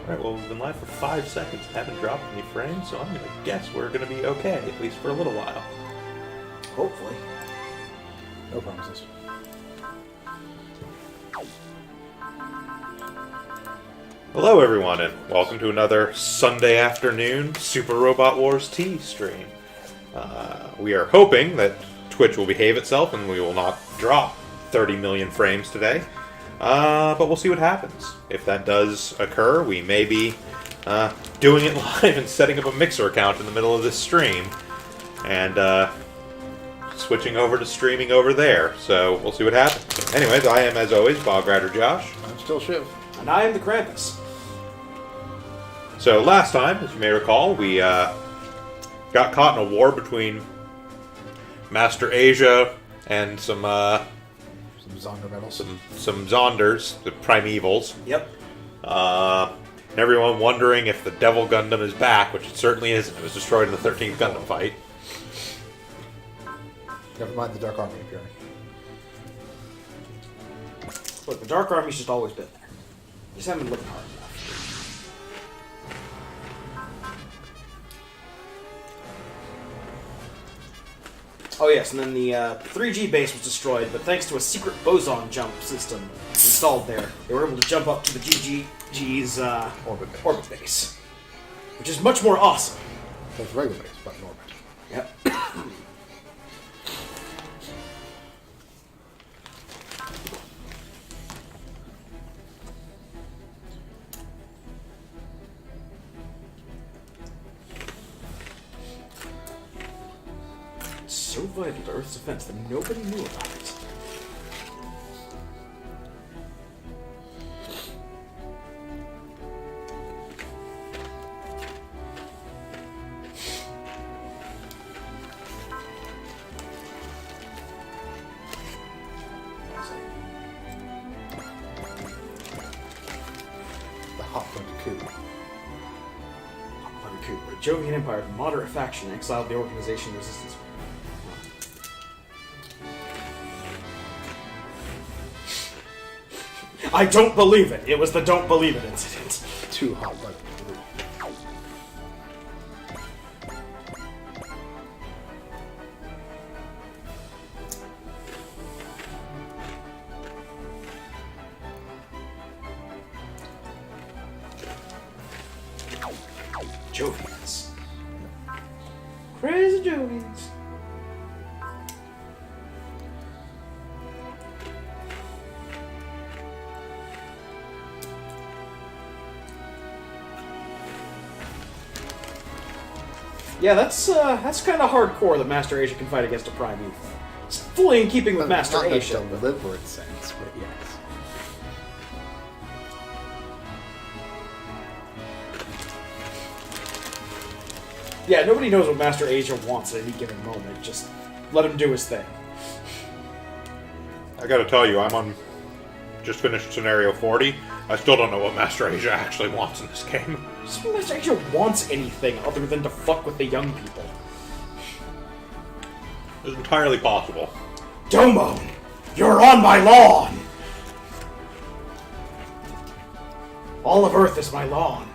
Alright, well, we've been live for 5 seconds, haven't dropped any frames, so I'm going to guess we're going to be okay, at least for a little while. Hopefully. No promises. Hello, everyone, and welcome to another Sunday afternoon Super Robot Wars T stream. We are hoping that Twitch will behave itself and we will not drop 30 million frames today. But we'll see what happens. If that does occur, we may be doing it live and setting up a Mixer account in the middle of this stream. And switching over to streaming over there. So we'll see what happens. Anyways, I am, as always, Bog Rider Josh. I'm still Shiv. And I am the Krampus. So last time, as you may recall, we got caught in a war between Master Asia and some Zonder medals. some Zonders, the Primevals. Yep. And everyone wondering if the Devil Gundam is back, which it certainly isn't. It was destroyed in the 13th Gundam fight. Never mind the Dark Army appearing. Look, the Dark Army's just always been there. You just haven't been looking hard enough. Oh yes, and then the 3G base was destroyed, but thanks to a secret boson jump system installed there, they were able to jump up to the GG's orbit base. Which is much more awesome. That's regular base, but in orbit. Yep. So vital to Earth's defense that nobody knew about it. The Hot Winter Coup. The Jovian Empire, the moderate faction, exiled the organization resistance. I don't believe it. It was the don't believe it incident. Too hot like blue. Jovians. Crazy Jovians. Yeah, that's kind of hardcore that Master Asia can fight against a Primeval. It's fully in keeping with Master Not in a Asia. deliberate sense, but yes. Yeah, nobody knows what Master Asia wants at any given moment. Just let him do his thing. I gotta tell you, just finished Scenario 40. I still don't know what Master Asia actually wants in this game. Just when Master Asia wants anything other than to fuck with the young people. It's entirely possible. Domon, you're on my lawn! All of Earth is my lawn.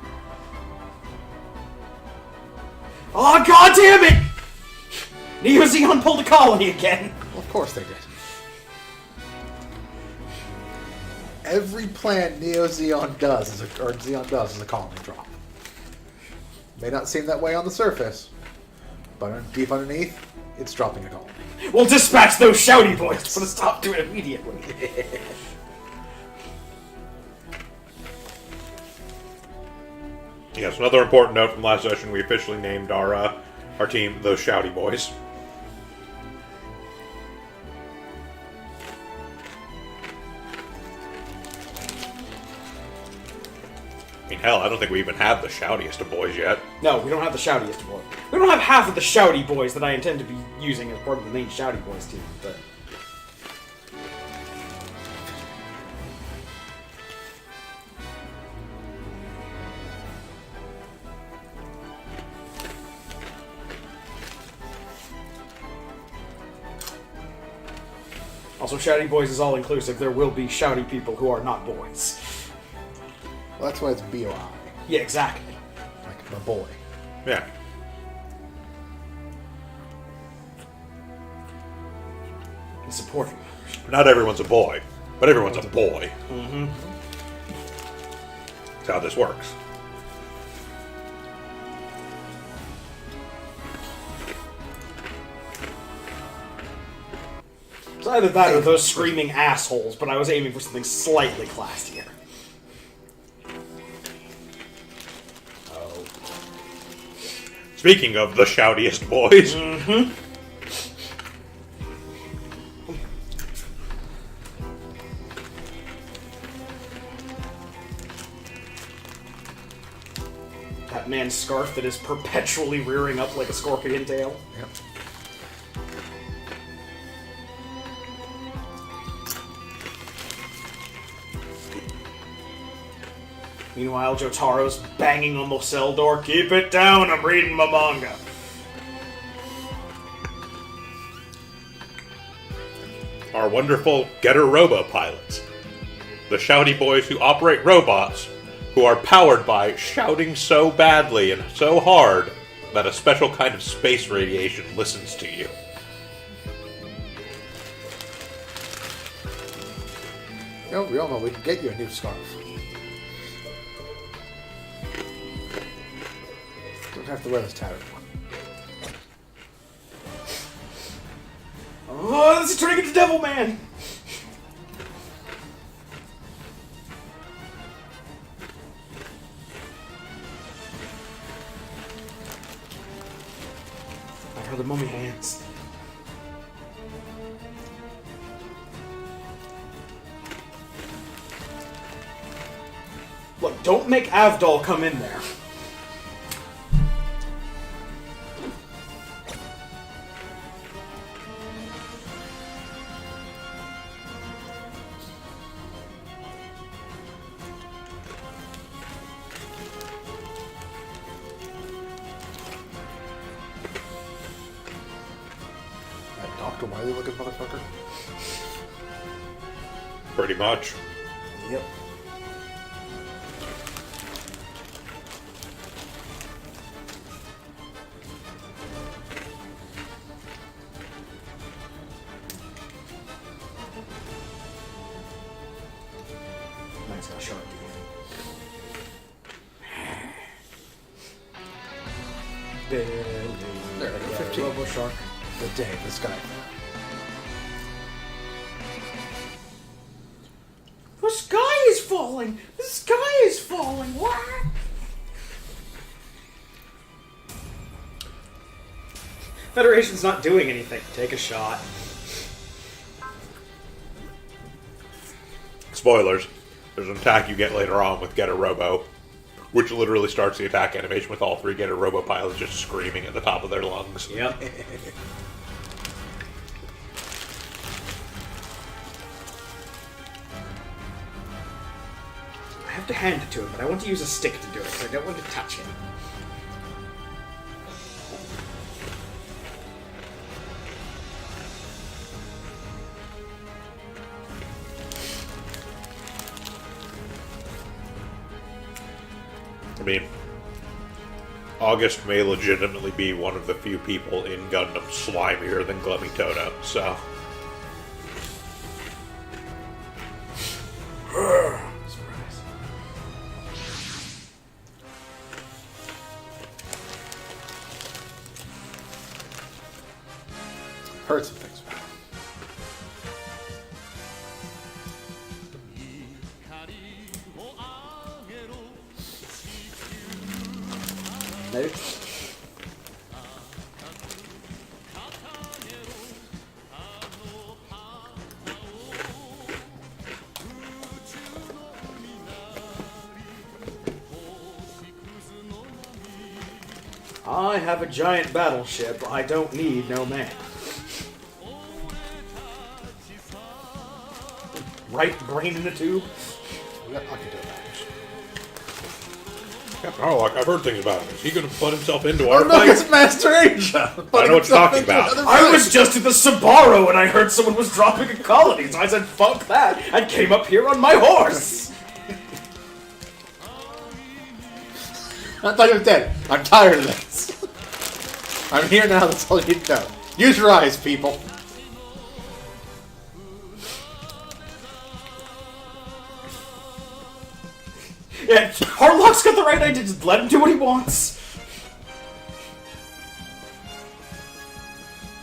Oh, god damn it! Neo Zeon pulled a colony again! Of course they did. Every plan Neo Zeon does is a colony drop. May not seem that way on the surface, but deep underneath, it's dropping a colony. We'll dispatch those shouty boys to put a stop to it immediately. Yes, another important note from last session, we officially named our team the Shouty Boys. I mean, hell, I don't think we even have the shoutiest of boys yet. No, we don't have the shoutiest boy. We don't have half of the shouty boys that I intend to be using as part of the main shouty boys team, but... Also, shouty boys is all-inclusive. There will be shouty people who are not boys. Well, that's why it's BOI. Yeah, exactly. Like my boy. Yeah. And supporting. Not everyone's a boy, but everyone's a boy. Mm-hmm. That's how this works. It's either that or those screaming assholes, but I was aiming for something slightly classier. Oh. Speaking of the shoutiest boys, That man's scarf that is perpetually rearing up like a scorpion tail. Yep. Meanwhile, Jotaro's banging on the cell door. Keep it down, I'm reading my manga. our wonderful Getter Robo pilots. The shouty boys who operate robots, who are powered by shouting so badly and so hard that a special kind of space radiation listens to you. No, we all know we can get you a new scarf. Don't have to wear this tattered one. Oh, this is turning into Devil Man! I heard the mummy hands. Look, don't make Avdol come in there. That Dr. Wily looking motherfucker. Pretty much. Yep. Nice got sharp teeth. There, 15. Robo Shark. The day, this guy. The sky is falling! The sky is falling! What? Federation's not doing anything. Take a shot. Spoilers. There's an attack you get later on with Getter Robo, which literally starts the attack animation with all three Getter Robo pilots just screaming at the top of their lungs. Yep. I have to hand it to him, but I want to use a stick to do it, so I don't want to touch him. I mean, August may legitimately be one of the few people in Gundam slimier than Glemmy Toto, so... Surprise. Heard some things about him. No? I have a giant battleship. I don't need no man. Right brain in the tube? We got Akito back. Oh, like, I've heard things about him. Is he going to put himself into Oh our no, fight? it's Master Asia! I know what you're talking about. I was just at the Sabaro and I heard someone was dropping a colony, so I said, fuck that, and came up here on my horse! I thought you were dead. I'm tired of this. I'm here now, that's all you need to know. Use your eyes, people. Yeah, Harlock's got the right idea. Just let him do what he wants.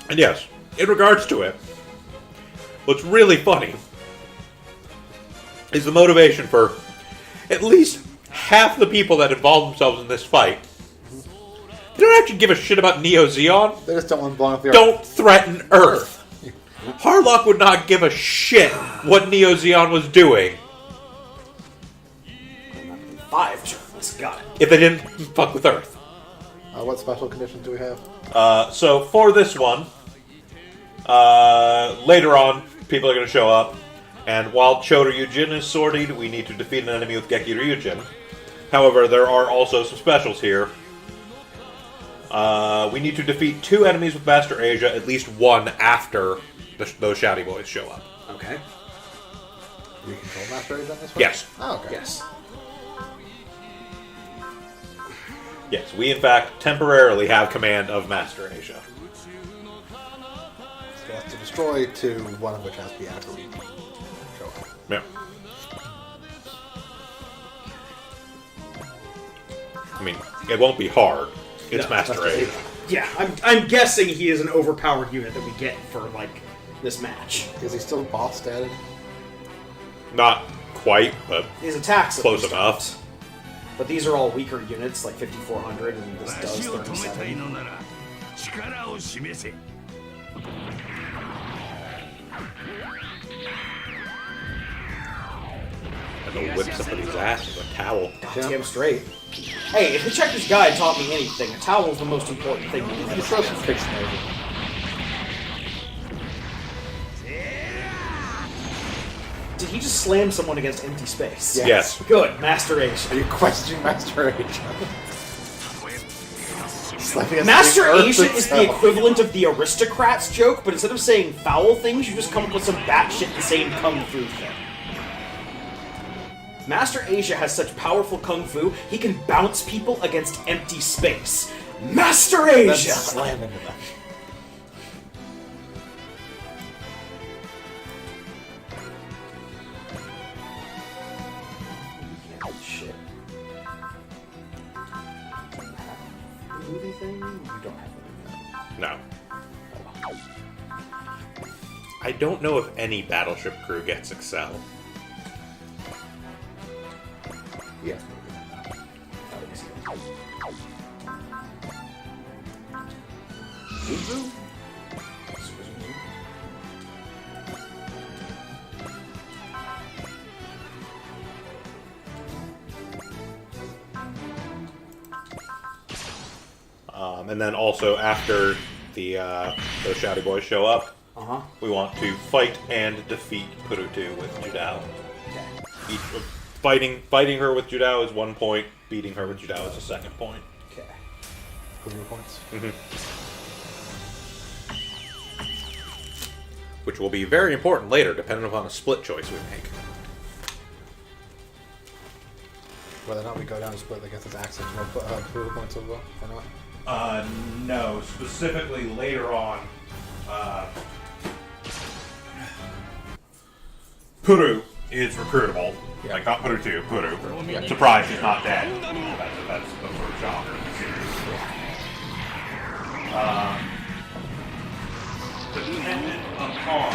And yes, in regards to it, what's really funny is the motivation for at least half the people that involve themselves in this fight. They don't actually give a shit about Neo Zeon. They just don't want to blow up the Earth. Don't threaten Earth. Harlock would not give a shit what Neo Zeon was doing 5 turns. Got it. if they didn't fuck with Earth. What special conditions do we have? So for this one, later on, people are going to show up, and while Choryujin is sorted, we need to defeat an enemy with Geki Ryujin. However, there are also some specials here. We need to defeat 2 enemies with Master Asia, at least one after those Shouty Boys show up. Okay. Do you control Master Age on this one? Yes. Oh, okay. Yes. Yes, we in fact temporarily have command of Master Asia. So we have to destroy 2, one of which has to be after we show up. Yeah. I mean, it won't be hard. It's No, Master Asia. Yeah, I'm guessing he is an overpowered unit that we get for, like, this match. Is he still boss stated? Not quite, but His attacks at close least enough. aren't. But these are all weaker units, like 5400, and this does 足を止めたい 37. のなら力を示せ And they'll whip somebody's ass with a towel. Goddamn straight. Hey, if Hitchhiker's Guide taught me anything, a towel is the most important thing. You throw some fiction over. Did he just slam someone against empty space? Yeah. Yes. Good, Master Asia. Are you questioning Master Age? Slapping us Master in the earth Asia is the itself. equivalent of the aristocrats joke, but instead of saying foul things, you just come up with some batshit insane kung fu thing. Master Asia has such powerful kung fu, he can bounce people against empty space. Master Then Asia! slam into them. Shit. Movie thing? You don't have it. No. I don't know if any battleship crew gets Excel. Yes. Zuzu? And then also after the those Shouty Boys show up, Uh-huh. we want to fight and defeat Purutu with Judao. Okay. Fighting her with Judao is 1 point, beating her with Judao is a 2nd point. Okay. Career points. Which will be very important later, depending upon a split choice we make. Whether or not we go down to split that gets us access to more career points as well, or not. No. Specifically later on, Puru is recruitable. Yeah. Like, not Purutu, Puru. Surprise, he's not dead. That's the sort of shocker. Dependent upon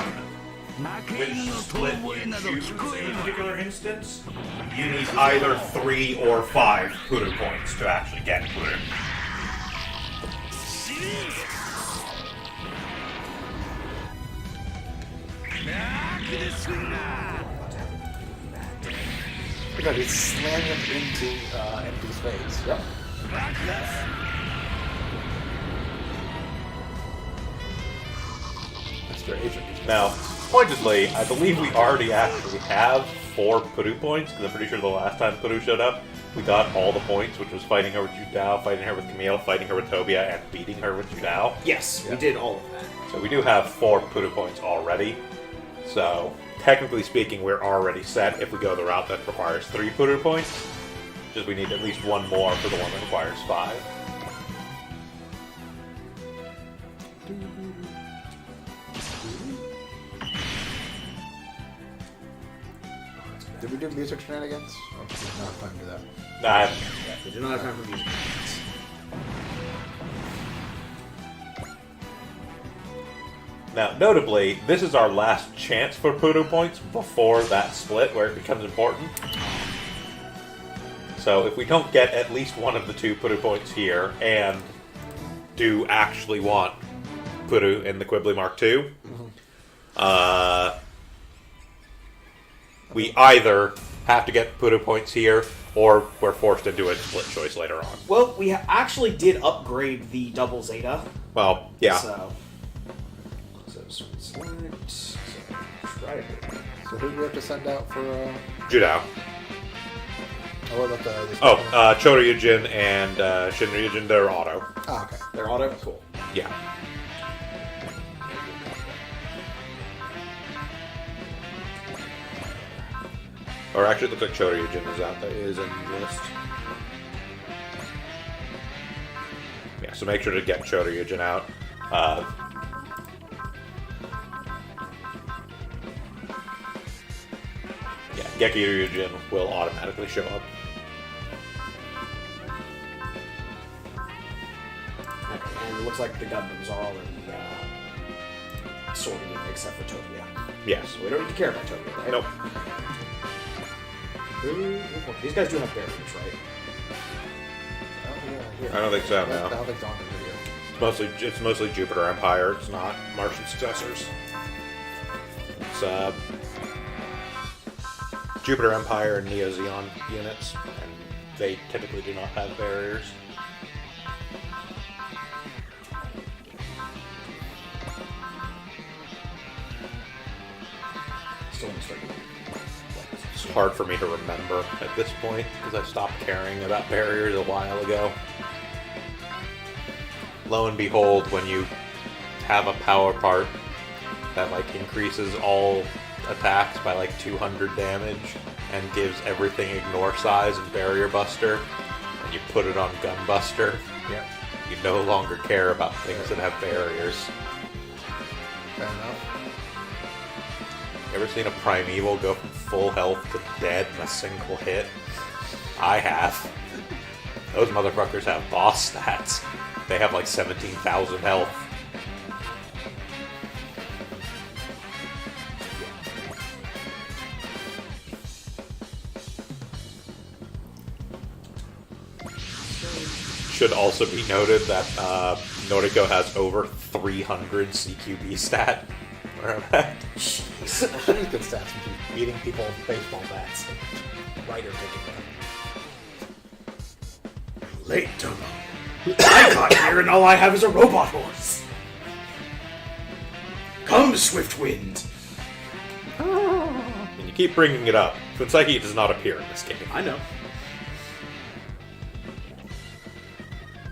which split you choose in a particular instance, you need either 3 or 5 Puru points to actually get Puru. Because he's slamming him into empty space. Yep. Master Asia. Now, pointedly, I believe we already actually have 4 Puru points, because I'm pretty sure the last time Puru showed up, we got all the points, which was fighting her with Judao, fighting her with Camille, fighting her with Tobia, and beating her with Judao. Yes, we did all of that. So we do have 4 Puru points already. So, technically speaking, we're already set if we go the route that requires 3 Puru points. Just we need at least one more for the one that requires 5. Did we do music shenanigans? Or did we not have time to do that? Nah, I haven't. We do not have time for music. Now, notably, this is our last chance for Pudo points before that split where it becomes important. So if we don't get at least one of the 2 Pudo points here, and do actually want Pudo in the Quibbly Mark II, we either have to get Pudo points here, or we're forced into a split choice later on. Well, we actually did upgrade the double Zeta. Well, yeah. So select. So, right. So who do we have to send out for... Judao. Oh, what about the... Choryujin and Shinryujin, they're auto. Oh, okay. They're auto? Cool. Yeah. Or actually, it looks like Choryujin is in the list. Yeah, so make sure to get Choryujin out. Yeah, Gekiryujin will automatically show up. And it looks like the Gundams are already sorted in, except for Tobia. Yes. So we don't need to care about Tobia, right? Nope. These guys do have barriers, right? I don't think so, I no. don't think it's on the video. It's mostly Jupiter Empire. It's not Martian successors. It's Jupiter Empire and Neo Zeon units, and they typically do not have barriers. Still in the start. It's hard for me to remember at this point because I stopped caring about barriers a while ago. Lo and behold, when you have a power part that like increases all attacks by like 200 damage and gives everything ignore size and barrier buster, and you put it on gun buster, Yeah. you no longer care about things that have barriers. Fair enough. You ever seen a Primeval go from full health to dead in a single hit? I have. Those motherfuckers have boss stats. They have like 17,000 health. Should also be noted that Noriko has over 300 CQB stat. Where I'm at. She needs good stats from beating people with baseball bats. Rider picking them. Late, Tomo. I got here and all I have is a robot horse. Come, Swift Wind. And you keep bringing it up. Funseki does not appear in this game. I know.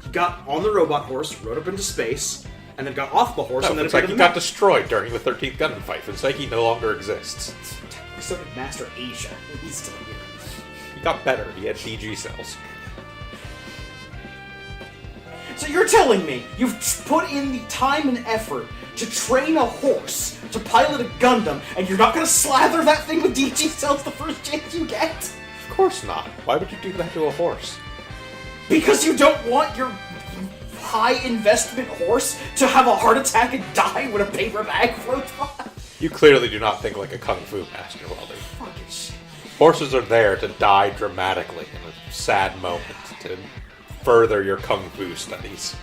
He got on the robot horse, rode up into space, and then got off the horse, No, and then appeared in Funseki the got map. destroyed during the 13th Gundam fight. Funseki no longer exists. So did Master Asia. He's still here. He got better. He had DG cells. So you're telling me you've put in the time and effort to train a horse to pilot a Gundam, and you're not going to slather that thing with DG cells the first chance you get? Of course not. Why would you do that to a horse? Because you don't want your high investment horse to have a heart attack and die when a paper bag floats by? You clearly do not think like a kung fu master, Welder. Fucking shit. Horses are there to die dramatically in a sad moment to further your kung fu studies.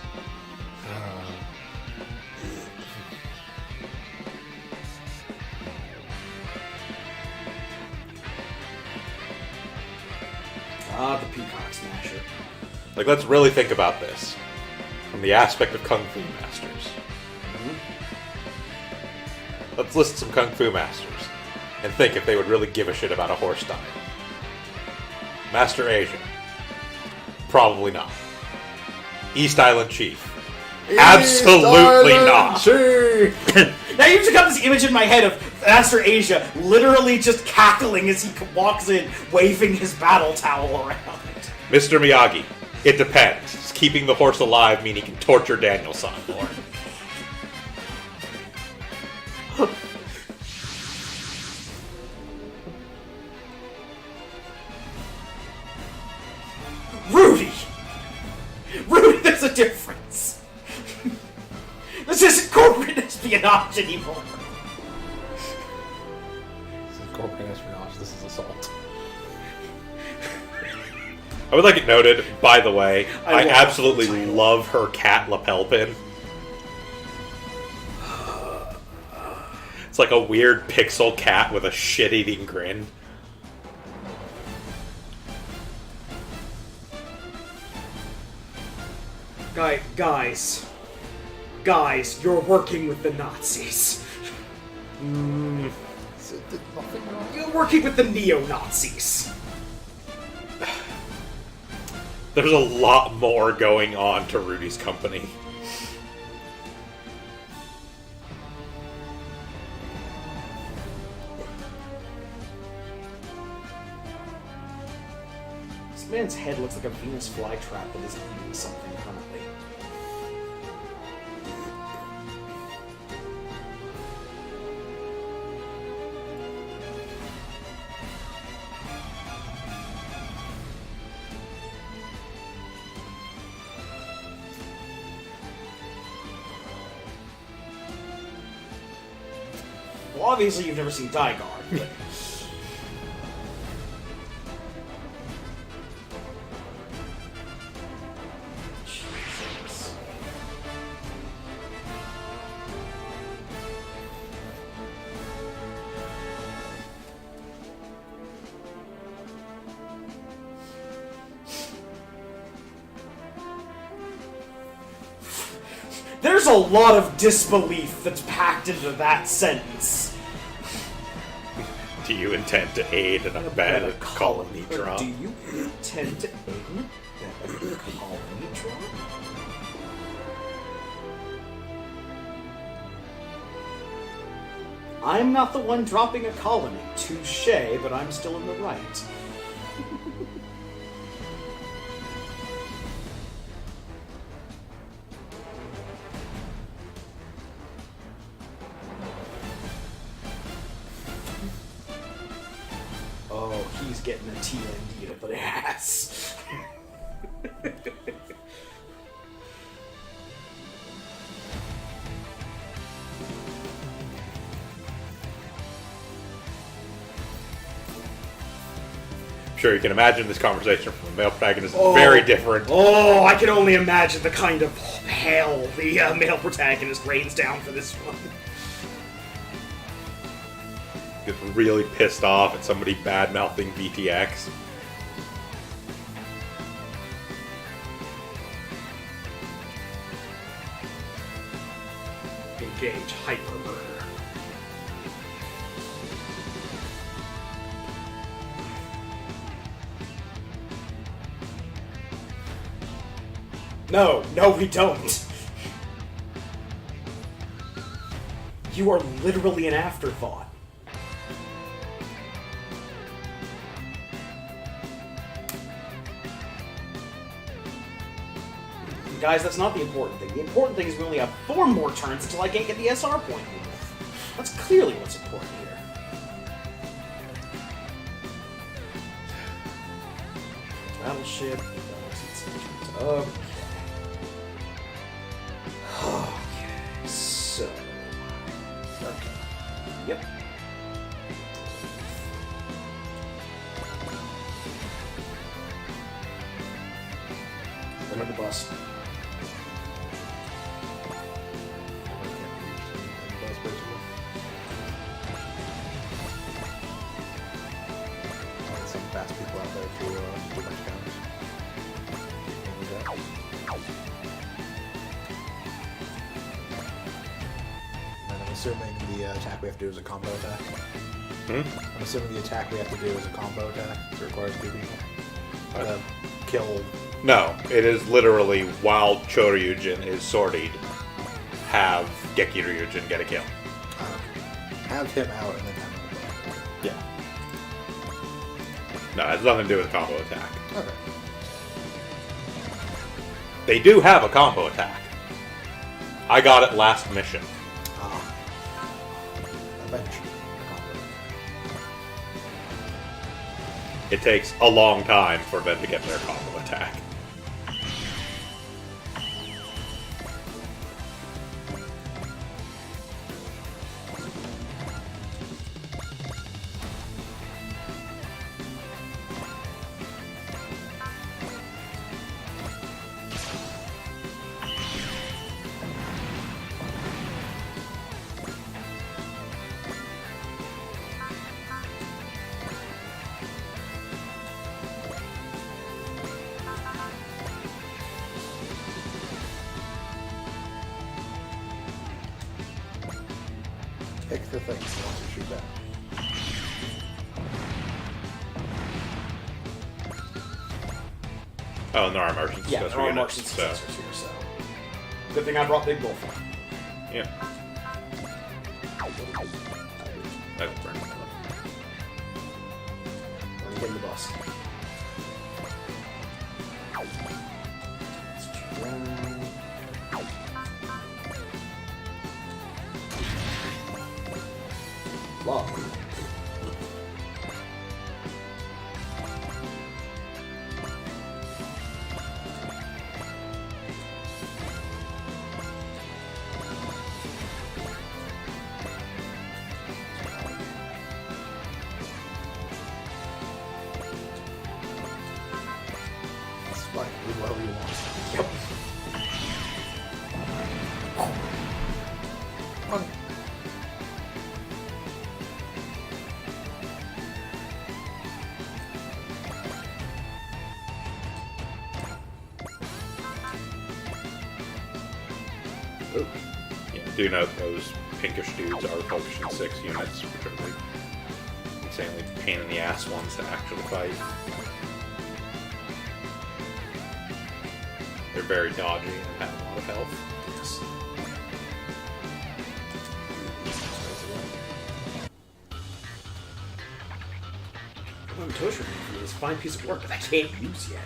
Ah, the Peacock Smasher. Like, let's really think about this from the aspect of kung fu masters. Let's list some kung fu masters and think if they would really give a shit about a horse dying. Master Asia. Probably not. East Island Chief. Absolutely not. Now you just got this image in my head of Master Asia literally just cackling as he walks in, waving his battle towel around. Mr. Miyagi, it depends. Does keeping the horse alive mean he can torture Daniel-san more? Rudy! Rudy, there's a difference! This isn't corporate espionage anymore! This is corporate espionage. This is assault. I would like it noted, by the way, I love absolutely the title. love her cat lapel pin. It's like a weird pixel cat with a shit-eating grin. Guys, you're working with the Nazis. Did nothing wrong? You're working with the neo-Nazis. There's a lot more going on to Rudy's company. This man's head looks like a Venus flytrap that isn't eating something currently. Well, obviously you've never seen Die Guard, but... Jesus. There's a lot of disbelief that's packed into that sentence. Do you intend to aid in a bad colony drop? Do you intend to aid a colony drop? I'm not the one dropping a colony. Touche, but I'm still in the right. Oh, he's getting a TND to the ass. I'm sure you can imagine this conversation from a male protagonist is very different. Oh, I can only imagine the kind of hell the male protagonist rains down for this one. Gets really pissed off at somebody bad-mouthing VTX. Engage hyper murder. No, we don't. You are literally an afterthought. Guys, that's not the important thing. The important thing is we only have 4 more turns until I can't get the SR point. That's clearly what's important here. Battleship. Okay. Okay, so... Okay. Yep. Another bus. Some fast people out there to do a bunch of counters. And I'm assuming the attack we have to do is a combo attack. I'm assuming the attack we have to do is a combo attack. It requires 2 people. Kill. No, it is literally while Choryujin is sortied, have Geki Ryujin get a kill. Have him out and then have him Yeah. No, it has nothing to do with combo attack. okay. They do have a combo attack. I got it last mission. Eventually. It takes a long time for them to get their combo attack. Pick the thing you want to shoot down. Oh, and there are Martian Yeah, successor there are units, Martian so... successors here, so. Good thing I brought Big Bullfrog. Yeah. That's pretty cool. Let me get in the bus. Love. It's fine. Do whatever you want. Yep. Come on. Ooh. Yeah, do note those pinkish dudes are Potion 6 units, which are the insanely pain in the ass ones to actually fight. They're very dodgy and have a lot of health. Yes. I'm Tosher for this fine piece of work that I can't use yet.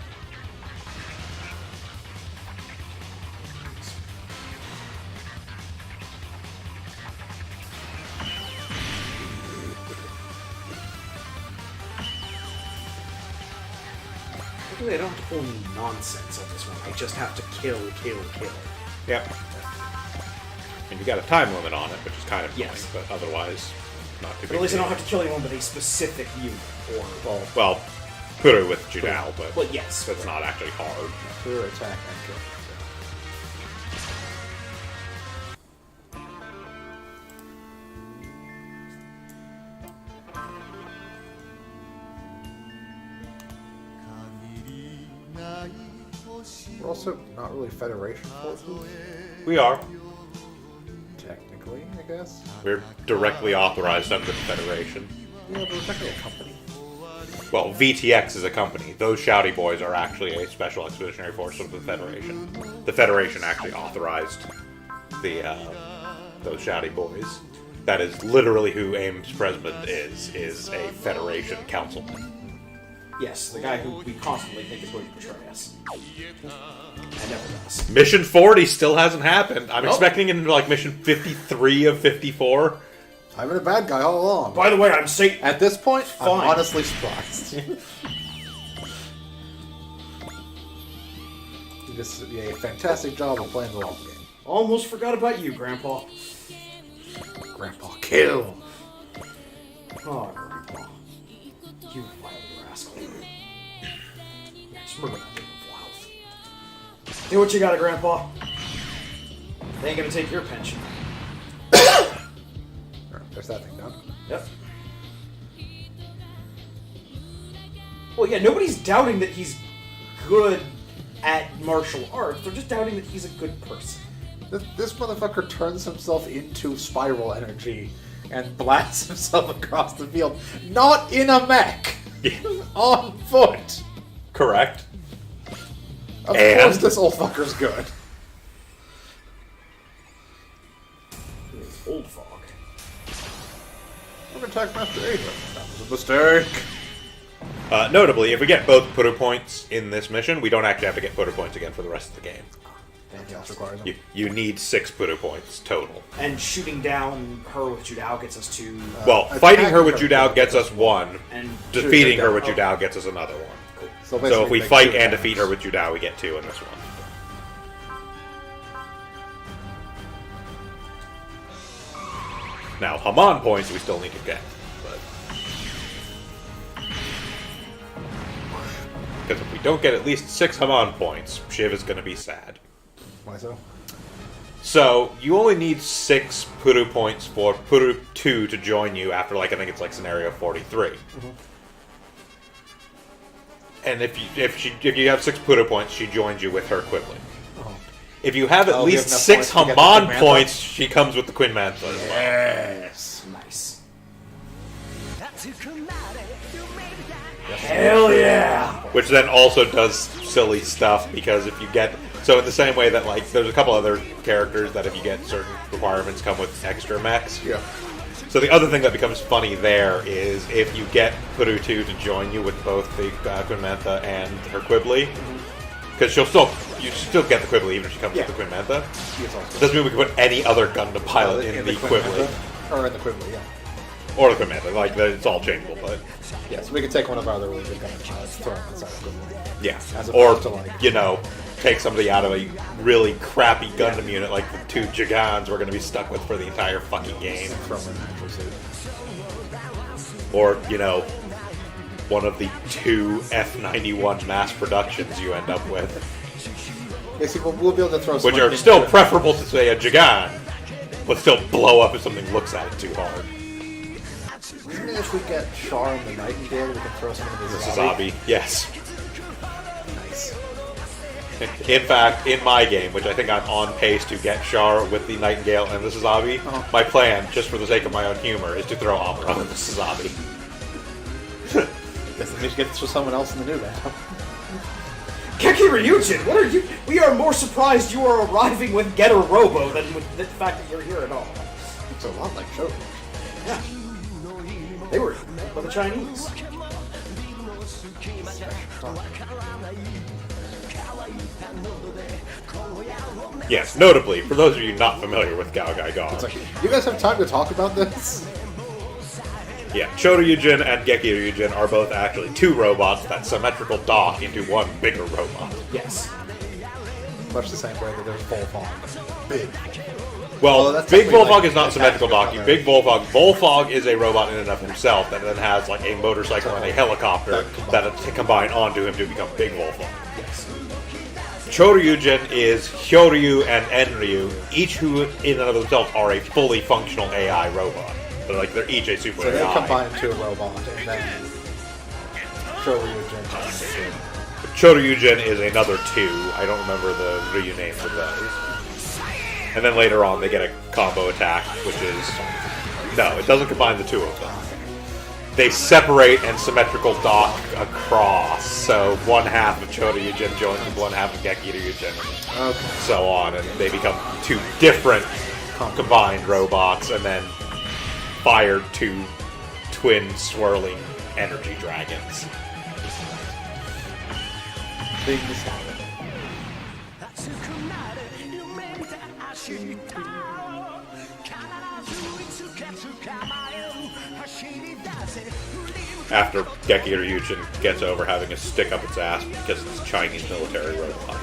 Luckily, I don't have to pull any nonsense on this one. I just have to kill. Yep. And you got a time limit on it, which is kind of Yes. annoying, but otherwise, not too But big. at least I deal. don't have to kill anyone with a specific unit. Or, Well, put it with Judal, but well, yes. that's not actually hard. Clear attack and kill. We're also not really Federation forces, We are. technically, I guess. We're directly authorized under the Federation. Yeah, but we're technically a company. Well, VTX is a company. Those Shouty Boys are actually a special expeditionary force of the Federation. The Federation actually authorized the those Shouty Boys. That is literally who Ames Presmond is a Federation councilman. Yes, the guy who we constantly think is going to betray us. And never does. Mission 40 still hasn't happened. I'm Nope. expecting it into like mission 53 of 54. I've been a bad guy all along. By the way, I'm Satan. At this point, I'm Fine. honestly surprised. You just did a fantastic job of playing the long game. Almost forgot about you, Grandpa. Grandpa, kill! Oh, Grandpa. You wild rascal. Just murder that thing wild. Do what you gotta, Grandpa. They ain't gonna take your pension. Alright, there's that thing done. Yep. Well, yeah, nobody's doubting that he's good at martial arts. They're just doubting that he's a good person. This motherfucker turns himself into spiral energy and blasts himself across the field. Not in a mech! On foot! Correct. Of And- course this old fucker's good. He's old fog. I'm attack Master Adrian. That was a mistake. Notably, if we get both Puru points in this mission, we don't actually have to get Puru points again for the rest of the game. Anything else requires them? You need 6 Puru points total. And shooting down her with Judao gets us to... Well, fighting her with Judao gets us 1. and Defeating her with Oh. Judao gets us another 1. So basically if we make fight 2 and attacks. defeat her with Judao, we get 2 in this one. Now, Haman points we still need to get. Because if we don't get at least 6 Haman points, Shiv is going to be sad. Why so? So, you only need 6 Puru points for Puru 2 to join you after, like, I think it's like scenario 43. And if you have 6 Puru points, she joins you with her Quibbling. If you have at Oh, we least have enough 6 points to get the Haman Queen Mantha? points, she comes with the Queen Mantha as well. Yes. Nice. Hell yeah! Which then also does silly stuff, because if you get... So in the same way that, like, there's a couple other characters that if you get certain requirements come with extra mechs. Yeah. So the other thing that becomes funny there is if you get Puru 2 to join you with both the Queen Mantha and her Quibbly, because you still get the Quibbly even if she comes with the Queen Mantha. Yes, also. Doesn't mean we can put any other Gundam pilot in the Queen Quibbly. Mantha, or in the Quibbly, yeah. Or the Queen Mantha, like, it's all changeable, but... Yeah, so we could take one of our other really good gun pilots, throw them inside the Quibbly. Yeah. As Or, opposed to, like- you know, take somebody out of a really crappy Gundam unit like the 2 Jagans we're going to be stuck with for the entire fucking game. Throw them in an actual suit. Or, you know, one of the 2 F-91 mass productions you end up with. Basically, we'll be able to throw Which someone are still into- preferable to, say, a Jagan, but still blow up if something looks at it too hard. Isn't it if we get Char and the Nightingale, we can throw someone into This is Zabi? Zabi, yes. Nice. In fact, in my game, which I think I'm on pace to get Char with the Nightingale and the Suzabi, my plan, just for the sake of my own humor, is to throw Amuro and the Suzabi. Guess that means you get to throw someone else in the new round. Keki Ryujin, what are you? We are more surprised you are arriving with Getter Robo than with the fact that you're here at all. It's a lot like Shoto. Yeah. They were by the Chinese. Yes, notably, for those of you not familiar with Gao Gai Gong, It's like, you guys have time to talk about this? yeah, Choryujin and Geki Ryujin are both actually 2 robots that symmetrical dock into one bigger robot. Yes. Much the same way that there's Volfong. Big. Well, Well, that's Big definitely, Volfog like, is not a symmetrical tactical docking. combat. Big Volfog is a robot in and of himself that then has like a motorcycle and a helicopter that combine onto him to become Big Volfog. Yes. Choryujin is Hyoryu and Enryu, each who in and of themselves are a fully functional AI robot. So like they're each a super So they AI. combine into a robot, and then Shoryujin. Choryujin is another 2. I don't remember the Ryu name for those. And then later on they get a combo attack, which is... No, it doesn't combine the 2 of them. They separate and symmetrical dock across, so one half of Choryujin joins with one half of Geki Ryujin, Okay. and so on, and they become 2 different combined robots, and then fired 2 twin swirling energy dragons. Big mistake. After Geki Ryujin gets over having a stick up its ass because it's a Chinese military robot.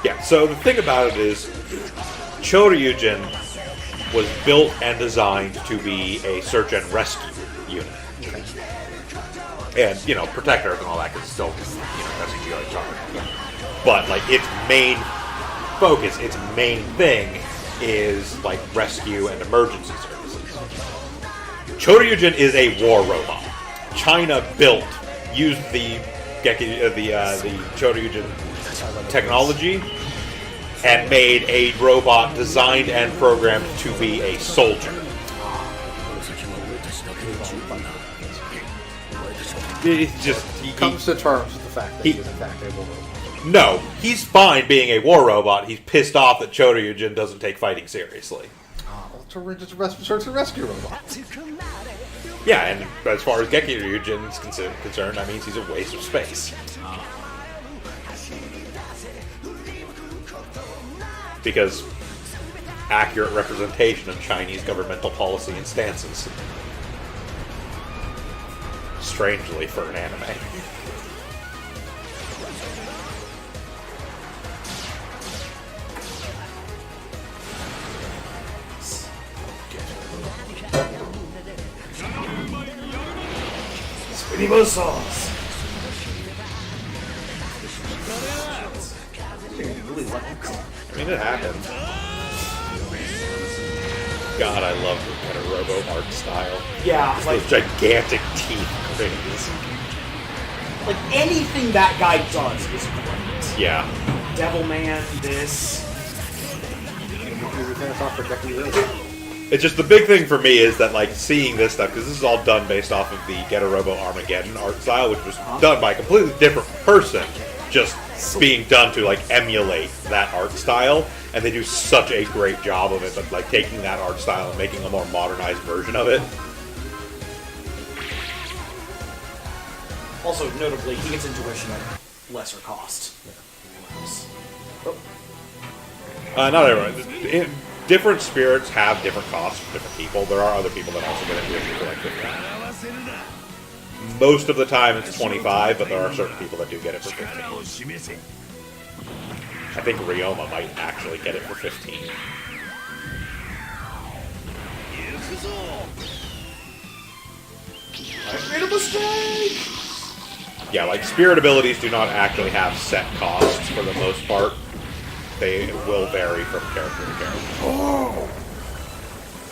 Yeah, so the thing about it is, Choryujin was built and designed to be a search and rescue unit. And, you know, protect Earth and all that, because it's still, you know, that's what you always talk about. But, like, its main focus, its main thing is, like, rescue and emergency services. Choryujin is a war robot. China used the Choryujin technology and made a robot designed and programmed to be a soldier. It's just He comes to terms with the fact that he is in fact a war robot. no, he's fine being a war robot. He's pissed off that Choryujin doesn't take fighting seriously. Ultra Search and Rescue robot. Yeah, and as far as Geki Ryujin's concerned, that means he's a waste of space. Because accurate representation of Chinese governmental policy and stances. Strangely for an anime. Spinny sauce. Really let him go. I mean, it happened. God, I love the kind of robo art style. Yeah, Just like those gigantic teeth things. anything that guy does is great. Yeah. Devilman, this. We finish off for Geki Ryujin. It's just the big thing for me is that, like, seeing this stuff, because this is all done based off of the Getter Robo Armageddon art style, which was done by a completely different person, just being done to, like, emulate that art style, and they do such a great job of it, but, like, taking that art style and making a more modernized version of it. Also, notably, he gets intuition at lesser cost. Oh, Not everyone. Different spirits have different costs for different people. There are other people that also get intuition for, like, 50. Most of the time it's 25, but there are certain people that do get it for 15. I think Ryoma might actually get it for 15. I made a mistake! Yeah, like, spirit abilities do not actually have set costs for the most part. They will vary from character to character.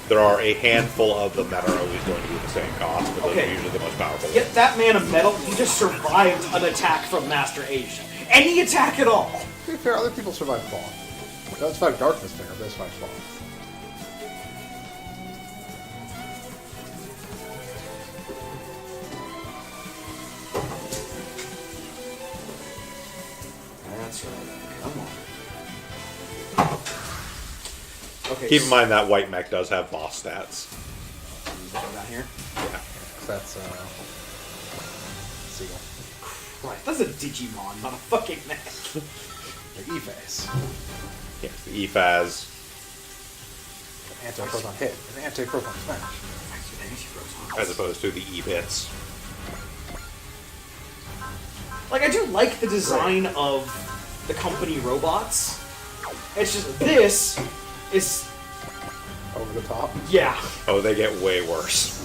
There are a handful of them that are always going to be the same cost, but those are usually the most powerful. Get that man of metal, he just survived an attack from Master Asia. Any attack at all! To be fair, other people survive fall. Don't survive Darkness Bringer, but they survive fall. That's right. Come on. Okay. Keep in mind that white mech does have boss stats. Down here. Yeah. That's, Seagull. Right, that's a Digimon, not a fucking mech. The E-Phase. Yes, the EFAS. An anti-proton hit. An anti-proton smash. As opposed to the E-Bits. Like, I do like the design of the company robots. It's just, this is, Over the top. yeah. Oh, they get way worse.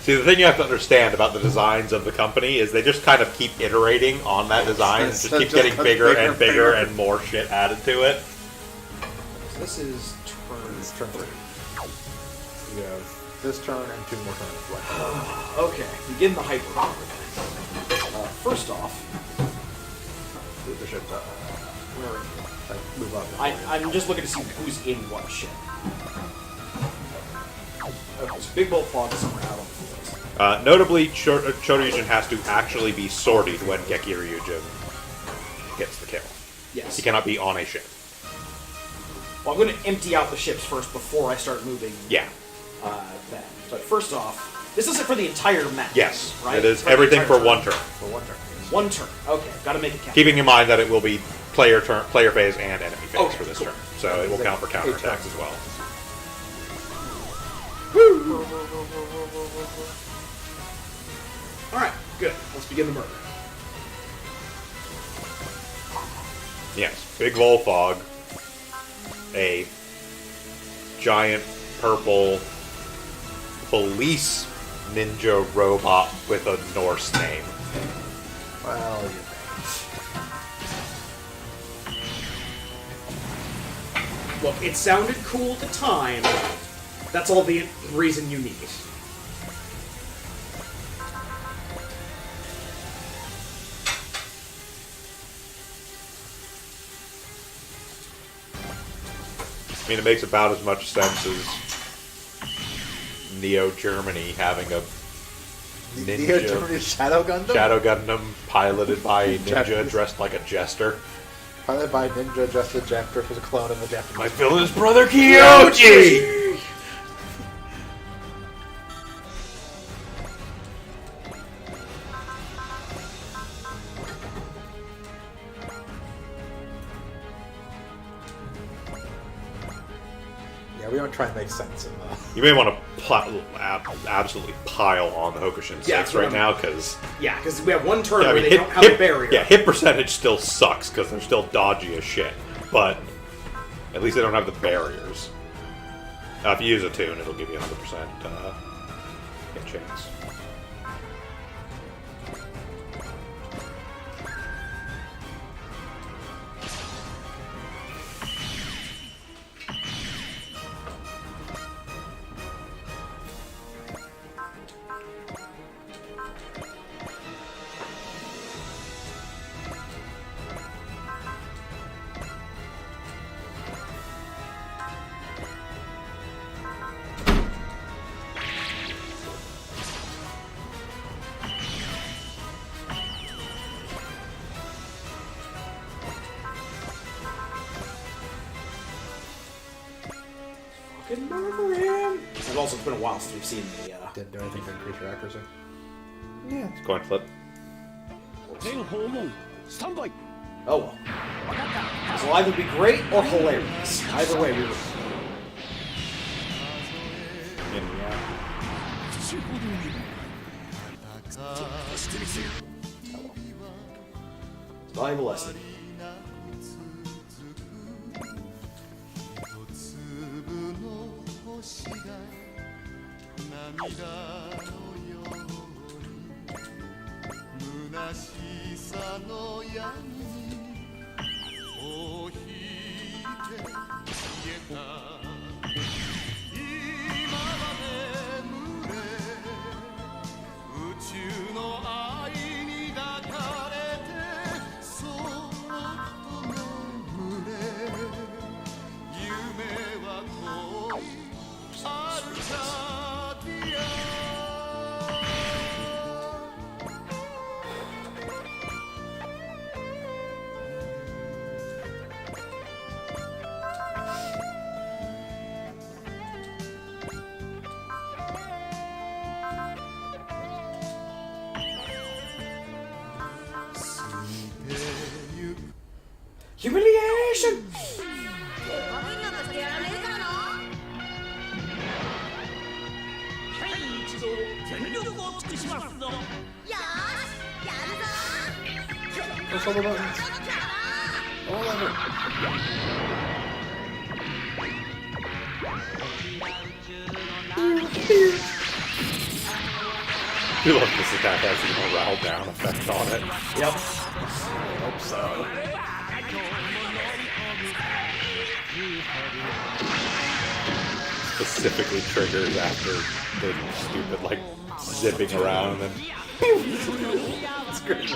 See, the thing you have to understand about the designs of the company is they just kind of keep iterating on that design and just keep getting bigger and bigger and more shit added to it. So this is turn. It's turn 3. You have this turn and 2 more turns left. Okay, begin the hyper power. First off, Move the ship to, where are you? like, move up. I'm just looking to see who's in what ship. Okay, so Big Bolt Fog is somewhere out on the field. Notably, Choryujin has to actually be sorted when Geki Ryujin gets the kill. Yes. He cannot be on a ship. Well, I'm going to empty out the ships first before I start moving. Yeah. Them. But first off, this isn't for the entire map. Yes. Right? It is For the everything entire for one turn. For 1 turn. One turn. Okay, gotta make it count. Keeping in mind that it will be player phase and enemy phase Okay, for this cool. turn. So it will count for counterattacks as well. Alright, good. Let's begin the murder. Yes. Big Volfog. A giant purple police ninja robot with a Norse name. Well, you Look, it sounded cool at the time. That's all the reason you need. I mean, it makes about as much sense as Neo Germany having a Neo Germany's Shadow Gundam? Shadow Gundam piloted by a ninja Japanese. dressed like a jester. Piloted by Ninja dressed as Jester was a clone of the Japanese. My villain's brother Kyoji! Yeah, we don't try and make sense of You may want to absolutely pile on the Hokushin 6 Yeah, that's what right I'm- now, because Yeah, because we have one turn where they don't have a barrier. yeah, hit percentage still sucks, because they're still dodgy as shit. But at least they don't have the barriers. If you use a tune, it'll give you 100% hit chance. Fucking murder him! And also, it's been a while since we've seen the, Didn't do anything to increase your accuracy. Yeah, it's coin flip. 全訪問スタンバイ Oh well. This will either be great or hilarious. Either way, we will. Yeah. 口ほどにしてみせよ Valuable lesson. 虚しさの闇に尾を引いて消えた今まで眠れ宇宙の愛に抱かれてそっと眠れ夢は遠いアルカディア Humiliation! 悪いなんかしてやられるからな。はい一同全力を尽くしますぞよーし、やるぞ Push all the buttons. ー。キャラ All of it. I love this attack has a morale down effect on it. Yep. Hope so. Specifically triggers after the stupid, like, zipping around and then. It's great.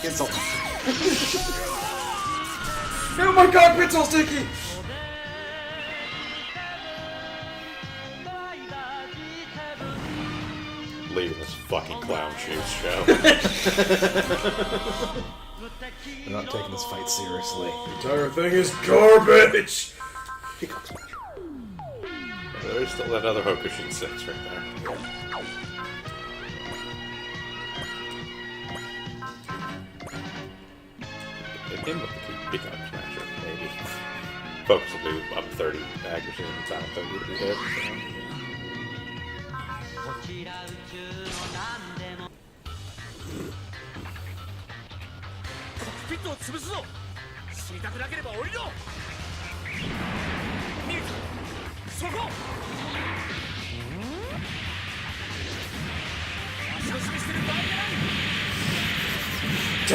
Insult. Oh my god, Pencil Sticky! Leaving this fucking clown shoes show. They're not taking this fight seriously. Entire thing is garbage! Peacock Smash. There's still that other Hokushin 6 right there. Hit him with the Peacock Smasher, maybe. Focus will do up 30 accuracy and down 30 to be hit. So. ピットを潰すぞ死にたくなければ降りろ見るかそこ足を示してる場合じ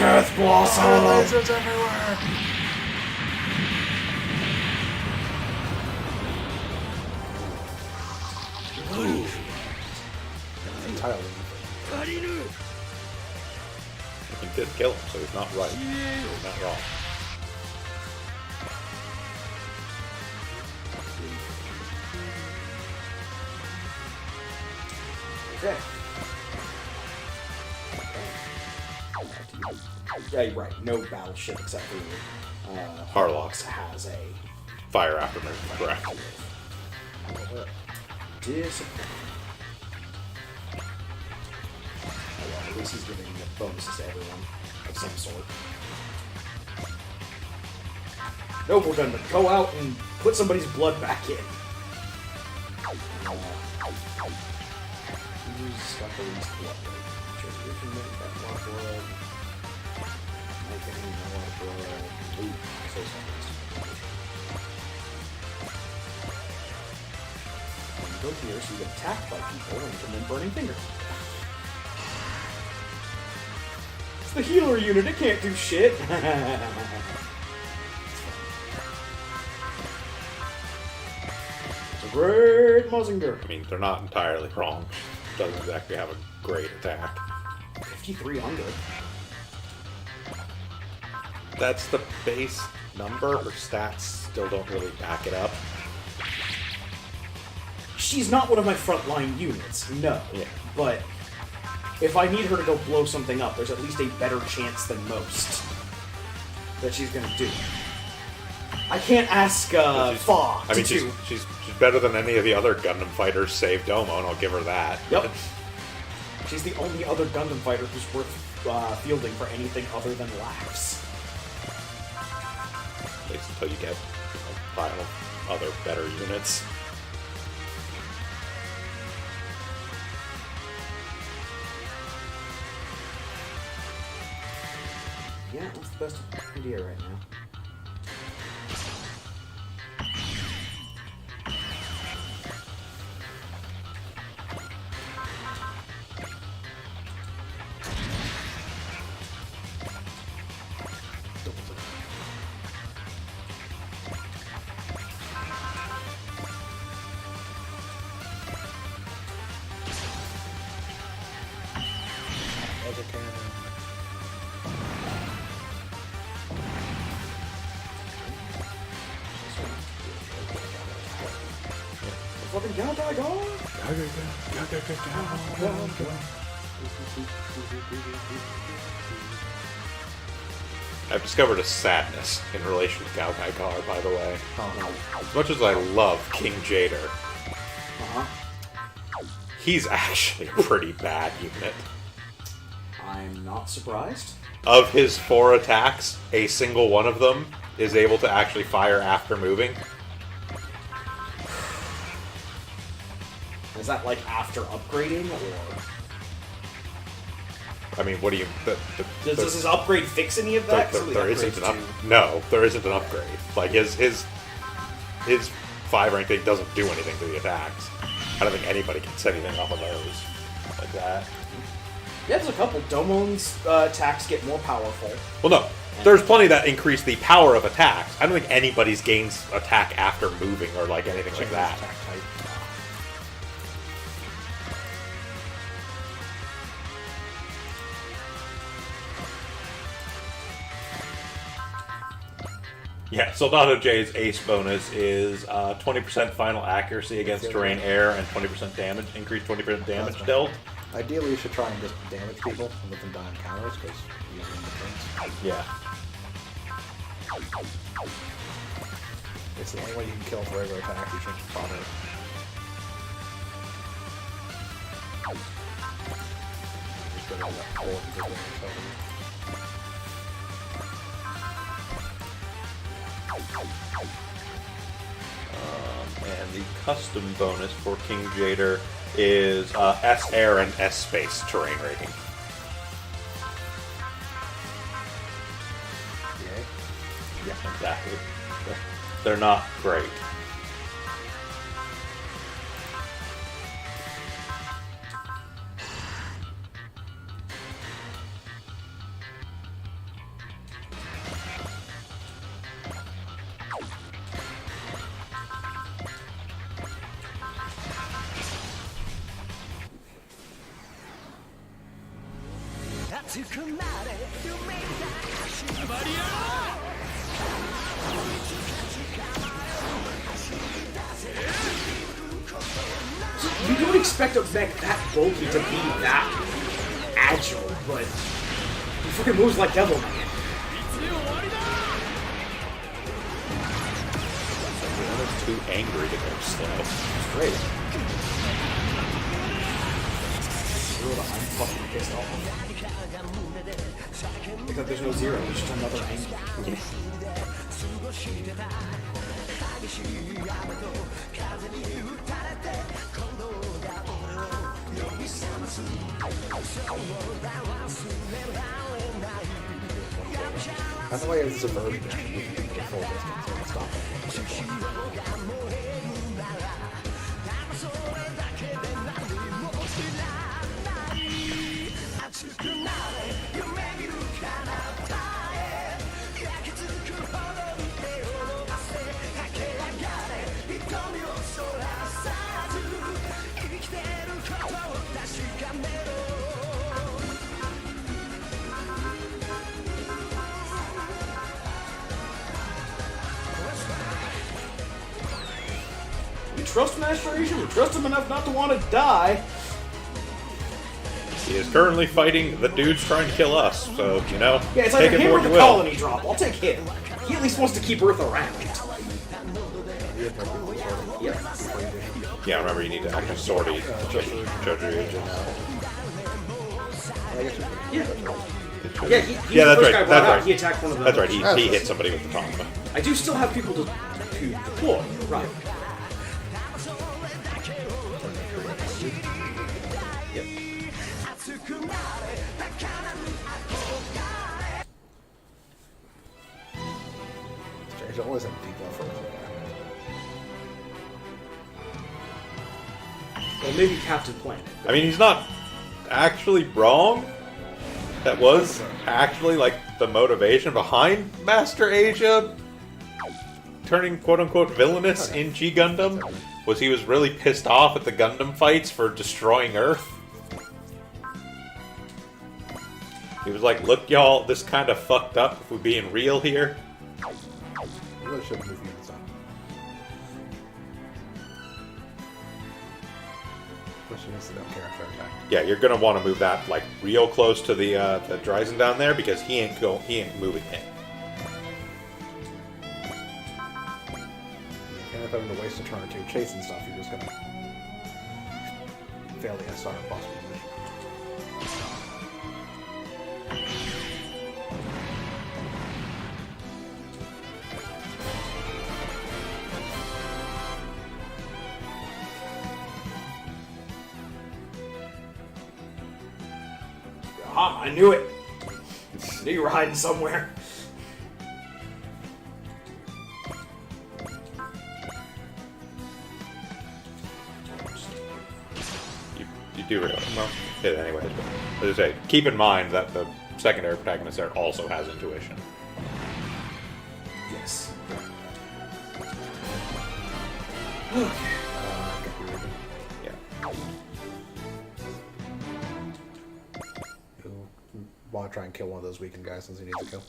ゃない Death Blossom! Lasers everywhere! Entirely. 足りぬ He did kill him, so he's not right. He's not wrong. Okay. Yeah, right. No battleship except for Harlock's has a fire after moving. Correct. disappointing. Oh well, at least he's giving bonuses to everyone of some sort. Noble Gunman, go out and put somebody's blood back in. Who's got the least blood rate? Sure, we can make that more blood. Make any more blood. Ooh, so sorry. Go here so you get attacked by people and can then burning finger. It's the healer unit, it can't do shit. It's a great Mazinger. I mean, they're not entirely wrong. Doesn't exactly have a great attack. 5300. That's the base number. Her stats still don't really back it up. She's not one of my frontline units, no. Yeah. But if I need her to go blow something up, there's at least a better chance than most that she's gonna do. I can't ask Fa I mean, to do. she's better than any of the other Gundam fighters, save Domo, and I'll give her that. Yep. She's the only other Gundam fighter who's worth fielding for anything other than laughs. At least until you get final other better units. Yeah, that's the best idea right now. Fucking Galtai gone! I've discovered a sadness in relation to Gal Kaikar, by the way. As much as I love King Jader, he's actually a pretty bad unit. I'm not surprised. Of his 4 attacks, a single one of them is able to actually fire after moving. Is that like after upgrading, or I mean, what do you... does his upgrade fix any of that? 'Cause some of the there isn't upgrades an do. No, there isn't an upgrade. Like, his 5 rank thing doesn't do anything to the attacks. I don't think anybody gets anything off of those like that. Yeah, there's a couple. Domon's attacks get more powerful. Well, no. There's plenty that increase the power of attacks. I don't think anybody's gains attack after moving or like anything like that. Attack type. Yeah, Soldado J's ace bonus is 20% final accuracy against terrain air and 20% damage, increased 20% damage That's dealt. Ideally, you should try and just damage people and let them die on counters, because you win the turns. Yeah. It's the only way you can kill with regular attack. You shouldn't bother. Just get rid of that hole and get rid of yourself. And the custom bonus for King Jader is S air and S space terrain rating. Yay. Yeah, exactly. They're not great. You don't expect a mech that bulky to be that agile, but he Freaking moves like Devil Man. They're too angry to go slow. It's great. I'm fucking pissed off. Except there's no zero, it's just another angle. By the way, it's a version that we can do the full distance and stop it. We trust Master Asian, we trust him enough not to want to die. He is currently fighting the dudes trying to kill us, so, you know, Yeah, it's take either it him for or what you the will. colony drop. I'll take him. He at least wants to keep Earth around. Yep. Yeah, remember, you need to actually sortie Jojo. Yeah. Yeah, he's Yeah, the that's first right, guy brought that's out. right. He attacked one of them. That's right, he hit somebody with the Tonfa. I do still have people to deploy. Right. Yep. Strange, always have deep love for it. Well, maybe Captain Planet. I mean, he's not actually wrong. That was actually, like, the motivation behind Master Asia turning quote-unquote villainous in G Gundam, was he was really pissed off at the Gundam fights for destroying Earth. He was like, look y'all, this kind of fucked up if we're being real here. You really should move units on. Especially units that don't care if they're attacked. Yeah, you're gonna want to move that, like, real close to the Dryzen down there, because he ain't moving in. And if having to waste a turn or two chasing stuff, you're just gonna fail the SR possible mission. Ah, I knew it. Knew you were hiding somewhere. You do realize, well, hit it anyways, but as I say, keep in mind that the secondary protagonist there also has intuition. Yes. Yeah. You want to try and kill one of those weakened guys since he needs a kill.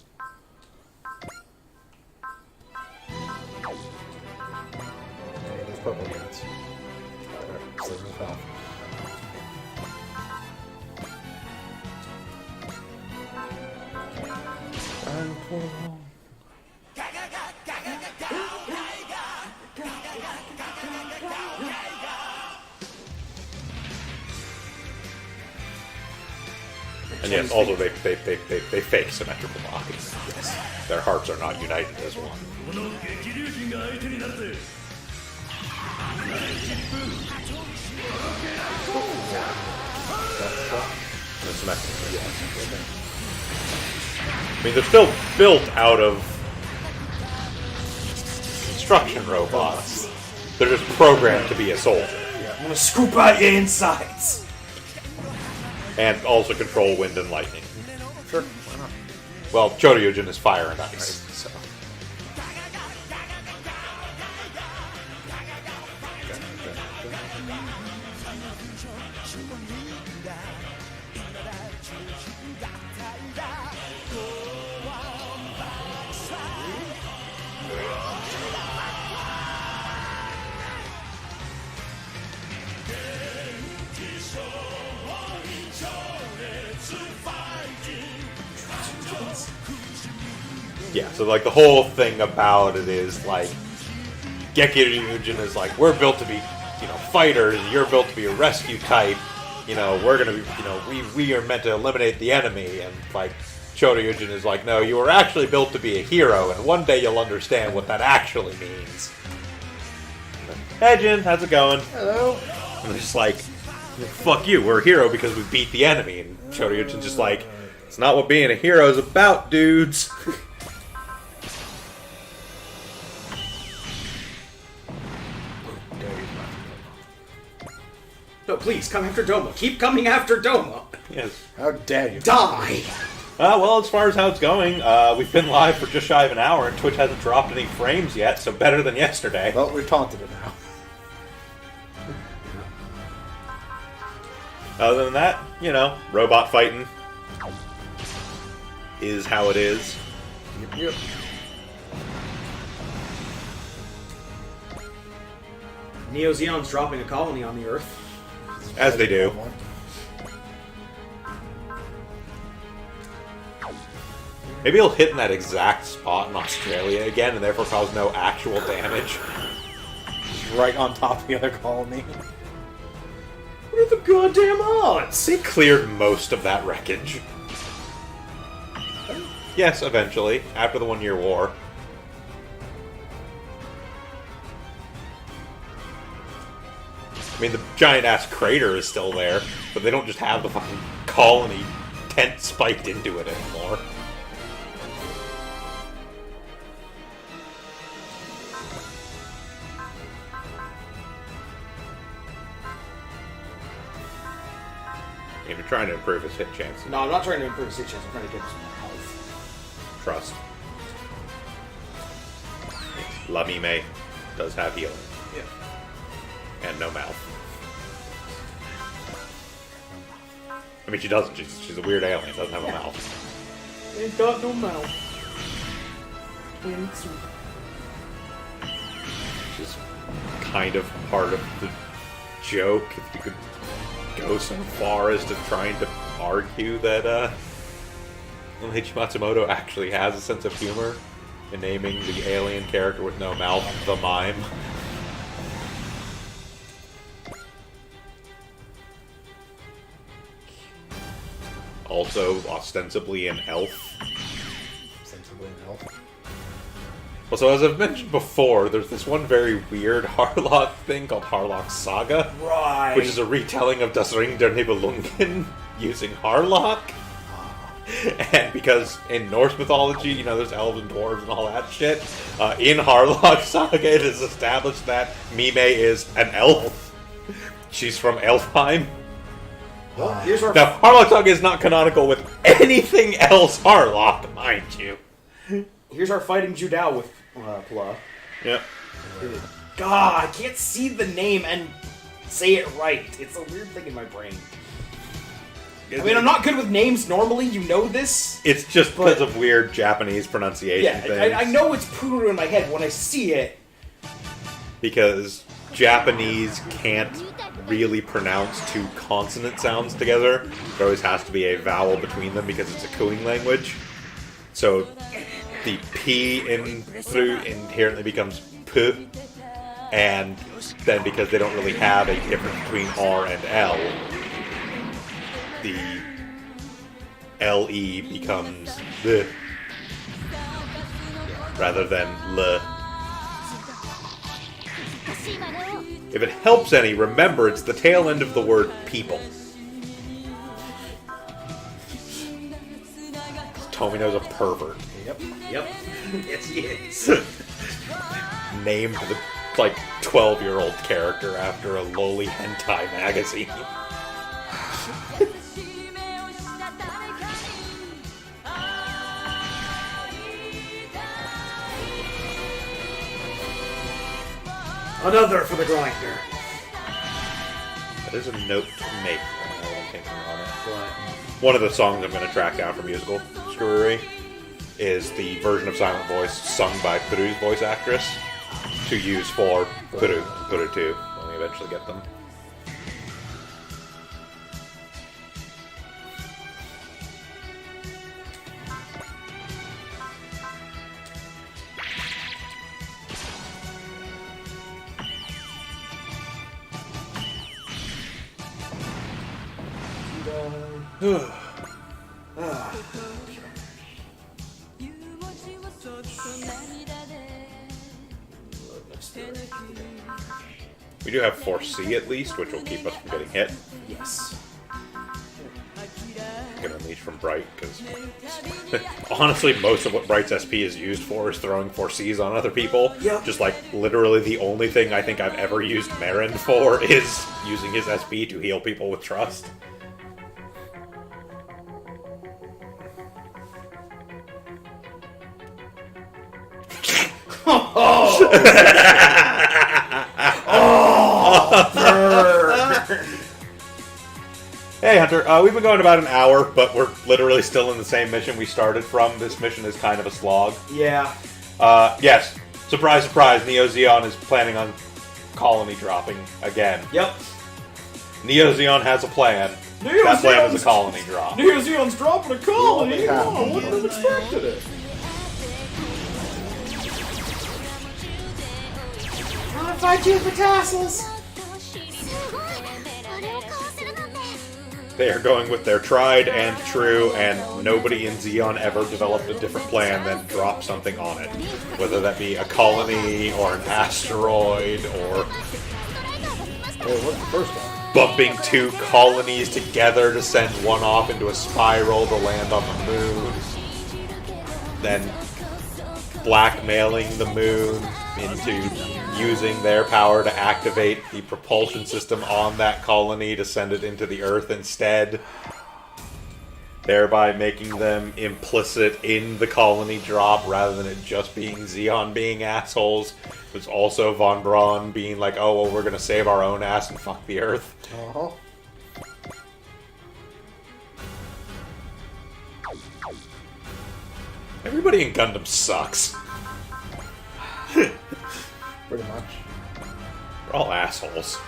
Hey, there's purple units. Slivers of health. And yes, also they fake symmetrical bodies. Their hearts are not united as one. この激流人が相手になるぜ The symmetrical, yes. I mean, they're still built out of construction robots. They're just programmed to be a soldier. I'm gonna scoop out your insides. And also control wind and lightning. Sure, why not? Well, Choryujin is fire and ice. So. Yeah, so like the whole thing about it is like Gekiryujin is like, we're built to be, fighters, you're built to be a rescue type, we're gonna be, we are meant to eliminate the enemy, and like Choryujin is like, no, you are actually built to be a hero, and one day you'll understand what that actually means. Hey Jin, how's it going? Hello. And they're just like, fuck you, we're a hero because we beat the enemy, and Choryujin's just like, it's not what being a hero is about, dudes. No, please, come after Doma. Keep coming after Doma. Yes. How dare you? Die! Well, as far as how it's going, we've been live for just shy of an hour, and Twitch hasn't dropped any frames yet, so better than yesterday. Well, we've taunted it now. Other than that, robot fighting is how it is. Yep. Neo Zeon's dropping a colony on the Earth. As they do. Maybe he'll hit in that exact spot in Australia again, and therefore cause no actual damage. Right on top of the other colony. What are the goddamn odds? They cleared most of that wreckage. Yes, eventually, after the 1-year war. I mean, the giant-ass crater is still there, but they don't just have the fucking colony tent spiked into it anymore. If you're trying to improve his hit chance, No, I'm not trying to improve his hit chance. I'm trying to get him some more health. trust. Lamime does have healing. Yeah. And no mouth. I mean, she doesn't. She's a weird alien. Doesn't have a mouth. Ain't got no mouth. Which is kind of part of the joke. If you could go so far as to trying to argue that Heiichi Matsumoto actually has a sense of humor in naming the alien character with no mouth the Mime. Also, ostensibly an elf. Sensibly an elf. Well, so as I've mentioned before, there's this one very weird Harlock thing called Harlock Saga, Right. which is a retelling of Das Ring der Nibelungen using Harlock. And because in Norse mythology, there's elves and dwarves and all that shit, in Harlock Saga it is established that Mime is an elf. She's from Elfheim. Well, here's our Now, Harlock Saga is not canonical with anything else Harlock, mind you. here's our fighting Judao with Pla. Yep. God, I can't see the name and say it right. It's a weird thing in my brain. I mean, I'm not good with names normally, you know this. It's just because But- of weird Japanese pronunciation Yeah, things. I know it's Puru in my head. When I see it, Because Japanese can't really pronounce two consonant sounds together. There always has to be a vowel between them because it's a cooing language. So the P in through inherently becomes P, and then because they don't really have a difference between R and L, the LE becomes the rather than L. If it helps any, remember it's the tail end of the word people. Tomino's a pervert. Yep. Yes, he is. Named the 12-year-old character after a lowly hentai magazine. Another for the grinder. That is a note to make. I don't know what I'm thinking on it. One of the songs I'm going to track down for musical screwery is the version of Silent Voice sung by Puru's voice actress to use for Puru 2 when we eventually get them. We do have 4C at least, which will keep us from getting hit. Yes. Get Unleash from Bright, because honestly, most of what Bright's SP is used for is throwing 4Cs on other people. Yep. Just like, literally the only thing I think I've ever used Marin for is using his SP to heal people with trust. Hey Hunter, we've been going about an hour, but we're literally still in the same mission we started from. This mission is kind of a slog. Yeah. Yes, surprise, surprise, Neo Zeon is planning on colony dropping again. Yep. Neo Zeon has a plan. Neo That plan Zeon's- is a colony drop. Neo Zeon's dropping a colony. Yeah. Oh, wouldn't have expected it. Wanna fight you for tassels? すごいあれをかわせるなんて They are going with their tried and true, and nobody in Zeon ever developed a different plan than drop something on it. Whether that be a colony, or an asteroid, or Hey, what's the first one? bumping two colonies together to send one off into a spiral to land on the moon. Then blackmailing the moon into using their power to activate the propulsion system on that colony to send it into the Earth instead. Thereby making them implicit in the colony drop rather than it just being Zeon being assholes. There's also Von Braun being like, oh, well, we're gonna save our own ass and fuck the Earth. Uh-huh. Everybody in Gundam sucks. Pretty much. They're all assholes.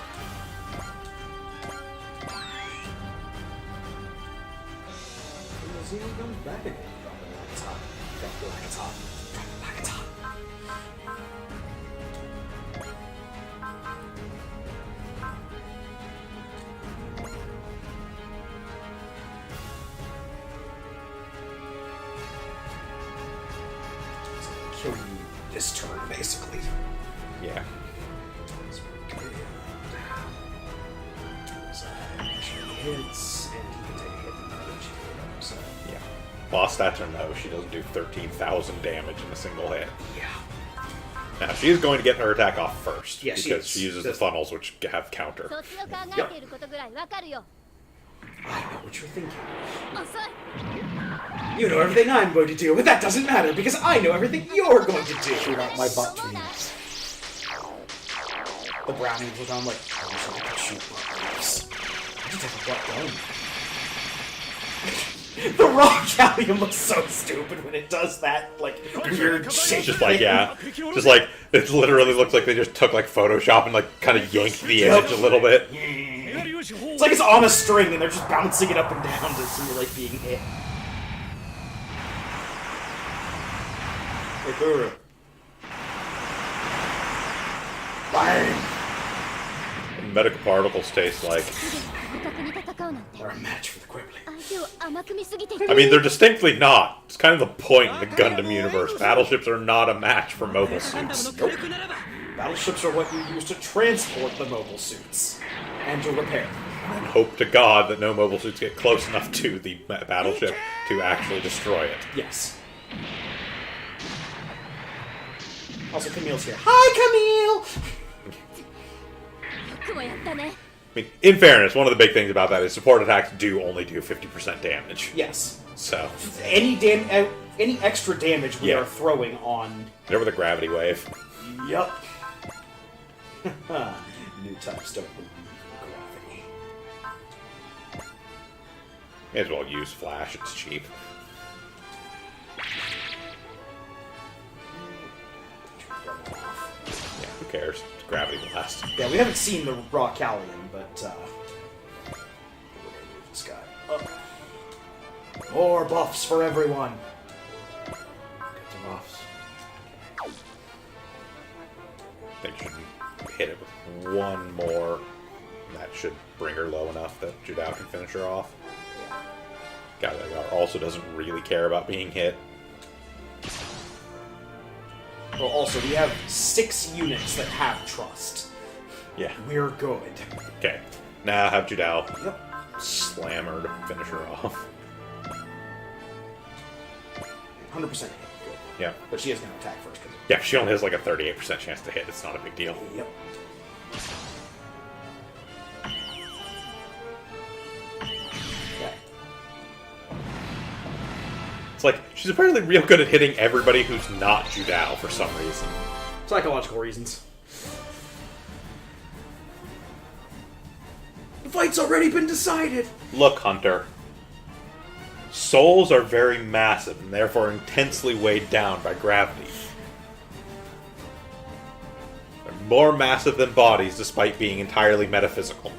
Neo Zeon comes back again. Drop it like it's hot. Drop it like it's hot. Drop it like it's hot. Kill you this turn, basically. Yeah. Hits, and he can take a hit and damage. So, Yeah. Boss stats or no, she doesn't do 13,000 damage in a single hit. yeah. Now, she is going to get her attack off first. Yeah, she because is. she uses the Does- funnels, which have counter. そっちを考えていることぐらいわかるよ I know what you're thinking. 遅い You know everything I'm going to do, but that doesn't matter because I know everything you're going to do. Shoot out my butt cheeks. The brownies look on like, I wish I could shoot buttons. I just have a butt gun. The raw gallium looks so stupid when it does that, like, weird shape. Just like, yeah. Just like, it literally looks like they just took, like, Photoshop and, like, kind of yanked the image a little bit. It's like it's on a string and they're just bouncing it up and down to simulate being hit. Hey, Guru. Bang! Medical particles taste like. 互角に戦うなんて They're a match for the Quibbling. 相手を甘く見すぎている I mean, they're distinctly not. It's kind of the point in the Gundam universe. Battleships are not a match for mobile suits. Battleships are what you use to transport the mobile suits and to repair them. And hope to God that no mobile suits get close enough to the battleship to actually destroy it. Yes. Also, Camille's here. Hi, Camille! よくもやったね I mean, in fairness, one of the big things about that is support attacks do only do 50% damage. Yes. So, Any extra damage we Yeah. are throwing on. there with a gravity wave. Yup. New types don't believe in gravity. May as well use Flash, it's cheap. Yeah, who cares? It's gravity blast. Yeah, we haven't seen the raw Callion, but we're gonna move this guy up. More buffs for everyone. Get the buffs. They should hit it with one more. That should bring her low enough that Judao can finish her off. Gallagher also doesn't really care about being hit. Well, also, we have 6 units that have trust. Yeah. We're good. Okay. Now have Judao Yep. slam her to finish her off. 100% hit. Good. Yeah. But she is going to attack first. Yeah, she only has like a 38% chance to hit. It's not a big deal. Yep. Okay. It's like, she's apparently real good at hitting everybody who's not Judao for some reason. Psychological reasons. The fight's already been decided. Look, Hunter. Souls are very massive and therefore intensely weighed down by gravity. They're more massive than bodies despite being entirely metaphysical.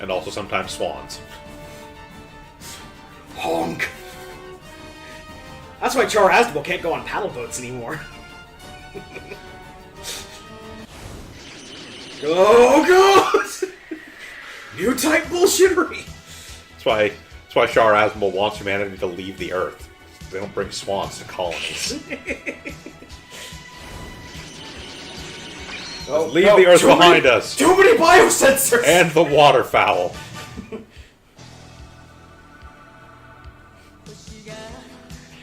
And also sometimes swans. Honk. That's why Char Aznable can't go on paddle boats anymore. Oh god! New type bullshittery. That's why Char Aznable wants humanity to leave the Earth. They don't bring swans to colonies. Leave the Earth behind us. Too many biosensors! And the waterfowl.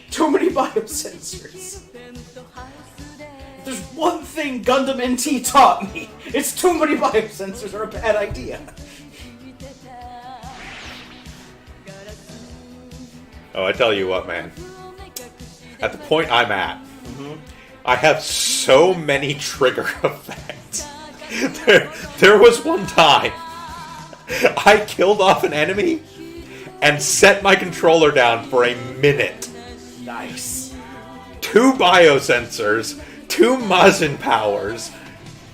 Too many biosensors. If there's one thing Gundam NT taught me, it's too many biosensors are a bad idea. Oh, I tell you what, man. At the point I'm at, I have so many trigger effects. There was one time I killed off an enemy and set my controller down for a minute. Nice. 2 biosensors, 2 Mazin powers,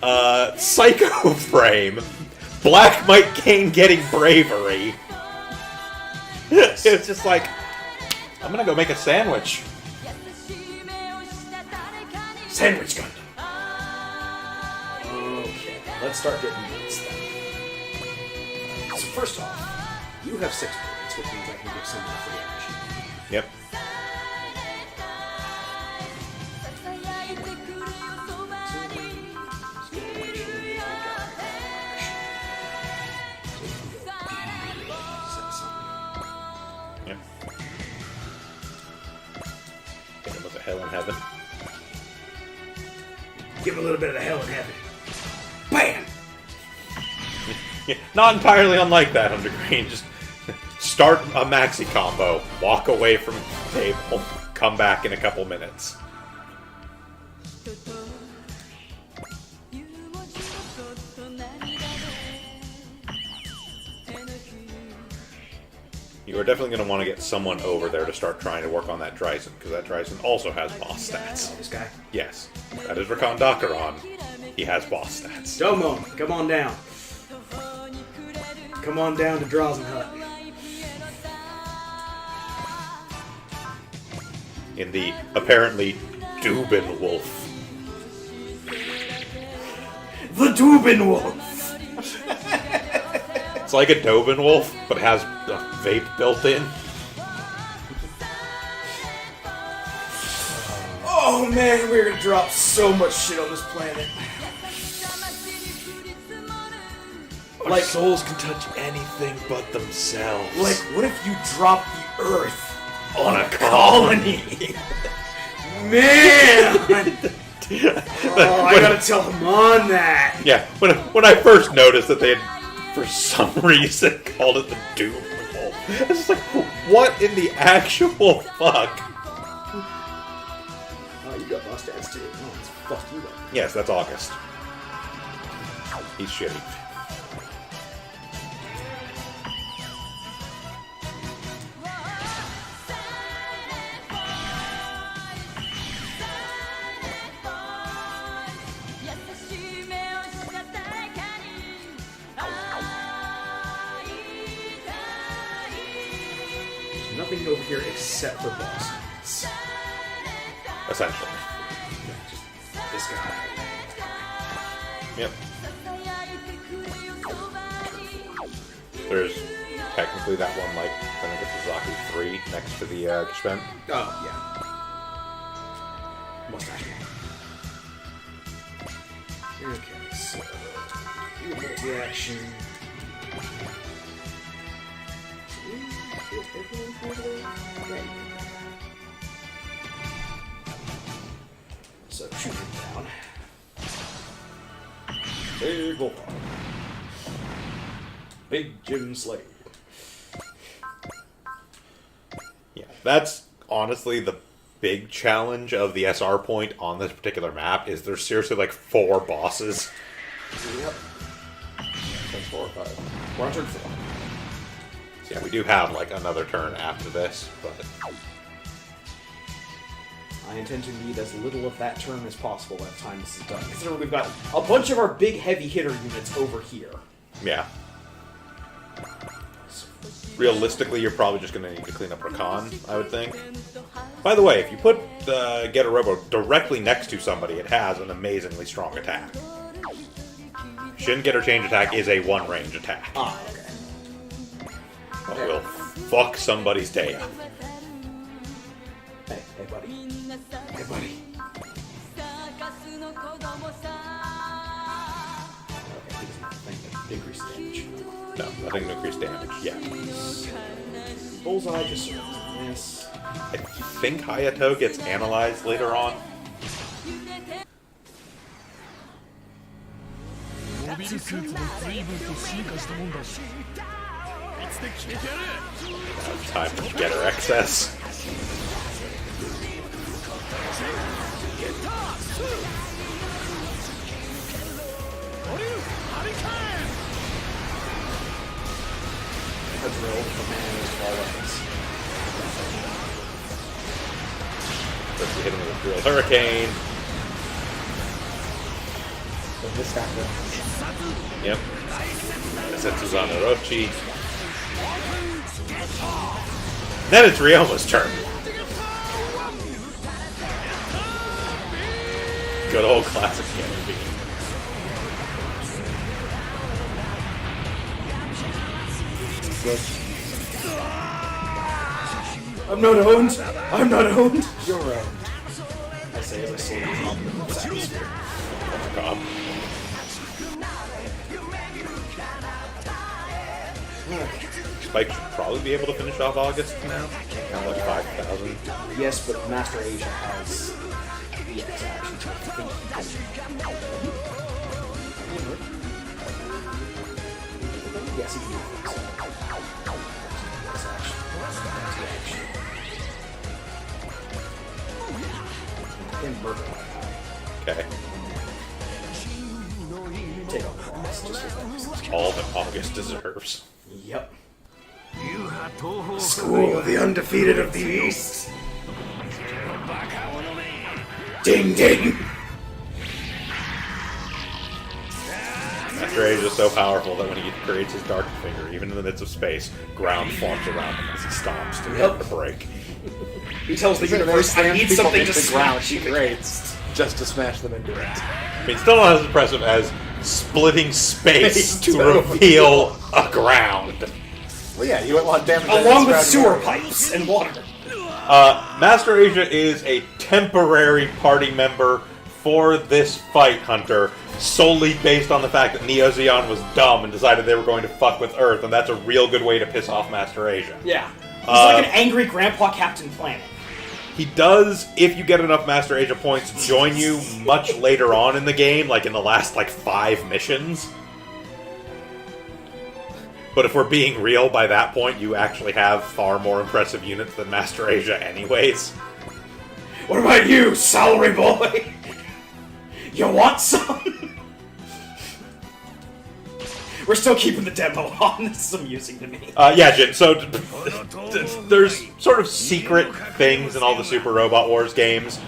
Psycho Frame, Black Might Kane getting bravery. It's just like, I'm gonna go make a sandwich. Sandwich Gundam. Okay, let's start getting nuts then. So first off, you have 6 points, which means I can give someone a free energy. Yep. Yep. Hit him with a Hell in Heaven. Give him a little bit of the hell in heaven. Bam! Yeah, not entirely unlike that, Undergreen. Just start a maxi combo, walk away from the table, come back in a couple minutes. You are definitely going to want to get someone over there to start trying to work on that Dryzen, because that Dryzen also has boss stats. This guy. Yes, that is Rakan Dakaron. He has boss stats. Domon, come on down. Come on down to Drazen Hut. In the apparently Dubin Wolf. The Dubin Wolf! It's like a Dobin Wolf, but has a vape built in. Oh man, we're gonna drop so much shit on this planet. Like, souls can touch anything but themselves. Like, what if you drop the Earth on a colony? Man! Oh, I gotta tell him on that. Yeah, when I first noticed that they had, for some reason, called it the Doom Wolf, I was just like, what in the actual fuck? Oh, you got boss stats too. Oh, it's fucked you up. Yes, that's August. He's shitty. Nothing over here except for boss fights. Essentially. Just this guy. Yep. There's technically that one, like, I think it's Zaku 3 next to the Gespenst. Oh, yeah. Mustache Man. Okay, so... multi-action... So, shoot him down. Big Volkar. Big Jim Slade. Yeah, that's honestly the big challenge of the SR point on this particular map, is there's seriously like 4 bosses. Yep. Turn 4 or 5. We're on turn 4. So yeah, we do have like another turn after this, but I intend to need as little of that turn as possible by the time this is done. Considering we've got a bunch of our big heavy hitter units over here. yeah. Realistically, you're probably just going to need to clean up Rakan, I would think. By the way, if you put Getter Robo directly next to somebody, it has an amazingly strong attack. Shin Getter Change attack is a 1-range attack. Ah, okay. But will fuck somebody's day up. Hey, buddy. Hey, buddy. Okay, he doesn't have anything to increase damage. No, nothing to increase damage. Yeah. Bullseye just yes. I think Hayato gets analyzed later on. モビルスーツも随分と進化したもんだしいつで決めてやる Time to get her excess. A drill for man all weapons. First we hit him with a Drill Hurricane. So this happened. Yep. Setsu's on Orochi. Then it's Ryoma's turn. Good old classic Cannon Beam. Good. I'm not owned! I'm not owned! You're owned. I say as I slowly drop the atmosphere. Oh my god. Spike should probably be able to finish off August now. Kind of like 5,000. Yes, but Master Asia has EX action. So I think he can. Yes, he can do it. EX action. And murder. Okay. Take off the boss. Just for that. All that August deserves. Yep. 流派東方 School of the undefeated of the East. Ding ding. Master Asia is so powerful that when he creates his Dark Finger, even in the midst of space, ground forms around him as he stomps to get him to break. He tells the universe, I need something to ground smash she you. creates just to smash them into it. I mean, still not as impressive as splitting space to Totally. reveal a ground. Well, yeah, you wouldn't want damage Along with ground sewer water. pipes and water. Master Asia is a temporary party member for this fight, Hunter, solely based on the fact that Neo Zeon was dumb and decided they were going to fuck with Earth, and that's a real good way to piss off Master Asia. Yeah. He's like an angry Grandpa Captain Planet. He does, if you get enough Master Asia points, join you much later on in the game, like in the last, 5 missions. But if we're being real, by that point, you actually have far more impressive units than Master Asia anyways. What about you, salary boy? You want some? We're still keeping the demo on. This is amusing to me. Yeah, Jin, so there's sort of secret things in all the Super Robot Wars games.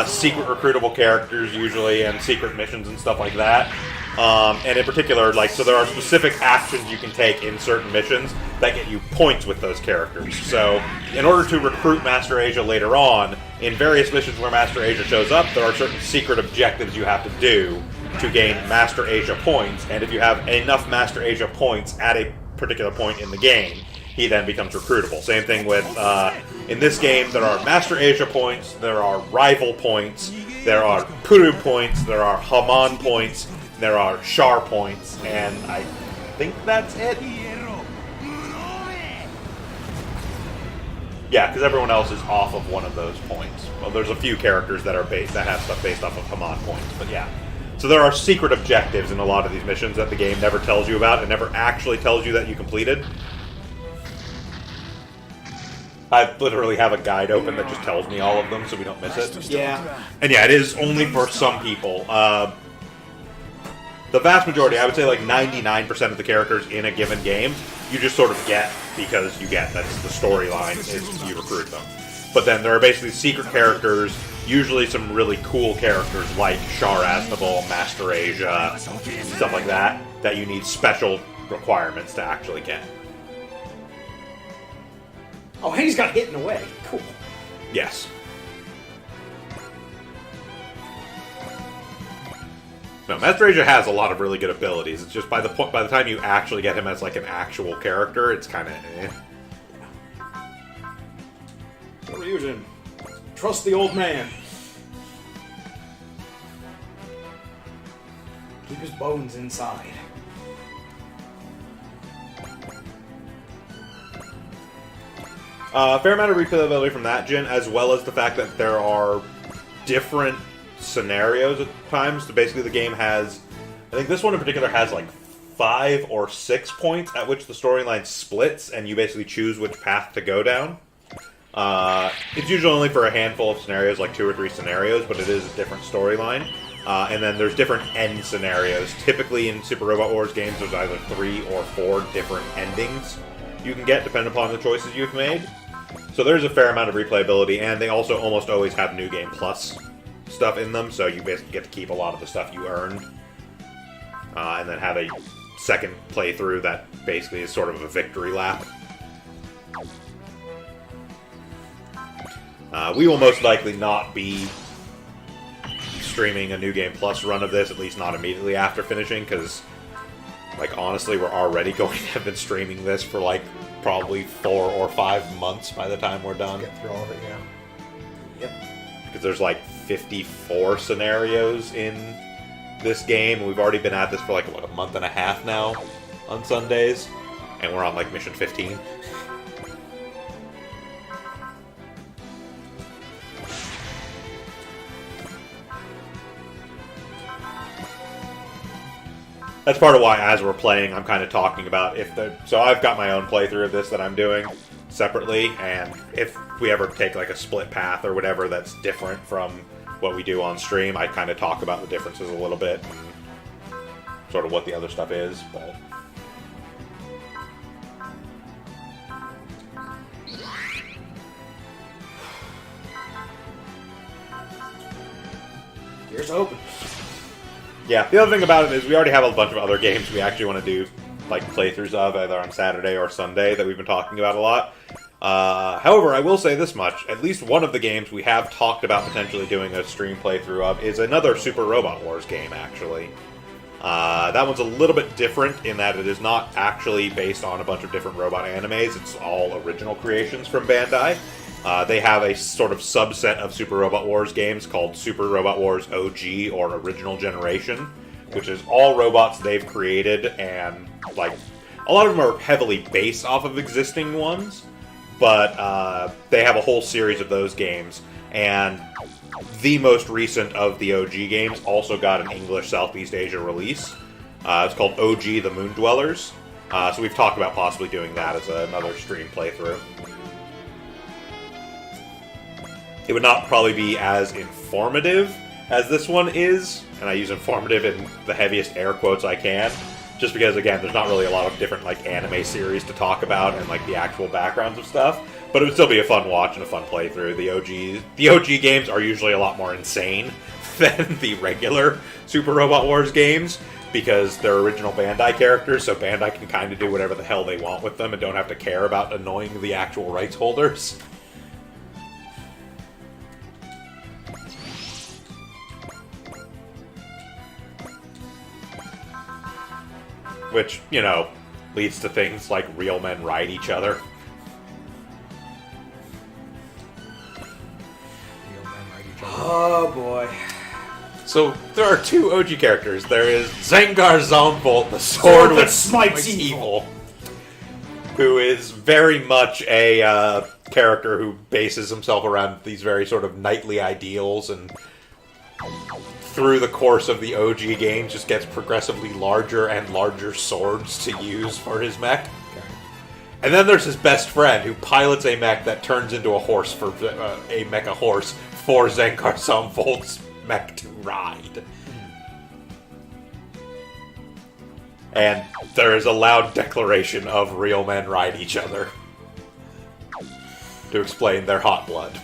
Secret recruitable characters, usually, and secret missions and stuff like that. And in particular, so there are specific actions you can take in certain missions that get you points with those characters. So, in order to recruit Master Asia later on, in various missions where Master Asia shows up, there are certain secret objectives you have to do to gain Master Asia points. And if you have enough Master Asia points at a particular point in the game, he then becomes recruitable. Same thing with, in this game, there are Master Asia points, there are Rival points, there are Puru points, there are Haman points, there are Char points, and I think that's it. Yeah, because everyone else is off of one of those points. Well, there's a few characters that have stuff based off of Haman points, but yeah. So there are secret objectives in a lot of these missions that the game never tells you about and never actually tells you that you completed. I literally have a guide open that just tells me all of them so we don't miss it. Yeah. And yeah, it is only for some people. The vast majority, I would say like 99% of the characters in a given game, you just sort of get because you get. That's the storyline, is you recruit them. But then there are basically secret characters, usually some really cool characters like Char Aznavour, Master Asia, stuff like that, that you need special requirements to actually get. Oh, Hades got hit in a way. Cool. Yes. No, Master Asia has a lot of really good abilities. It's just by the time you actually get him as like an actual character, it's kind of eh. Ryujin, trust the old man. Keep his bones inside. A fair amount of replayability from that gen, as well as the fact that there are different scenarios at times. So basically, the game has, I think this one in particular has like 5 or 6 points at which the storyline splits, and you basically choose which path to go down. It's usually only for a handful of scenarios, like 2 or 3 scenarios, but it is a different storyline. And then there's different end scenarios. Typically in Super Robot Wars games, there's either 3 or 4 different endings you can get, depending upon the choices you've made. So there's a fair amount of replayability, and they also almost always have New Game Plus stuff in them, so you basically get to keep a lot of the stuff you earned. And then have a second playthrough that basically is sort of a victory lap. We will most likely not be streaming a New Game Plus run of this, at least not immediately after finishing, because, like, honestly, we're already going to have been streaming this for, like, probably 4 or 5 months by the time we're done. Get through all of it, yeah. Yep. Because there's, like, 54 scenarios in this game. We've already been at this for, like, what, a month and a half now on Sundays, and we're on, like, mission 15. That's part of why, as we're playing, I'm kind of talking about if the... So I've got my own playthrough of this that I'm doing separately, and if we ever take, like, a split path or whatever that's different from what we do on stream, I kind of talk about the differences a little bit and sort of what the other stuff is, but... Here's open. Yeah, the other thing about it is we already have a bunch of other games we actually want to do, like, playthroughs of, either on Saturday or Sunday, that we've been talking about a lot. However, I will say this much. At least one of the games we have talked about potentially doing a stream playthrough of is another Super Robot Wars game, actually. That one's a little bit different in that it is not actually based on a bunch of different robot animes. It's all original creations from Bandai. They have a sort of subset of Super Robot Wars games called Super Robot Wars OG, or Original Generation, which is all robots they've created, and, like, a lot of them are heavily based off of existing ones, but they have a whole series of those games, and the most recent of the OG games also got an English Southeast Asia release. It's called OG The Moon Dwellers, so we've talked about possibly doing that as another stream playthrough. It would not probably be as informative as this one is, and I use informative in the heaviest air quotes I can, just because, again, there's not really a lot of different, like, anime series to talk about and, like, the actual backgrounds of stuff, but it would still be a fun watch and a fun playthrough. The OG games are usually a lot more insane than the regular Super Robot Wars games, because they're original Bandai characters, so Bandai can kind of do whatever the hell they want with them and don't have to care about annoying the actual rights holders. Which, you know, leads to things like real men ride each other. Oh boy. So there are two OG characters. There is Zengar Zombolt, the sword that that smites smites evil. evil, who is very much a character who bases himself around these very sort of knightly ideals, and through the course of the OG games just gets progressively larger and larger swords to use for his mech. And then there's his best friend, who pilots a mech that turns into a horse for a mecha horse for Zengar Zombolt's mech to ride. And there is a loud declaration of real men ride each other to explain their hot blood.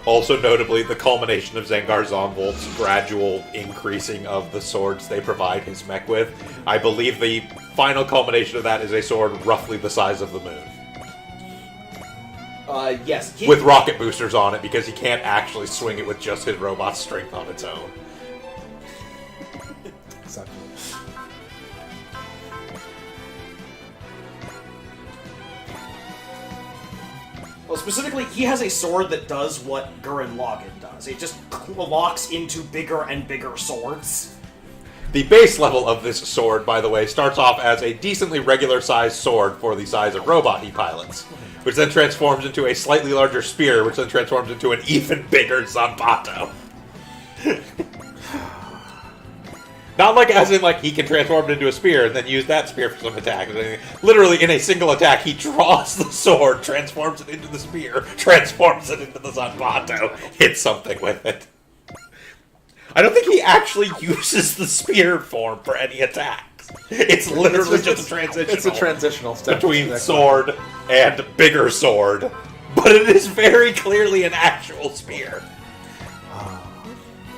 Also notably, the culmination of Zengar Zombolt's gradual increasing of the swords they provide his mech with. I believe the final culmination of that is a sword roughly the size of the moon. Yes. With rocket boosters on it, because he can't actually swing it with just his robot strength on its own. Exactly. Well, specifically, he has a sword that does what Gurren Lagann does. It just locks into bigger and bigger swords. The base level of this sword, by the way, starts off as a decently regular-sized sword for the size of robot he pilots, which then transforms into a slightly larger spear, which then transforms into an even bigger Zanpato. Not like as in, like, he can transform it into a spear and then use that spear for some attack. Literally, in a single attack, he draws the sword, transforms it into the spear, transforms it into the Zanpato, hits something with it. I don't think he actually uses the spear form for any attacks. It's literally just a transitional. It's a transitional step between sword and bigger sword, but it is very clearly an actual spear.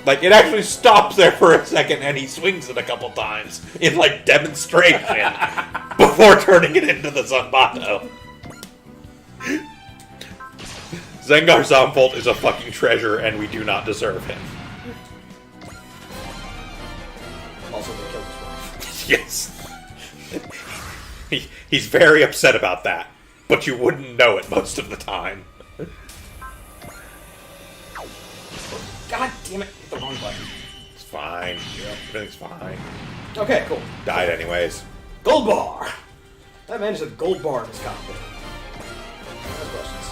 Like, it actually stops there for a second and he swings it a couple times in, like, demonstration before turning it into the Zanpato. Zengar Zombolt is a fucking treasure and we do not deserve him. Also, they killed his wife. Yes. He's very upset about that, but you wouldn't know it most of the time. God damn it, hit the wrong button. It's fine. Everything's fine. Okay, cool. Died anyways. Gold bar! That man just had gold bar in his cockpit. That's questions.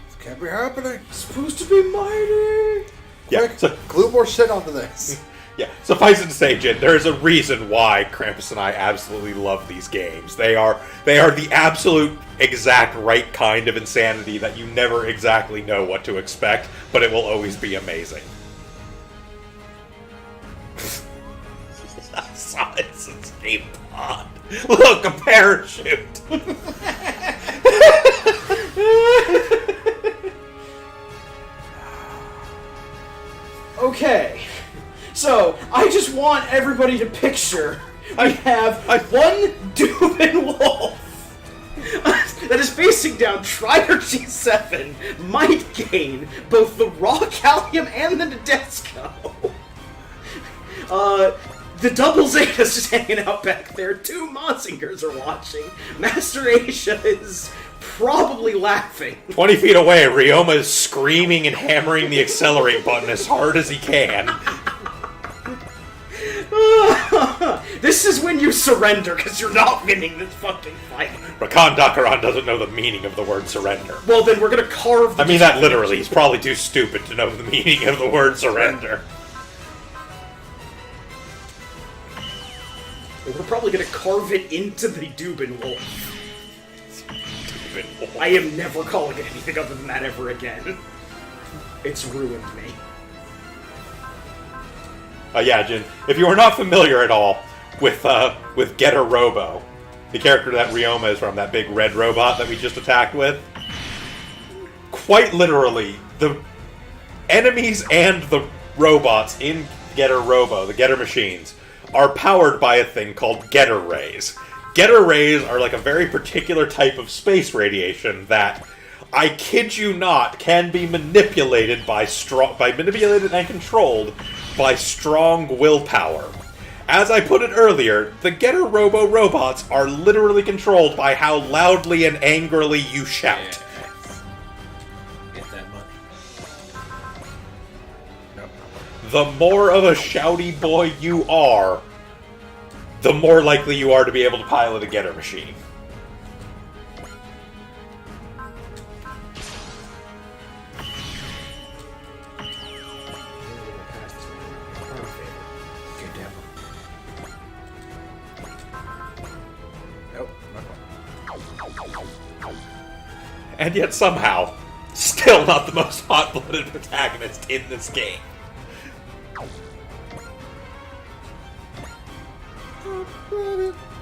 This can't be happening. Supposed to be mighty! Yeah, Quick, so, glue more shit onto this. yeah, suffice it to say, Jin, there's a reason why Krampus and I absolutely love these games. They are the absolute exact right kind of insanity that you never exactly know what to expect, but it will always be amazing. I saw it since Escape Pod. Look, a parachute! Okay, so I just want everybody to picture I have one Dubin Wolf that is facing down Trier G7, might gain both the raw Callium and the Nadesco. The double Zeta's just hanging out back there. Two Monsingers are watching. Master Asia is probably laughing. 20 feet away, Ryoma is screaming and hammering the accelerate button as hard as he can. This is when you surrender, because you're not winning this fucking fight. Rakan Dakaran doesn't know the meaning of the word surrender. Well, then we're gonna carve the... I mean that literally. He's probably too stupid to know the meaning of the word surrender. We're probably gonna carve it into the Dubin Wolf. I am never calling it anything other than that ever again. It's ruined me. Yeah, Jin, if you are not familiar at all with Getter Robo, the character that Ryoma is from, that big red robot that we just attacked with, quite literally, the enemies and the robots in Getter Robo, the Getter machines, are powered by a thing called Getter Rays. Getter rays are like a very particular type of space radiation that, I kid you not, can be manipulated manipulated and controlled by strong willpower. As I put it earlier, the Getter Robo robots are literally controlled by how loudly and angrily you shout. Get that money. The more of a shouty boy you are, the more likely you are to be able to pilot a Getter machine. Nope, not quite. And yet somehow, still not the most hot-blooded protagonist in this game.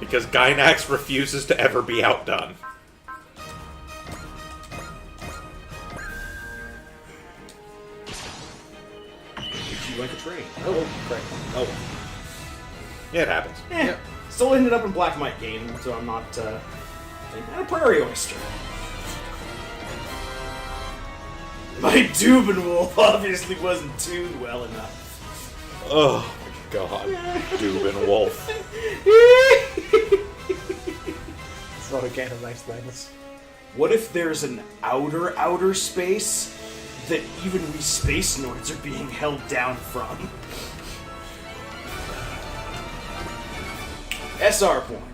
Because Gynax refuses to ever be outdone. You like a train. Oh, great. Oh. Yeah, it happens. Yeah. Still ended up in Black Mite game, so I'm not, and a Prairie Oyster. My Dubin Wolf obviously wasn't tuned well enough. Oh my god. Dubin Wolf. It's not a game of nice things. What if there's an outer space that even we space nords are being held down from? SR point.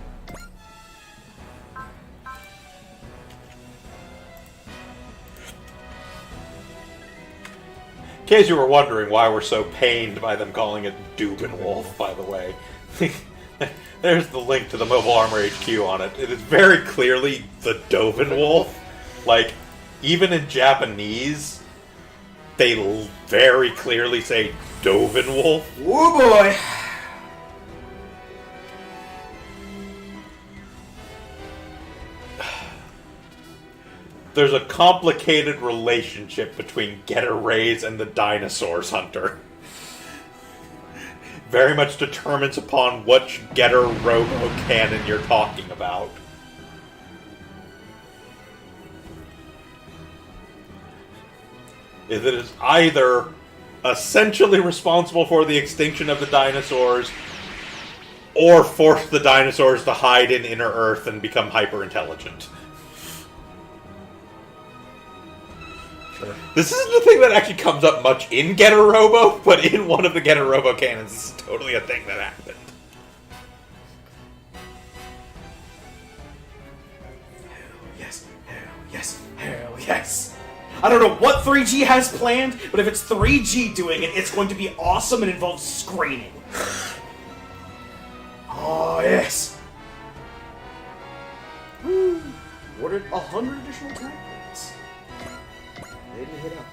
In case you were wondering why we're so pained by them calling it Dubin Wolf, by the way, there's the link to the Mobile Armor HQ on it. It is very clearly the Dovin Wolf. Like, even in Japanese, they very clearly say Dovin Wolf. Oh boy! There's a complicated relationship between Getter Rays and the Dinosaurs Hunter. Very much determines upon which Getter Robo cannon you're talking about. It is either essentially responsible for the extinction of the dinosaurs, or force the dinosaurs to hide in Inner Earth and become hyper-intelligent. Sure. This isn't the thing that actually comes up much in Getter Robo, but in one of the Getter Robo cannons, this is totally a thing that happened. Yes, hell yes, hell yes. I don't know what 3G has planned, but if it's 3G doing it, it's going to be awesome and involves screening. Oh, yes. Woo. Ordered 100 additional tank points. They didn't hit up.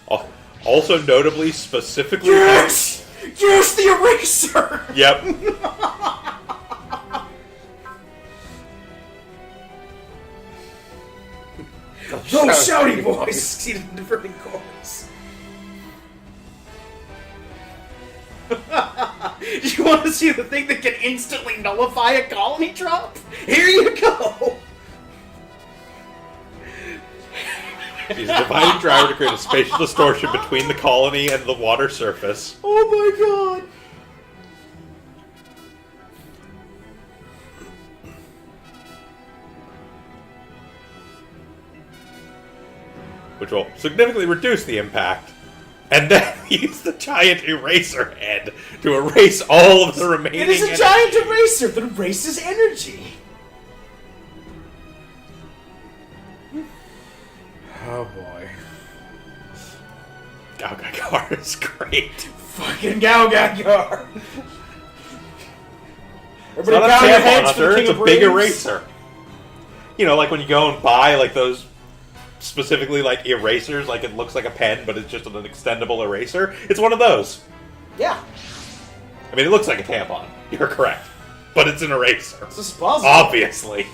Excellent. Also notably, specifically... Yes! Yes, the eraser! Yep. Those shouty boys succeeded in diverting chorus. You want to see the thing that can instantly nullify a colony drop? Here you go! He's a dividing driver to create a spatial distortion between the colony and the water surface. Oh my god! Which will significantly reduce the impact. And then use the giant eraser head to erase all of the remaining It is a energy. giant eraser that erases energy! Oh boy. Gao is great. Fucking Gao-Gagar! It's not a bow your tampon heads for the hunter, King it's a of big Brains. eraser. You know, like when you go and buy like those specifically like erasers, like it looks like a pen, but it's just an extendable eraser. It's one of those. Yeah, I mean, it looks like a tampon. You're correct. But it's an eraser. it's a puzzle. Obviously.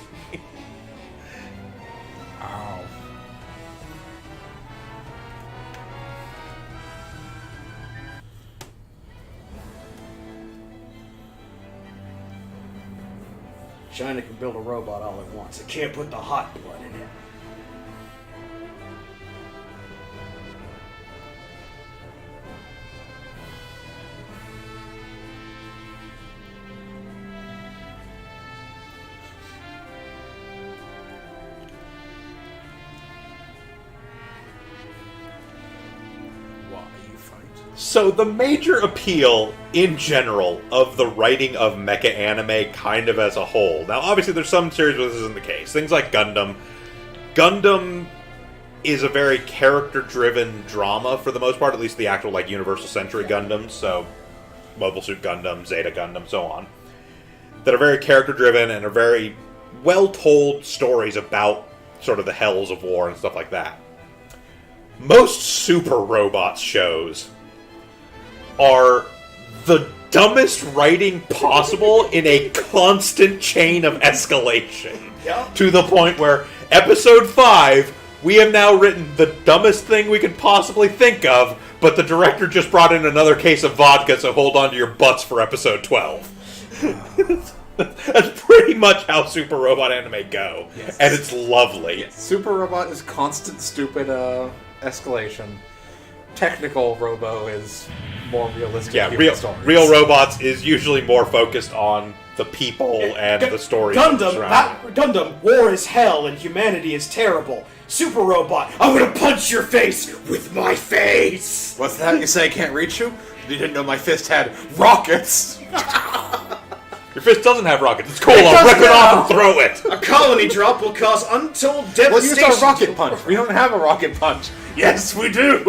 Ow. China can build a robot all it wants. It can't put the hot blood in it. Why you fight? So the major appeal, in general, of the writing of mecha anime kind of as a whole. Now, obviously, there's some series where this isn't the case. Things like Gundam. Gundam is a very character-driven drama, for the most part, at least the actual, like, Universal Century Gundams, so Mobile Suit Gundam, Zeta Gundam, so on, that are very character-driven and are very well-told stories about sort of the hells of war and stuff like that. Most Super Robots shows are the dumbest writing possible in a constant chain of escalation. Yep. To the point where episode 5, we have now written the dumbest thing we could possibly think of, but the director just brought in another case of vodka, so hold on to your butts for episode 12. That's pretty much how Super Robot anime go. Yes. And it's lovely. Super Robot is constant stupid escalation. Technical Robo is more realistic. Yeah, human real stories. Robots is usually more focused on the people and the stories. Gundam, war is hell and humanity is terrible. Super Robot, I'm gonna punch your face with my face! What's that? You say I can't reach you? You didn't know my fist had rockets. Your fist doesn't have rockets. It's cool. I'll rip it off and throw it. A colony drop will cause untold Well, use devastation. our rocket punch. We don't have a rocket punch. Yes, we do.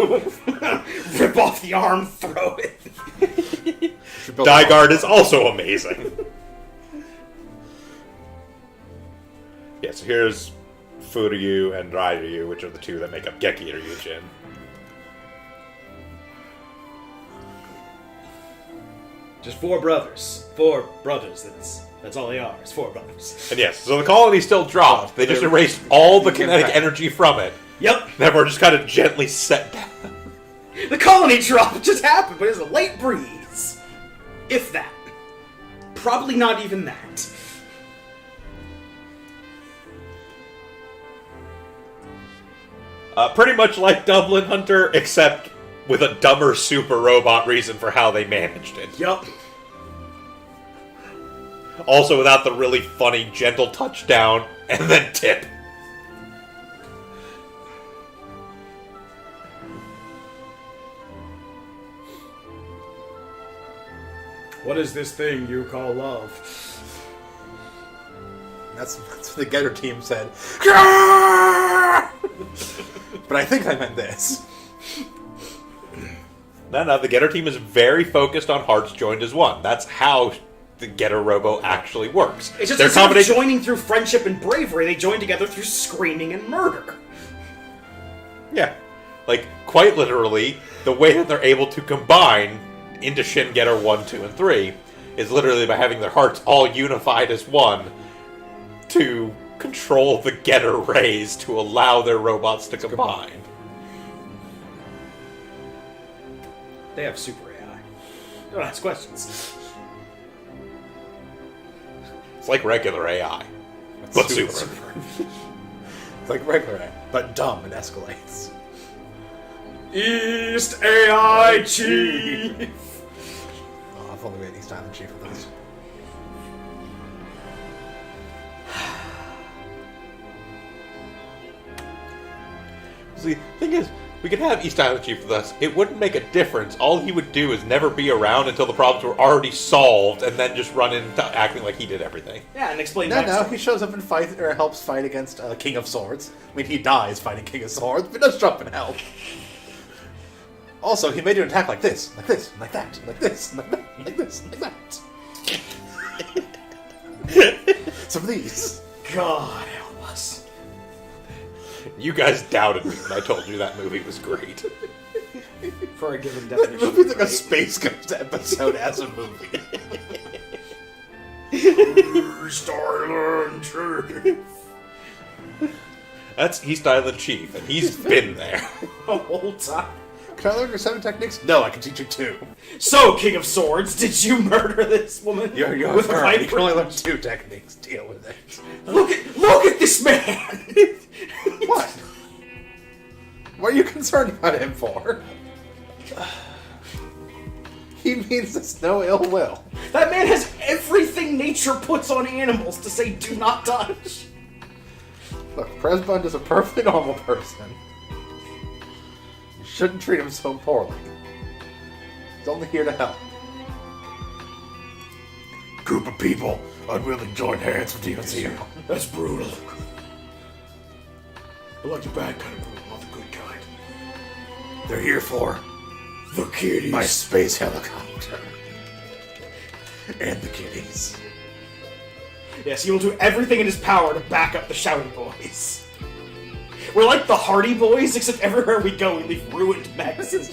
Rip off the arm, throw it. Dygard is also amazing. Yeah, so here's Furyu and Ryu, which are the two that make up Geki Ryujin. Just 4 brothers. 4 brothers, that's all they are, is 4 brothers. And yes, so the colony still dropped. They just erased all the kinetic energy from it. Yep, Therefore, just kind of gently set down. the colony drop just happened, but it was a late breeze. If that. Probably not even that. Pretty much like Dublin Hunter, except with a dumber super robot reason for how they managed it. Yup. Also without the really funny gentle touchdown and then tip. What is this thing you call love? That's what the Getter team said. But I think I meant this. No, the Getter team is very focused on hearts joined as one. That's how the Getter Robo actually works. It's just Their instead of combination- joining through friendship and bravery, they join together through screaming and murder. Yeah. Like, quite literally, the way that they're able to combine into Shin Getter 1, 2, and 3 is literally by having their hearts all unified as one to control the Getter rays to allow their robots to combine. They have super AI. Don't ask questions. It's like regular AI, but super. It's like regular, but dumb and escalates. East AI Chief! Oh, I've only made East Island Chief of those. See, the thing is, we could have East Island Chief with us. It wouldn't make a difference. All he would do is never be around until the problems were already solved, and then just run into acting like he did everything. Yeah, and explain No, backstory. he shows up and fight or helps fight against King of Swords. I mean, he dies fighting King of Swords, but does jump and help. Also, he made you attack like this, like this, like that, like this, like that, like this, like that. Some of these. God help us. You guys doubted me when I told you that movie was great. For a given That definition. movie's like a right? Space Ghost episode as a movie. East Island Chief. That's East Island Chief, and he's been there. The whole time. Can I learn your 7 techniques? No, I can teach you 2. So, King of Swords, did you murder this woman You're with a firm. You can only viper? learn 2 techniques. Deal with it. Look at this man! What? What are you concerned about him for? He means us no ill will. That man has everything nature puts on animals to say do not touch. Look, Presbund is a perfectly normal person. You shouldn't treat him so poorly. He's only here to help. Group of people unwilling to join hands with DOC. That's brutal. I like the bad kind of brutal, not the good kind. They're here for The kitties. my space helicopter. And the kitties. Yes, he will do everything in his power to back up the Shouty Boys. We're like the Hardy Boys, except everywhere we go, we leave ruined mechs and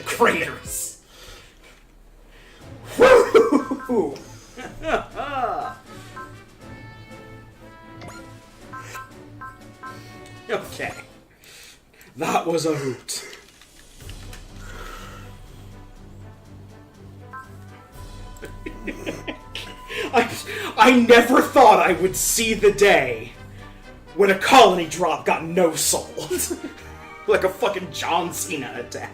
craters. Woo! Okay. That was a hoot. I never thought I would see the day when a colony drop got no soul. Like a fucking John Cena attack.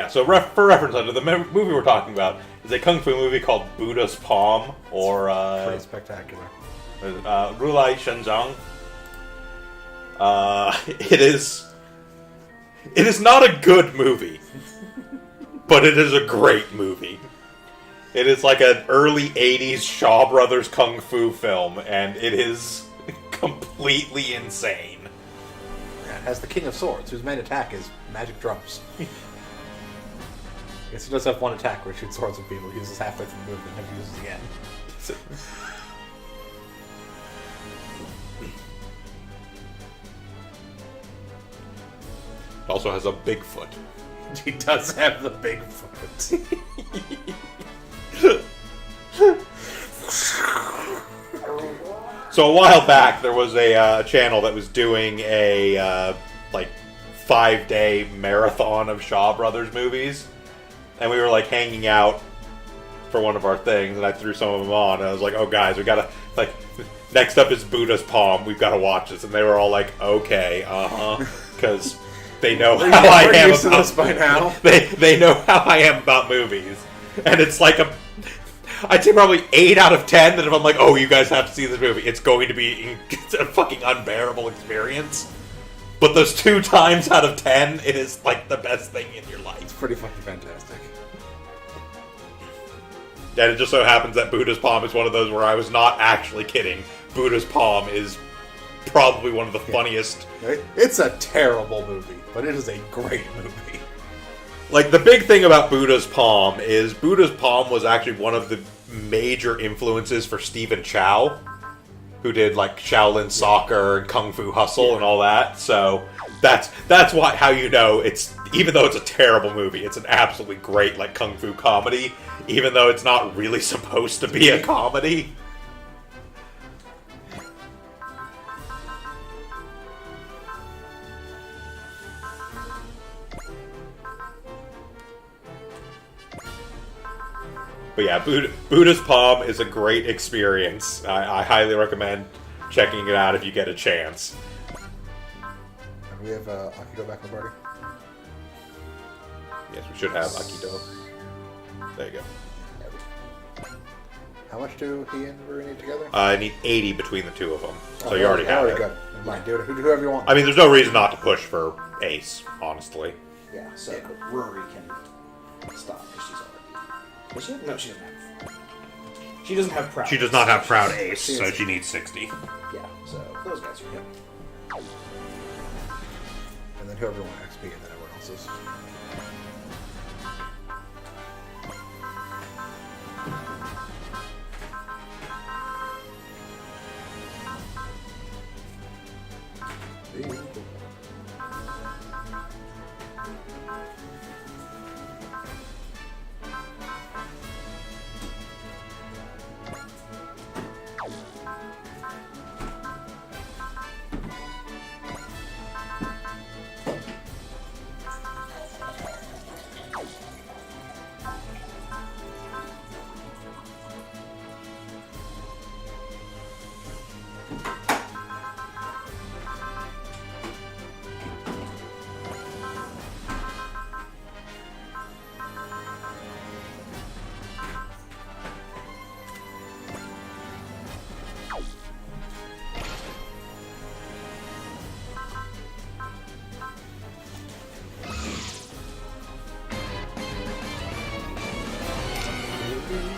So for reference, under the movie we're talking about is a kung fu movie called Buddha's Palm, or Pretty spectacular. Rulai Shenzhong. It is not a good movie, but it is a great movie. It is like an early 80s Shaw Brothers kung fu film, and it is completely insane. It has the King of Swords, whose main attack is magic drums. I guess he does have one attack where he shoots swords at people, he uses halfway through the move, and never uses again. It also has a Bigfoot. He does have the big foot. So a while back, there was a channel that was doing a 5-day marathon of Shaw Brothers movies, and we were like hanging out for one of our things, and I threw some of them on, and I was like, "Oh guys, we gotta next up is Buddha's Palm. We've got to watch this," and they were all like, "Okay, because they know how I am used to about this by now. They know how I am about movies, and it's like I'd say probably 8 out of 10 that if I'm like, "Oh, you guys have to see this movie," it's going to be a fucking unbearable experience. But those 2 times out of 10, it is like the best thing in your life. It's pretty fucking fantastic. And it just so happens that Buddha's Palm is one of those where I was not actually kidding. Buddha's Palm is probably one of the funniest. It's a terrible movie, but it is a great movie. Like, the big thing about Buddha's Palm is Buddha's Palm was actually one of the major influences for Stephen Chow, who did like Shaolin Soccer and Kung Fu Hustle and all that. So that's how you know it's, even though it's a terrible movie, it's an absolutely great like kung fu comedy, even though it's not really supposed to be a comedy. But yeah, Buddha's Palm is a great experience. I highly recommend checking it out if you get a chance. And we have Akido back on the party. Yes, we should have Akido. There you go. How much do he and Rui need together? I need 80 between the two of them, so you already have it. Good. Never mind, do it. Whoever you want. I mean, there's no reason not to push for Ace, honestly. Yeah, so Rory can stop because she's already. Does she have? No, she doesn't have. She doesn't have proud. She does not have Proud Ace, so she needs 60. Yeah, so those guys are good. And then whoever you want XP, and then everyone else's.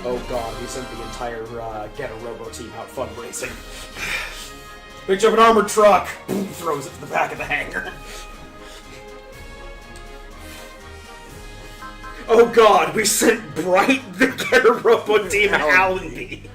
Oh god, we sent the entire Get a Robo team out fundraising. Picks up an armored truck, boom, throws it to the back of the hangar. Oh god, we sent Bright the Get a Robo team Allenby.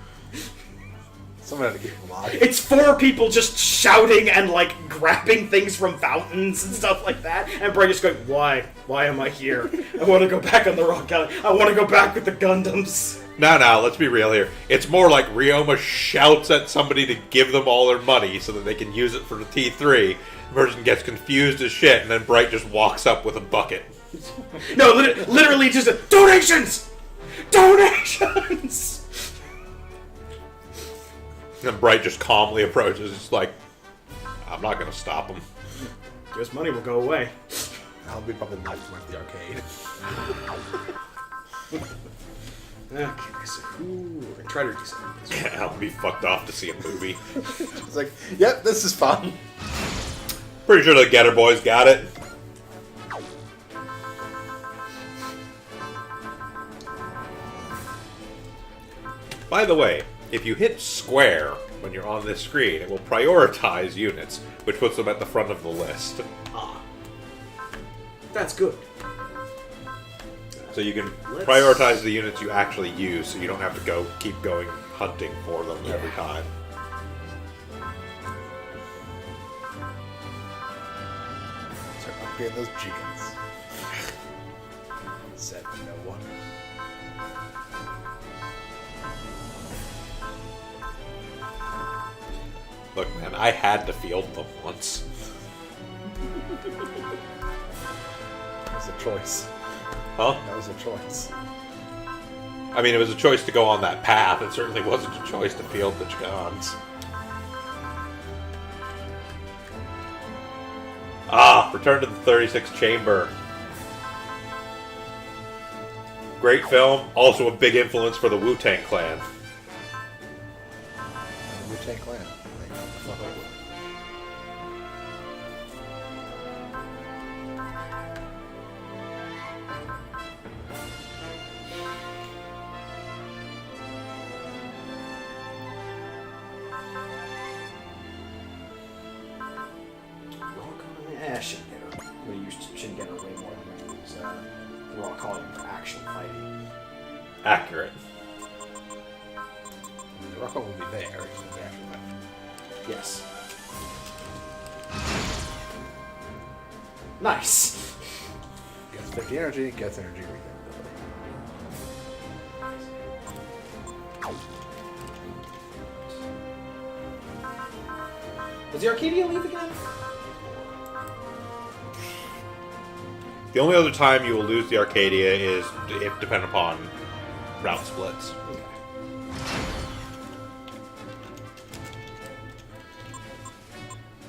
Someone had to keep him alive. It's 4 people just shouting and like grabbing things from fountains and stuff like that, and Bright just going, "Why? Why am I here? I want to go back on the Rock Island. I want to go back with the Gundams." No, let's be real here. It's more like Ryoma shouts at somebody to give them all their money so that they can use it for the T3. The person gets confused as shit, and then Bright just walks up with a bucket. No, literally just donations! Donations! And Bright just calmly approaches. It's like, I'm not going to stop him. This money will go away. I'll be probably not went to the arcade. Okay, so who... Try to do something. I'll be fucked off to see a movie. It's like, yep, this is fun. Pretty sure the Getter Boys got it. By the way, if you hit square when you're on this screen, it will prioritize units, which puts them at the front of the list. Ah. That's good. So you can prioritize the units you actually use, so you don't have to keep going hunting for them every time. Start upgrading those G-Guns. Said no one. Look, man, I had to field them once. That was a choice. Huh? That was a choice. I mean, it was a choice to go on that path. It certainly wasn't a choice to field the Chagons. Ah, Return to the 36th Chamber. Great film. Also a big influence for the Wu-Tang Clan. Wu-Tang Clan. They know what the fuck I would. Shingetter. We used Shingetter way more than we use Raw calling for action fighting. Accurate. The Rocket will be there. It's just after that. Yes. Nice. Gets 50 energy, gets energy regen. Does the Arcadia leave again? The only other time you will lose the Arcadia is if dependent upon route splits.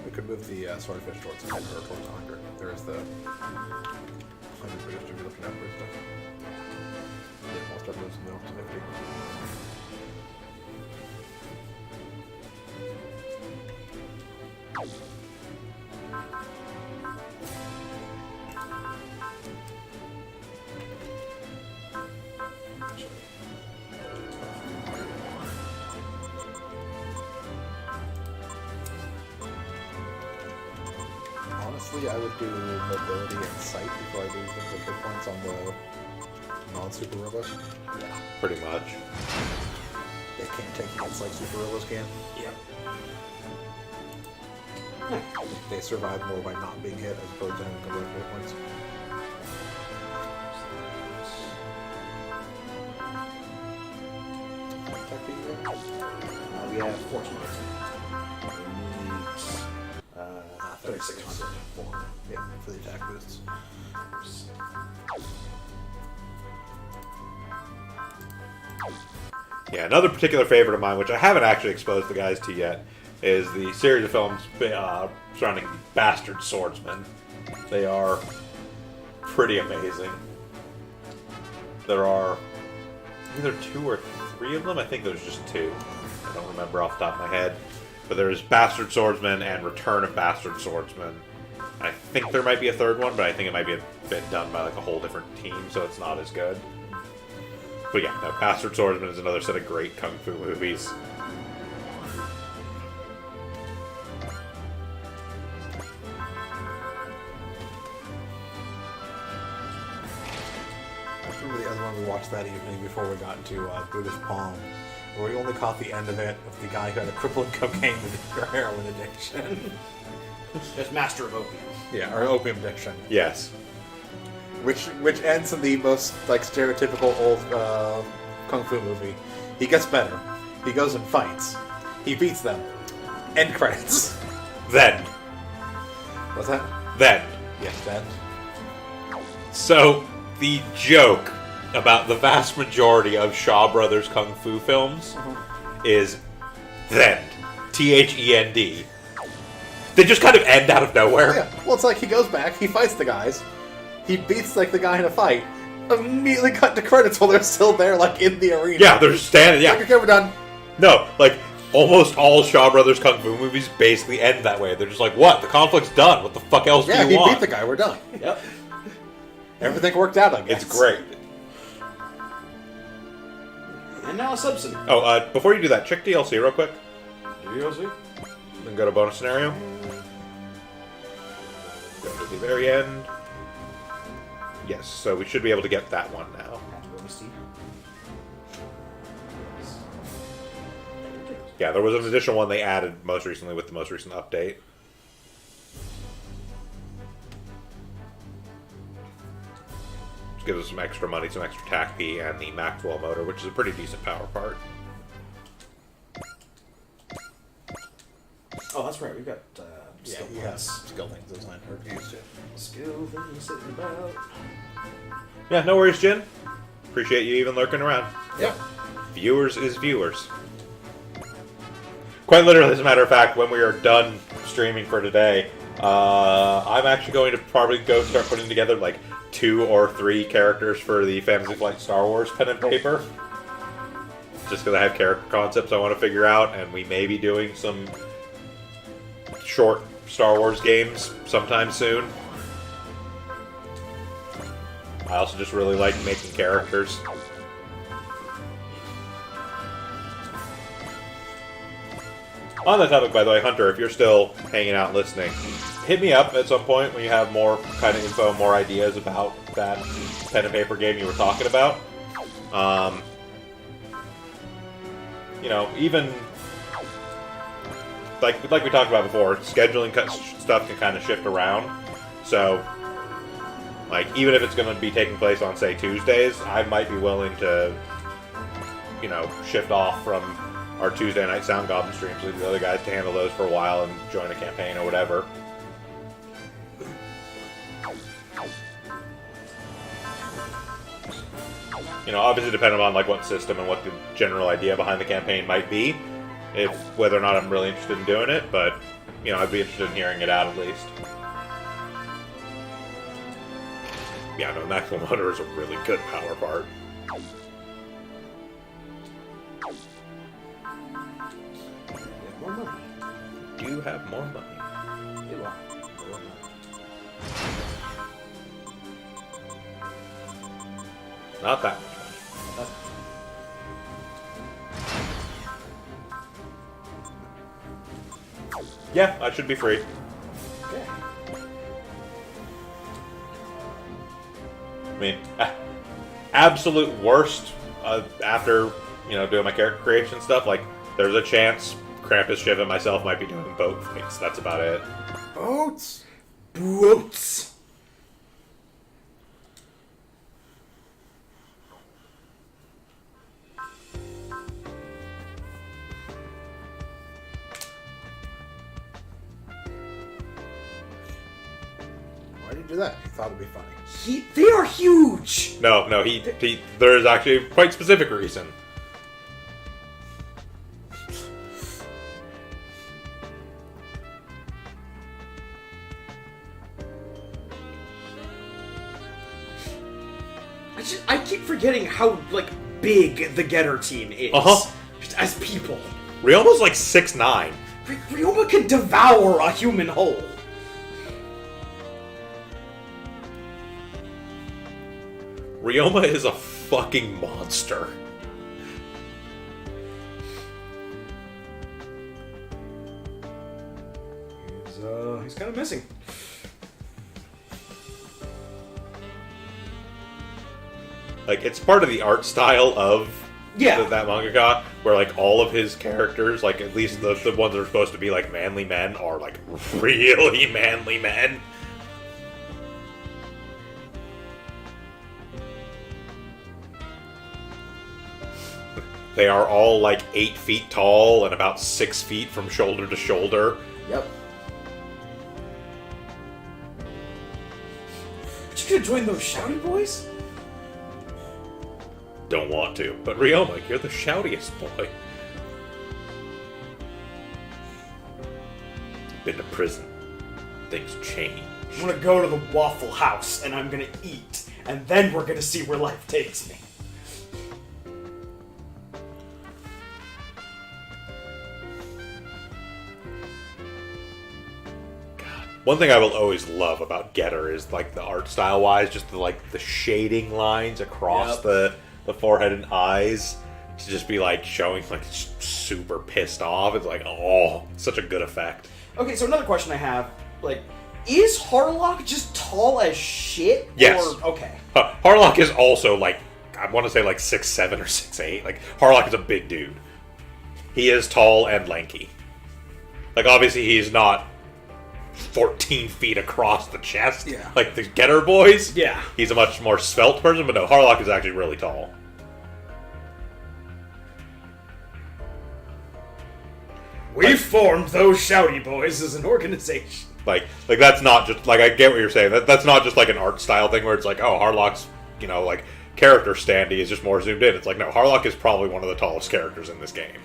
We could move the Swordfish towards the Emperor, towards the Hunger. There is the Hunger British to be looking at for stuff. Yeah, we'll start losing them to 50. Honestly, I would do mobility and sight before I do the hit points on the non-super robots. Yeah. Pretty much. They can't take hits like super robots can. Yep. They survive more by not being hit as opposed to having to work hit points. We have 14 points. We need 3,600. Yeah, for the attack boosts. Yeah, another particular favorite of mine, which I haven't actually exposed the guys to yet, is the series of films surrounding Bastard Swordsman. They are pretty amazing. There are either 2 or 3 of them. I think there's just 2. I don't remember off the top of my head. But there's Bastard Swordsman and Return of Bastard Swordsman. I think there might be a third one, but I think it might be a bit done by like a whole different team, so it's not as good. But yeah, no, Bastard Swordsman is another set of great kung fu movies. I remember the other one we watched that evening before we got into Buddhist Palm, where we only caught the end of it of the guy who had a crippling cocaine or heroin addiction. Just Master of Opium. Yeah, or opium addiction. Yes. Which ends in the most like stereotypical old kung fu movie. He gets better. He goes and fights. He beats them. End credits. Then. What's that? Then. Yes, then. So, the joke about the vast majority of Shaw Brothers kung fu films is then. T-H-E-N-D. They just kind of end out of nowhere. Yeah. Well, it's like he goes back, he fights the guys, he beats like the guy in a fight, immediately cut to credits while they're still there, like in the arena. Yeah, they're just standing. Yeah. Like, okay, we're done. No, like, almost all Shaw Brothers kung fu movies basically end that way. They're just like, what? The conflict's done. What the fuck else Yeah, do he you want? beat the guy. We're done. Yep. Everything worked out, I guess. It's great. And now a subsidy. Oh, before you do that, check DLC real quick. DLC? Then go to bonus scenario. Go to the very end. Yes, so we should be able to get that one now. Yeah, there was an additional one they added most recently with the most recent update. Which gives us some extra money, some extra TAC P, and the Maxwell motor, which is a pretty decent power part. Oh, that's right. We've got Yeah, skill he has points. skill things those aren't hard to use too. Skill things sitting about. Yeah, no worries, Jin. Appreciate you even lurking around. Yeah. Viewers is viewers. Quite literally, as a matter of fact, when we are done streaming for today, I'm actually going to probably go start putting together like 2 or 3 characters for the Fantasy Flight Star Wars pen and paper. Just because I have character concepts I want to figure out, and we may be doing some short Star Wars games sometime soon. I also just really like making characters. On that topic, by the way, Hunter, if you're still hanging out listening, hit me up at some point when you have more kind of info, more ideas about that pen and paper game you were talking about. You know, even like we talked about before, scheduling stuff can kind of shift around. So, like, even if it's going to be taking place on, say, Tuesdays, I might be willing to, you know, shift off from our Tuesday night Sound Goblin streams, leave the other guys to handle those for a while and join a campaign or whatever. You know, obviously depending on like what system and what the general idea behind the campaign might be, if whether or not I'm really interested in doing it, but you know, I'd be interested in hearing it out at least. Yeah, no, Maximum Hunter is a really good power part. More money. Do have more money. You are. More money. Not that much. Yeah, I should be free. Okay. I mean, absolute worst after, you know, doing my character creation stuff, like, there's a chance Krampus, Shiv, and myself might be doing boat fights. That's about it. Boats. Boats. Why did you do that? You thought it'd be funny. They are huge. No, there's actually a quite specific reason. I keep forgetting how like big the Getter team is. Uh-huh. Just as people. Ryoma's like 6'9". Ryoma can devour a human whole. Ryoma is a fucking monster. He's kind of missing. Like, it's part of the art style of Yeah. that mangaka, where, like, all of his characters, like, at least the ones that are supposed to be, like, manly men, are, like, really manly men. They are all, like, 8 feet tall and about 6 feet from shoulder to shoulder. Yep. But you could join those shouty boys? Don't want to. But Ryoma, you're the shoutiest boy. Been to prison. Things change. I'm gonna go to the Waffle House and I'm gonna eat, and then we're gonna see where life takes me. One thing I will always love about Getter is, like, the art style wise, just the shading lines across Yep. the forehead and eyes to just be like showing like super pissed off. It's like, oh, such a good effect. Okay, so another question I have, like, is Harlock just tall as shit? Yes. Or, okay. Harlock is also like, I want to say like 6'7" or 6'8". Like, Harlock is a big dude. He is tall and lanky. Like, obviously he's not 14 feet across the chest, Yeah. like the Getter boys. Yeah. He's a much more svelte person, but no, Harlock is actually really tall. We formed those shouty boys as an organization. Like that's not just like, I get what you're saying. That's not just like an art style thing where it's like, oh, Harlock's, you know, like character standee is just more zoomed in. It's like, no, Harlock is probably one of the tallest characters in this game.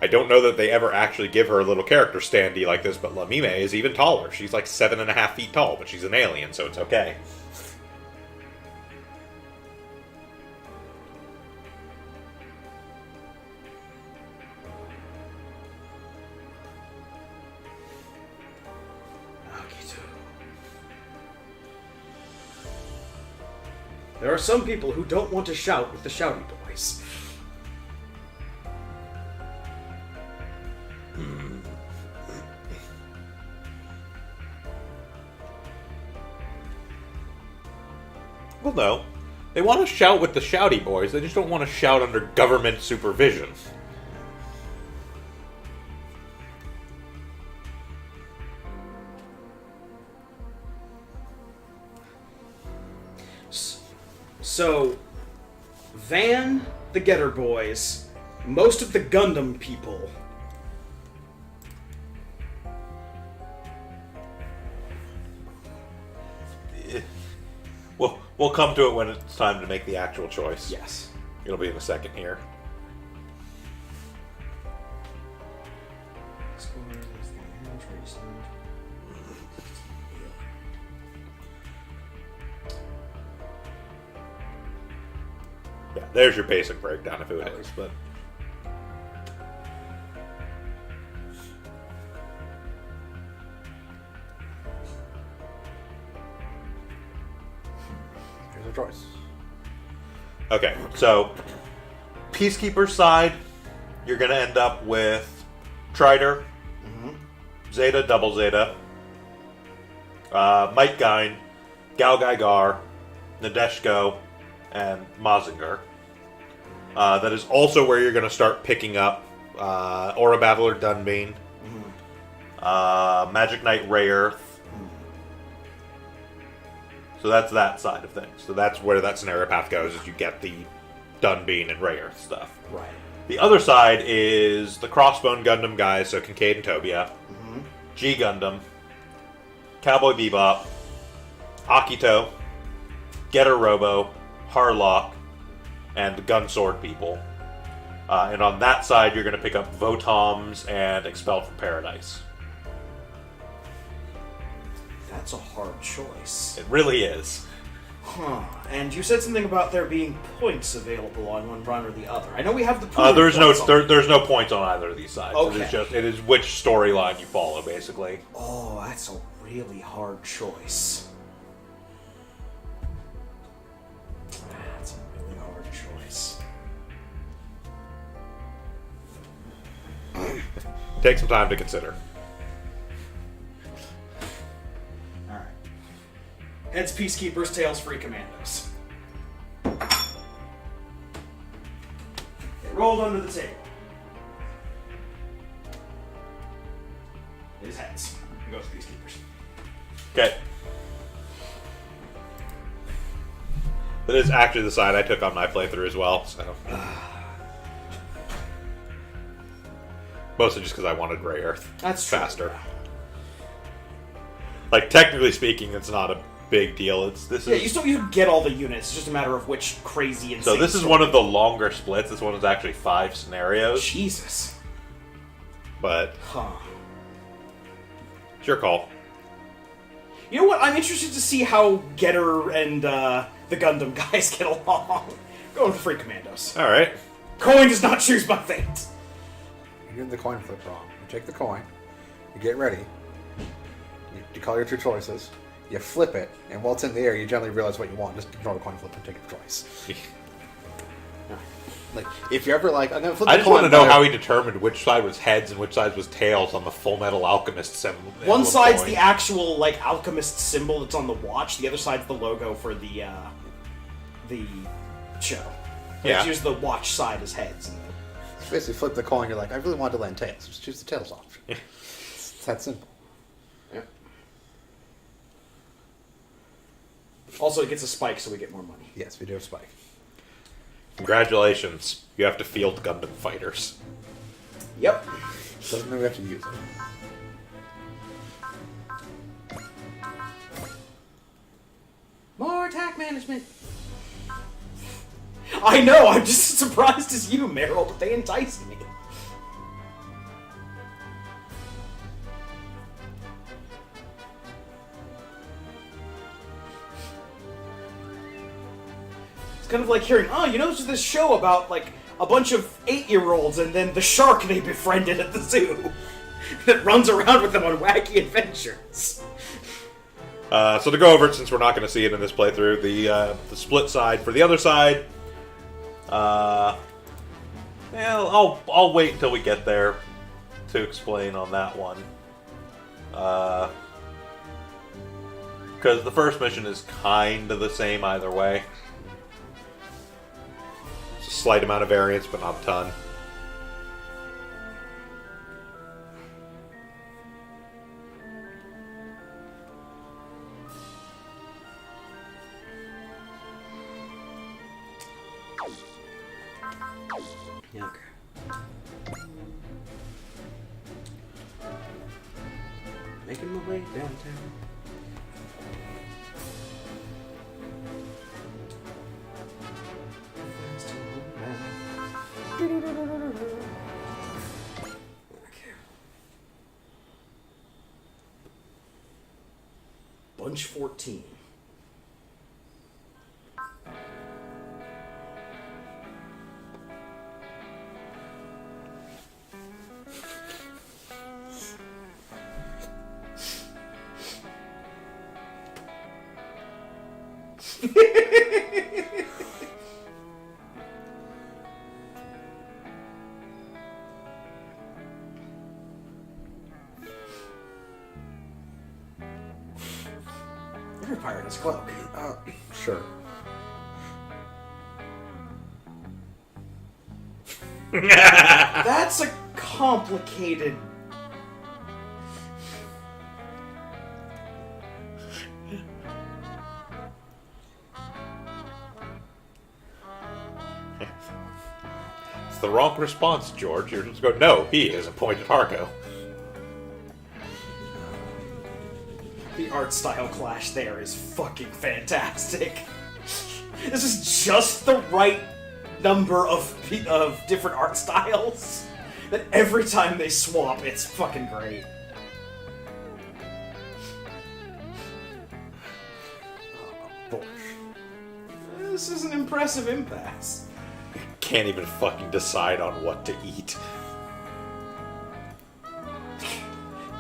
I don't know that they ever actually give her a little character standee like this, but Lamime is even taller. She's like 7.5 feet tall, but she's an alien, so it's okay. There are some people who don't want to shout with the shouty boys. Well, no. They want to shout with the shouty boys, they just don't want to shout under government supervision. So, Van, the Getter boys, most of the Gundam people. We'll come to it when it's time to make the actual choice. Yes. It'll be in a second here. Yeah, there's your basic breakdown of who it is, but Here's a choice. okay, so Peacekeeper's side, you're gonna end up with Trider, Zeta, Double Zeta, Mike Gine, Gal Gaigar, Nadeshiko, and Mazinger. That is also where you're going to start picking up Aura Battler Dunbean, Magic Knight Rayearth. So that's that side of things. So that's where that scenario path goes, is you get the Dunbean and Rayearth stuff. Right. The other side is the Crossbone Gundam guys, so Kincaid and Tobia, G Gundam, Cowboy Bebop, Akito, Getter Robo, Harlock, and the Gunsword people. And on that side, you're going to pick up Votoms and Expelled from Paradise. That's a hard choice. It really is. Huh. And you said something about there being points available on one run or the other. I know we have the pool There's no points on- there's no points on either of these sides. Okay. It is which storyline you follow, basically. Oh, that's a really hard choice. That's a really hard choice. Take some time to consider. Alright. Heads Peacekeepers, tails Free Commandos. It rolled under the table. It is heads. It goes Peacekeepers. Okay. That is actually the side I took on my playthrough as well, so. Mostly just because I wanted Rayearth. That's true. faster. Like, technically speaking, it's not a big deal. Yeah, you get all the units. It's just a matter of which crazy insane. So this is one of the longer splits. This one is actually 5 scenarios. Jesus. But Huh. it's your call. You know what? I'm interested to see how Getter and the Gundam guys get along. Going for Free Commandos. Alright. Coin does not choose my fate. You're doing the coin flip wrong. You take the coin, you get ready, you call your two choices, you flip it, and while it's in the air, you generally realize what you want. Just ignore the coin flip and take your choice. Like, if you're ever like, I'm gonna flip the I coin. just want to know but- how he determined which side was heads and which side was tails on the Full Metal Alchemist symbol. One side's coin. the actual like alchemist symbol that's on the watch. The other side's the logo for the show. Yeah. Let's use the watch side as heads. Basically, flip the coin. You're like, I really wanted to land tails. Just choose the tails option. It's that simple. Yeah. Also, it gets a spike, so we get more money. Yes, we do have spike. Congratulations. You have to field Gundam fighters. Yep. Doesn't mean we have to use it. More attack management. I know. I'm just as surprised as you, Meryl, but they enticed me. It's kind of like hearing, oh, you know, there's this show about, like, a bunch of 8-year-olds and then the shark they befriended at the zoo that runs around with them on wacky adventures. So to go over it, since we're not going to see it in this playthrough, the split side for the other side. I'll wait until we get there to explain on that one. Because the first mission is kind of the same either way. It's a slight amount of variance, but not a ton. Okay. Making my way downtown. Okay. Bunch 14. Every pirate has a cloak. Sure. That's a complicated... It's the wrong response, George. You're just going, no, he is, and point at Harko. The art style clash there is fucking fantastic. This is just the right number of different art styles that every time they swap, it's fucking great. Boy. This is an impressive impasse. Can't even fucking decide on what to eat.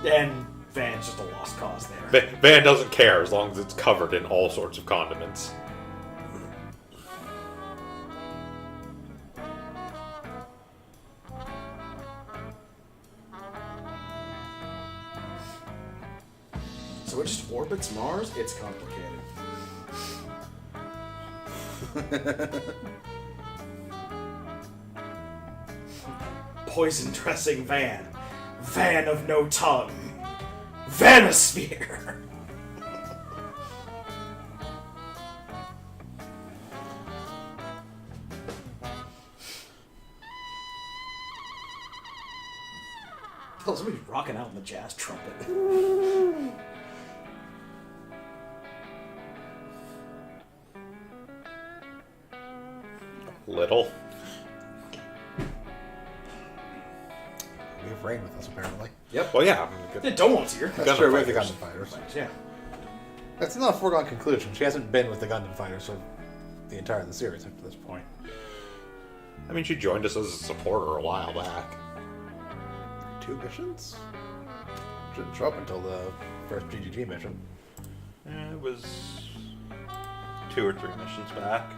And Van's just a lost cause there. Van doesn't care as long as it's covered in all sorts of condiments. So it just orbits Mars? It's complicated. Poison dressing Van. Van of no tongue. Vanosphere! Oh, somebody's rocking out on the jazz trumpet. Little. We have rain with us, apparently. Yep. Well, yeah. Yeah, Domon's here. That's true, we have the Gundam Fighters. Yeah. That's not a foregone conclusion. She hasn't been with the Gundam Fighters for the entire of the series up to this point. I mean, she joined us as a supporter a while back. 2 missions? Shouldn't show up until the first GGG mission. It was 2 or 3 missions back.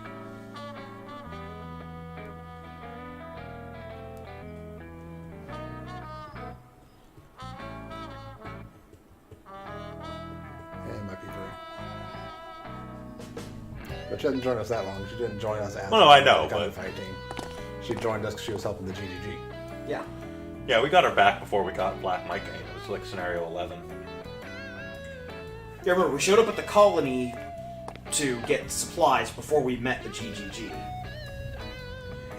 Yeah, it might be 3. But she hasn't joined us that long. She didn't join us as Well, no, I know, the Gundam but- Fight team. She joined us because she was helping the GGG. Yeah. Yeah, we got her back before we got Black Mike. It was like scenario 11. Yeah, remember, we showed up at the colony to get supplies before we met the GGG.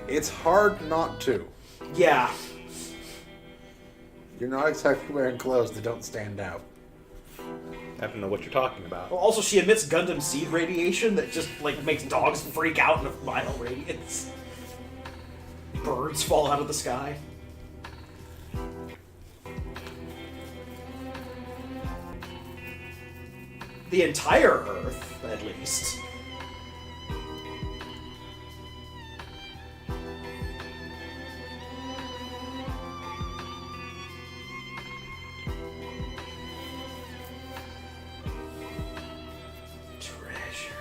It's hard not to. Yeah. You're not exactly wearing clothes that don't stand out. I don't know what you're talking about. Well, also, she emits Gundam seed radiation that just, like, makes dogs freak out in a mile radius. Birds fall out of the sky. The entire Earth, at least. Treasure.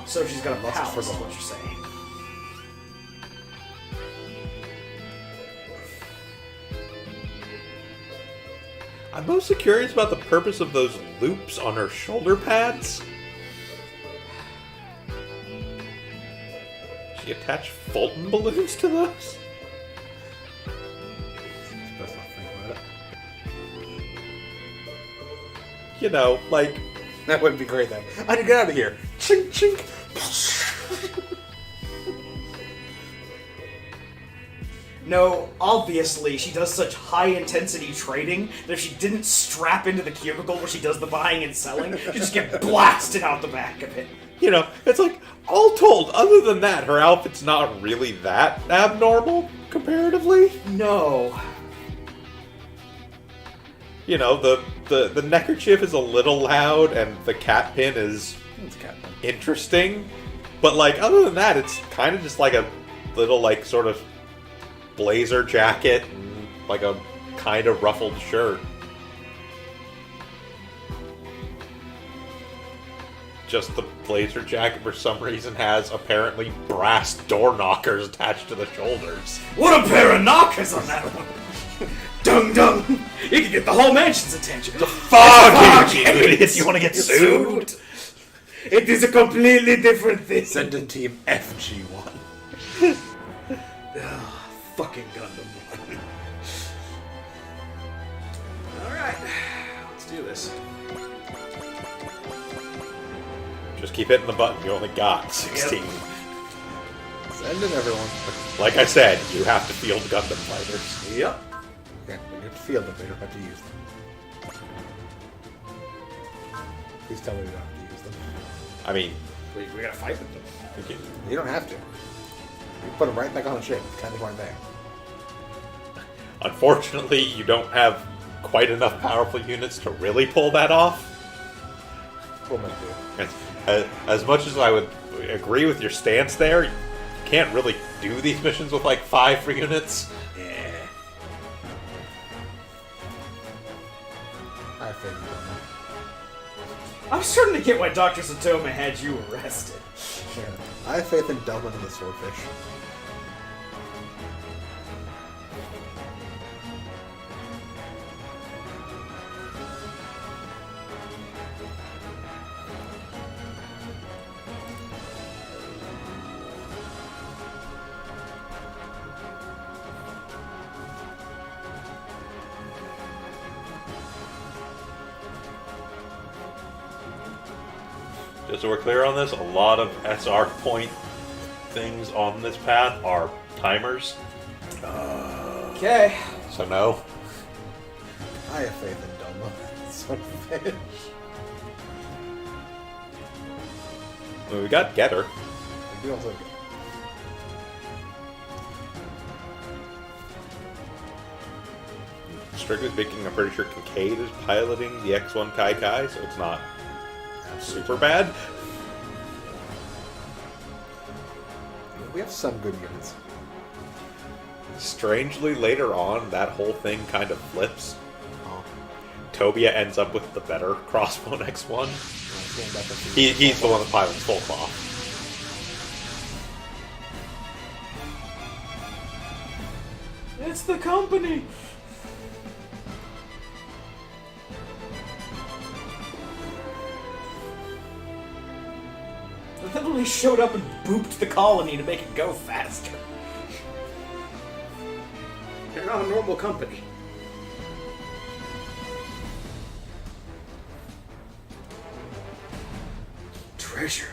So she's got a Lots of palace, is forgotten. what you're saying. I'm mostly curious about the purpose of those loops on her shoulder pads. She attached Fulton balloons to those? Best not think about it. You know, like, That would be great then. I need to get out of here. Chink, chink. No, obviously, she does such high-intensity trading that if she didn't strap into the cubicle where she does the buying and selling, she'd just get blasted out the back of it. you know, it's like, all told, other than that, her outfit's not really that abnormal, comparatively. No. You know, the neckerchief is a little loud, and the cat pin is It's Captain. interesting. But, like, other than that, it's kind of just like a little, like, sort of blazer jacket and, like, a kind of ruffled shirt. Just the blazer jacket, for some reason, has apparently brass door knockers attached to the shoulders. What a pair of knockers on that one! Dung dung! You can get the whole mansion's attention. Fuck you, idiots! You want to get sued? It is a completely different thing. Send in Team FG1. Fucking Gundam. Alright, let's do this. Just keep hitting the button. You only got 16. Send in everyone. Like I said, you have to field Gundam fighters. Yep. Okay, we have to field them, but you don't have to use them. Please tell me we don't have to use them. I mean, We gotta fight with them. you can- You don't have to. You put them right back on the ship. Kind of weren't there. unfortunately, you don't have quite enough powerful units to really pull that off. We'll make do. As much as I would agree with your stance there, you can't really do these missions with like 5 units. Yeah. I figured them. I'm starting to get why Dr. Satoma had you arrested. Yeah. I have faith in Delvin and the Swordfish. Just so we're clear on this, a lot of SR point things on this path are timers. Okay. So no. I have faith in Delvin and the Swordfish. Well, we got Getter. We do also get. Strictly speaking, I'm pretty sure Kincaid is piloting the X1 Kai Kai, so it's not super bad. We have some good units. Strangely, later on, that whole thing kind of flips. Oh. Tobia ends up with the better crossbow X1. Going back up to He's the one that pilots full cloth. It's the company. They literally showed up and booped the colony to make it go faster. They're not a normal company. Treasure.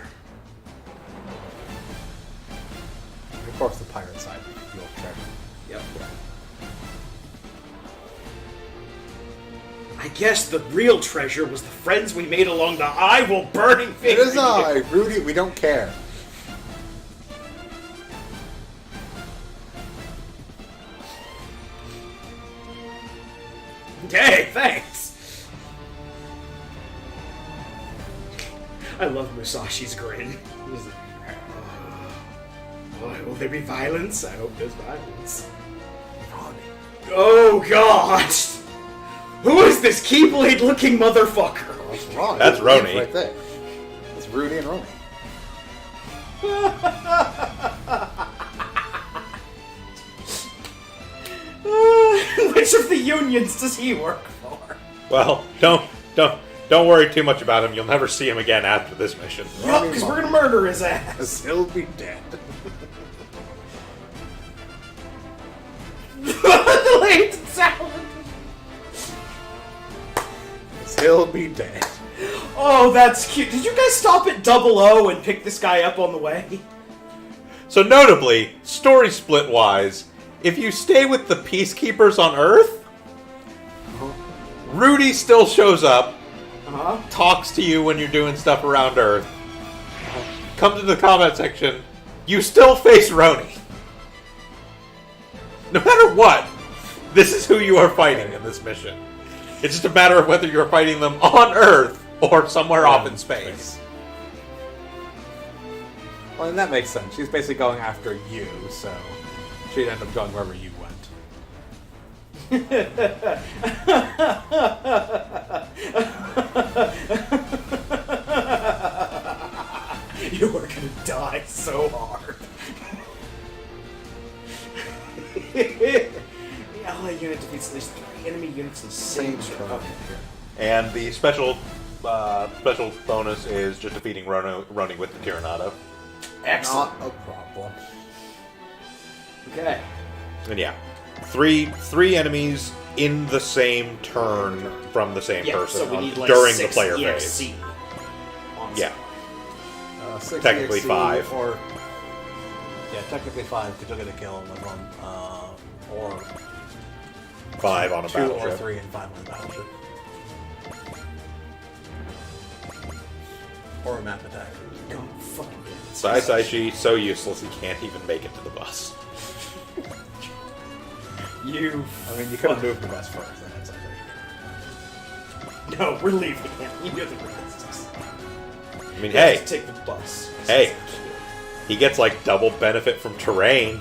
Of course, the pirate side. You'll check. Yep. I guess the real treasure was the friends we made along the I will burning It finger. is I, Rudy. We don't care. Okay, thanks. I love Musashi's grin. He's like, "Oh, will there be violence? I hope there's violence. Oh God! Who is this Keyblade-looking motherfucker? That's wrong. That's Roni. Right there. It's Rudy and Roni. Which of the unions does he work for? Well, don't worry too much about him. You'll never see him again after this mission. Yup, because we're gonna murder his ass. He'll be dead. The late sound. He'll be dead. Oh, that's cute. Did you guys stop at 00 and pick this guy up on the way? So notably, story split wise, if you stay with the Peacekeepers on Earth, Rudy still shows up, Uh-huh. talks to you when you're doing stuff around Earth. Come to the comment section, you still face Roni. No matter what, this is who you are fighting in this mission. It's just a matter of whether you're fighting them on Earth or somewhere off in space. Well, and that makes sense. She's basically going after you, so she'd end up going wherever you went. You are gonna die so hard. Ally unit defeats at least 3 enemy units in the same turn. Okay. And the special bonus is just defeating Roni with the Tyrannado. Excellent. Not a problem. Okay. And yeah, three enemies in the same turn from the same Yeah, person so we need like during 6 the player EXC phase. on Yeah, 6 Technically EXC 5. Or Yeah, technically 5 because you'll get a kill with one, or 5 on a 2 or battleship. 3 and 5 on the battleship. Or a map attack. God, fucking Sai Saishi, so useless he can't even make it to the bus. You. I mean, you could have moved the bus first. Then it's like, No, we're leaving him. You know the rest. I mean, hey, Take the bus. Hey. he gets like double benefit from terrain.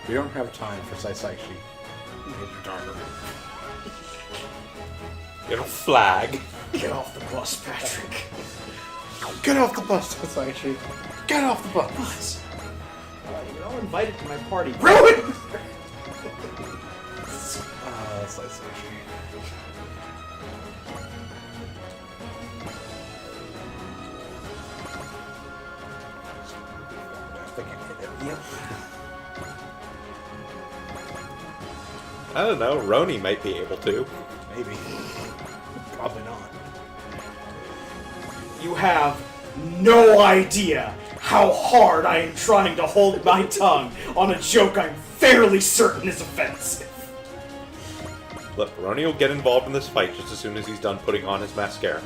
we don't have time for Saisaishi. You have a flag. Get off the bus, Patrick. Get off the bus, Saisaishi. Get off the bus. You're all invited to my party. Ruin! Saisaishi. I think I hit it. Yep. I don't know. Roni might be able to. Maybe. Probably not. You have no idea how hard I am trying to hold my tongue on a joke I'm fairly certain is offensive. Look, Roni will get involved in this fight just as soon as he's done putting on his mascara.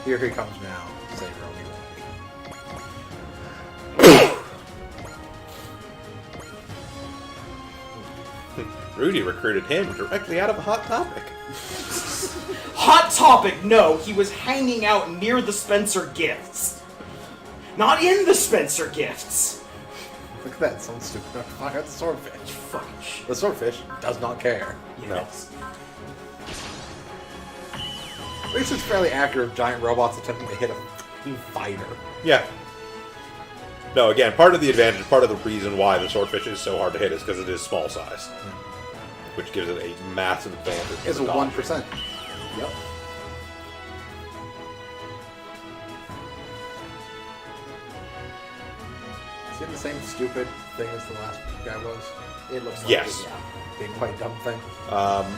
Here he comes now. Say Romy. Rudy recruited him directly out of a Hot Topic. Hot Topic, no, he was hanging out near the Spencer Gifts. Not in the Spencer Gifts. Look at that. Someone's stupid enough to fire at the swordfish. Fucking shit. The swordfish does not care. Yes. At least it's fairly accurate of giant robots attempting to hit a fucking fighter. Yeah. No, again, part of the advantage, part of the reason why the swordfish is so hard to hit is because it is small size. Which gives it a massive advantage. It's a for dodge. 1%. Yep. Is it the same stupid thing as the last guy was? It looks like Yes. it, yeah. Big white dumb thing?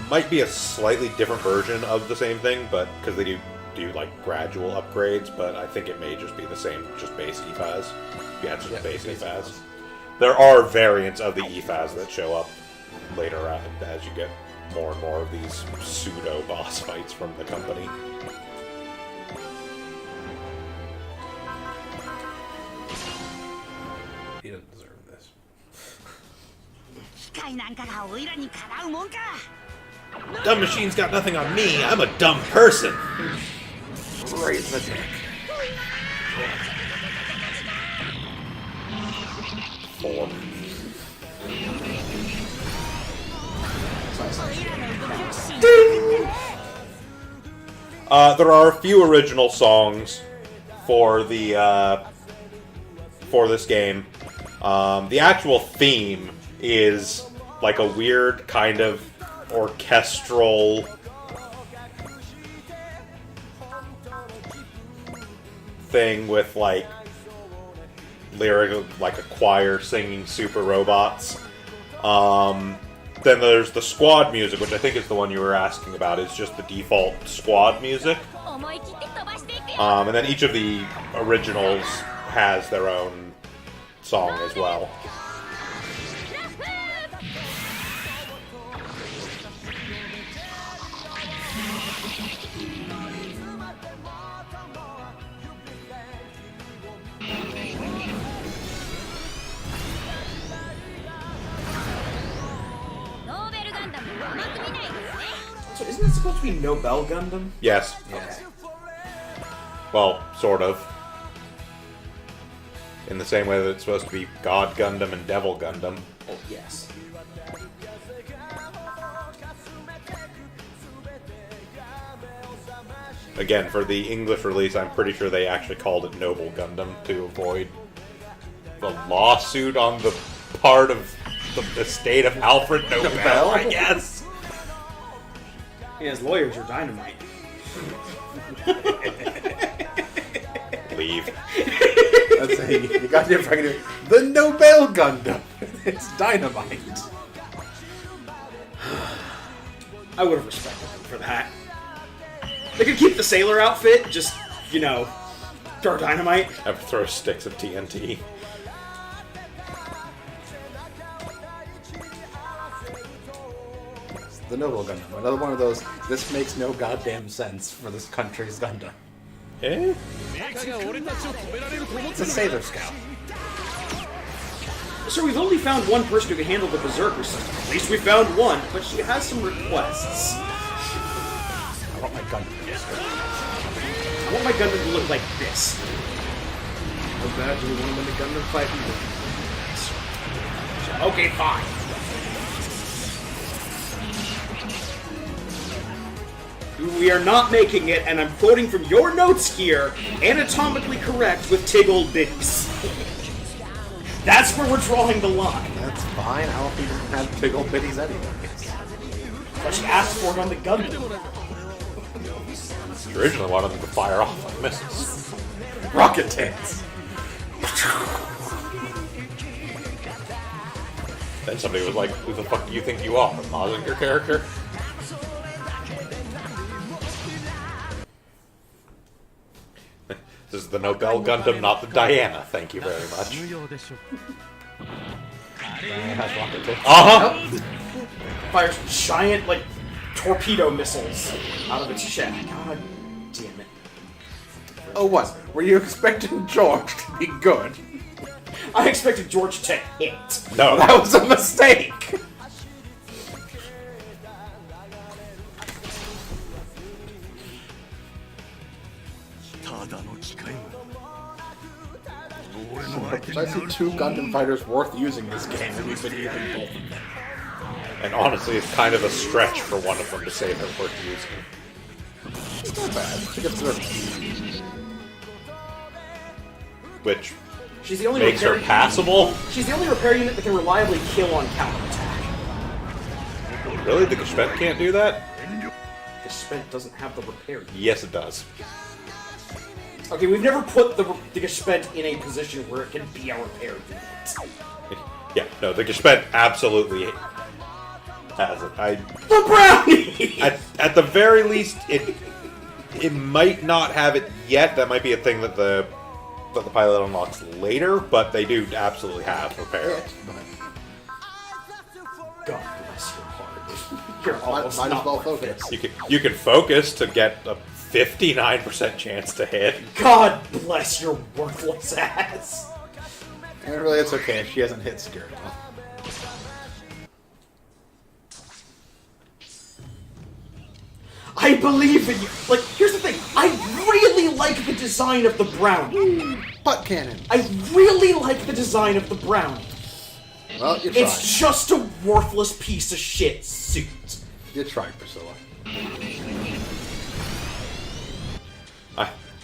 Might be a slightly different version of the same thing, but because they do like gradual upgrades, but I think it may just be the same, just base EFAS. Yeah, it's just base EFAS. There are variants of the EFAS that show up later as you get more and more of these pseudo boss fights from the company. He doesn't deserve this. 機械なんかがオイラにかなうもんか Dumb machine's got nothing on me. I'm a dumb person. Raise the dick. 4. There are a few original songs for the for this game. The actual theme is like a weird kind of orchestral thing with like lyric, like a choir singing Super Robots. Then there's the squad music, which I think is the one you were asking about, is just the default squad music. 思い切って飛ばしていくよ And then each of the originals has their own song as well. So isn't it supposed to be Nobel Gundam? Yes. Okay. Well, sort of. In the same way that it's supposed to be God Gundam and Devil Gundam. Oh, yes. Again, for the English release, I'm pretty sure they actually called it Noble Gundam to avoid the lawsuit on the part of the estate of Alfred Nobel, I guess. Yeah, his lawyers are dynamite. Leave. That's You got to fucking the Nobel Gundam. It's dynamite. I would have respected them for that. They could keep the sailor outfit, just, you know, throw dynamite. Have to throw sticks of TNT. The Nobel Gundam. Another one of those. This makes no goddamn sense for this country's Gundam. Eh? メカが俺たちを止められると思っ It's て a るの Sailor Scout. So we've only found one person who can handle the Berserker system. At least we found one, but she has some requests. I want my Gundam. I want my Gundam to look like this. How bad do we want to win the Gundam fight? Okay, fine. We are not making it, and I'm quoting from your notes here, anatomically correct with tig old bitties. That's where we're drawing the line. That's fine. I don't think you can have big old bitties anyways. But she asked for it on the Gundam. You originally wanted them to fire off like missiles. Rocket tits. Then somebody was like, who the fuck do you think you are? Mazinger your character? This is the Nobel Gundam, not the Diana. Thank you very much. 無用でしょ It has rocket tits. Uh-huh! Fires giant, like, torpedo missiles out of its shell. God damn it. Oh, what? Were you expecting George to be good? I expected George to hit. No, That was a mistake. I see two Gundam fighters worth using this game, and we've been using both of them. and honestly, it's kind of a stretch for one of them to say they're worth using. It's not bad. I think it's their Which She's the only makes her repair- passable. She's the only repair unit that can reliably kill on counterattack. Really? The Geshpet can't do that? The Geshpet doesn't have the repair unit. Yes, it does. Okay, we've never put the Geshpet in a position where it can be a repair unit. Yeah, no, the Geshpet absolutely has it. The brownie! At the very least, it might not have it yet. That might be a thing that the pilot unlocks later, but they do absolutely have repair. God bless your heart. You're almost Might as not well worth it. focus. You can focus to get a 59% chance to hit. God bless your worthless ass. And really, it's okay if she hasn't hit Scared well. I believe in you. Like, here's the thing. I really like the design of the brownie. Butt cannon. I really like the design of the brownie. Well, you tried. It's just a worthless piece of shit suit. You tried, Priscilla.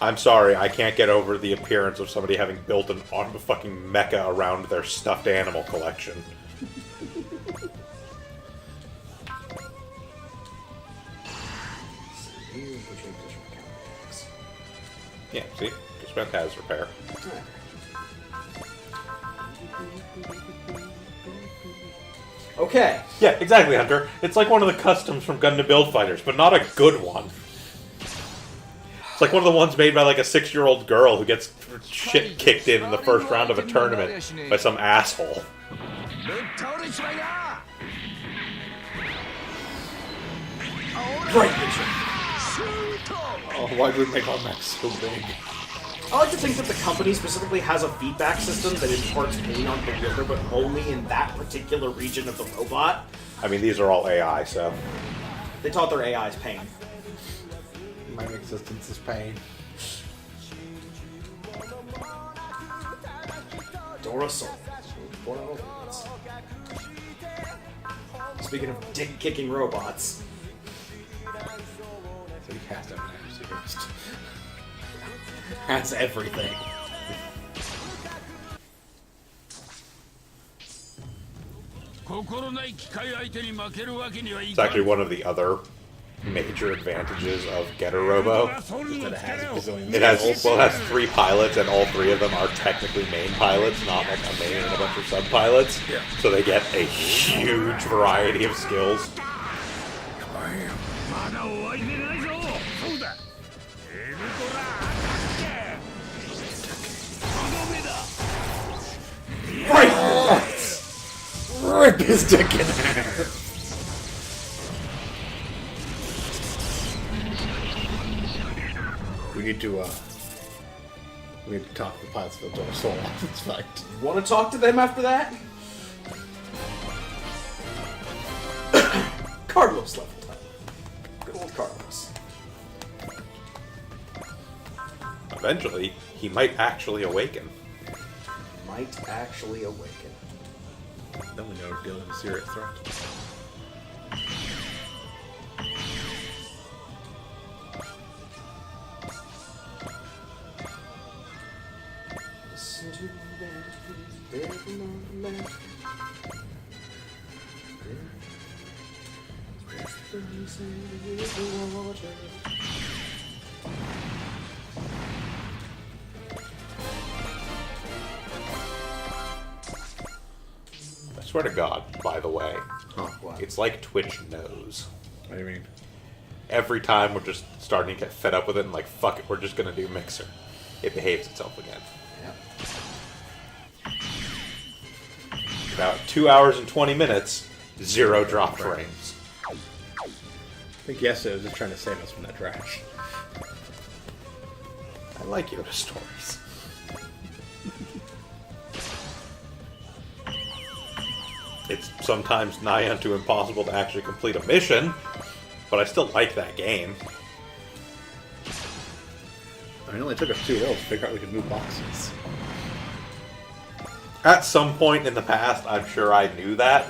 I'm sorry, I can't get over the appearance of somebody having built an fucking mecha around their stuffed animal collection. Yeah, see? Geshpet has repair. Okay. Yeah, exactly, Hunter. It's like one of the customs from Gundam Build Fighters, but not a good one. It's like one of the ones made by like a 6-year-old girl who gets shit kicked in the first round of a tournament by some asshole. Right, Richard. Oh, why did we make our mech so big? I like to think that the company specifically has a feedback system that imparts pain on the wielder, but only in that particular region of the robot. I mean, these are all AI, so... They taught their AIs pain. My existence is pain. Dora Soul. Speaking of dick-kicking robots. So you have to have an accuracy boost. That's everything. It's actually one of the other major advantages of Getter Robo. That it has a bazillion It has skills. well, it has 3 pilots, and all 3 of them are technically main pilots, not like a main and a bunch of sub pilots. Yeah. So they get a huge variety of skills. まだ終わりでないぞ。そうだ。エルドラー。 Rip his dick in half. We need to talk to the pilots of the door soul off this fight. Want to talk to them after that? Carlos level time. Good old Carlos. Eventually, he might actually awaken. Might actually awaken. Then we know we're dealing with a serious threat. Listen to that, every moment. I swear to God, by the way, Oh, what? it's like Twitch knows. What do you mean? Every time we're just starting to get fed up with it and like, fuck it, we're just gonna do Mixer. It behaves itself again. Yeah. About 2 hours and 20 minutes, 0 drop frames. I think yesterday I was just trying to save us from that trash. I like Yoda stories. It's sometimes nigh unto impossible to actually complete a mission, but I still like that game. I mean, it only took us 2 rolls to figure out we could move boxes. At some point in the past, I'm sure I knew that.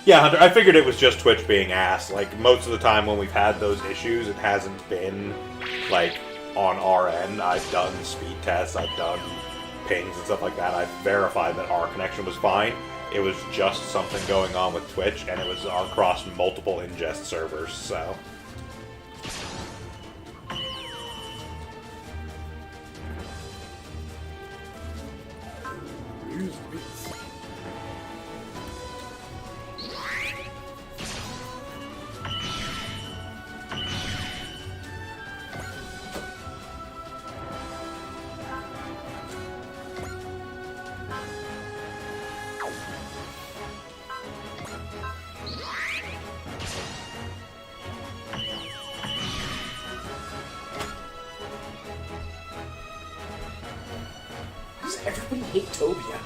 Yeah, Hunter, I figured it was just Twitch being ass. Like, most of the time when we've had those issues, it hasn't been, like, on our end. I've done speed tests, I've done pings and stuff like that. I've verified that our connection was fine. It was just something going on with Twitch, and it was across multiple ingest servers, so... Does everybody hate Tobia?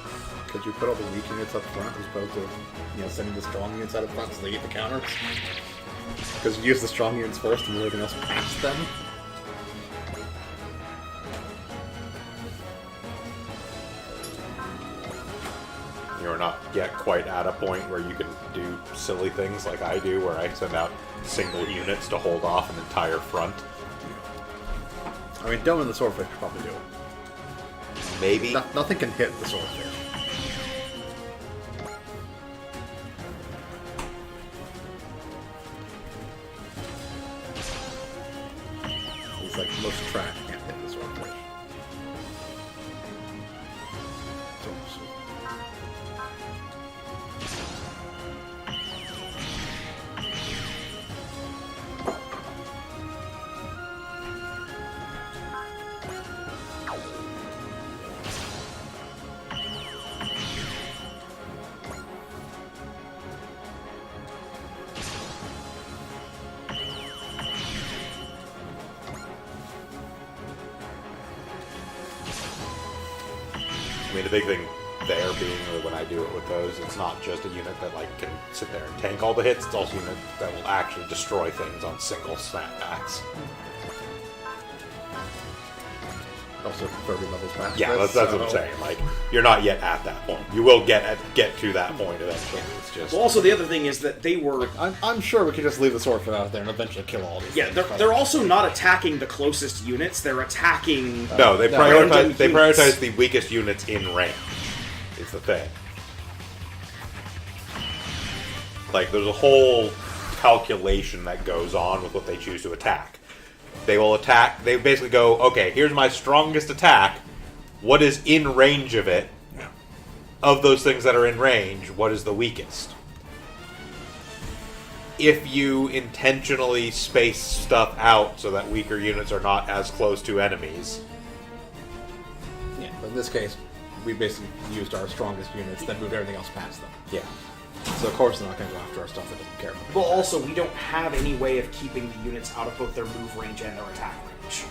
Could you put all the weak units up front as opposed to, sending the strong units out up front so they get the counters? Because you use the strong units first and everything else past them? You're not yet quite at a point where you can do silly things like I do, where I send out single units to hold off an entire front. I mean, Dome and the Swordfish could probably do it. Maybe. Nothing can hit the Swordfish. He's like, most trash can't hit the Swordfish. So. I mean, the big thing there being that when I do it with those, it's not just a unit that like can sit there and tank all the hits. It's also a unit that will actually destroy things on single snapbacks. Also, 30 levels past Yeah, this, that's what I'm saying. Like, you're not yet at that point. You will get to that point eventually. It's just Well, also the other thing is that they were... I'm sure we could just leave the Swordfish out there and eventually kill all these Yeah, things. they're also not attacking the closest units. They're attacking... no. They random prioritize units. the weakest units in range. Is the thing. Like, there's a whole calculation that goes on with what they choose to attack. They will attack, they basically go, okay, here's my strongest attack. What is in range of it? Of those things that are in range, what is the weakest? If you intentionally space stuff out so that weaker units are not as close to enemies. Yeah, but in this case, we basically used our strongest units, then moved everything else past them. Yeah. So of course they're not going to go after our stuff that doesn't care about. Well, also, we don't have any way of keeping the units out of both their move range and their attack range.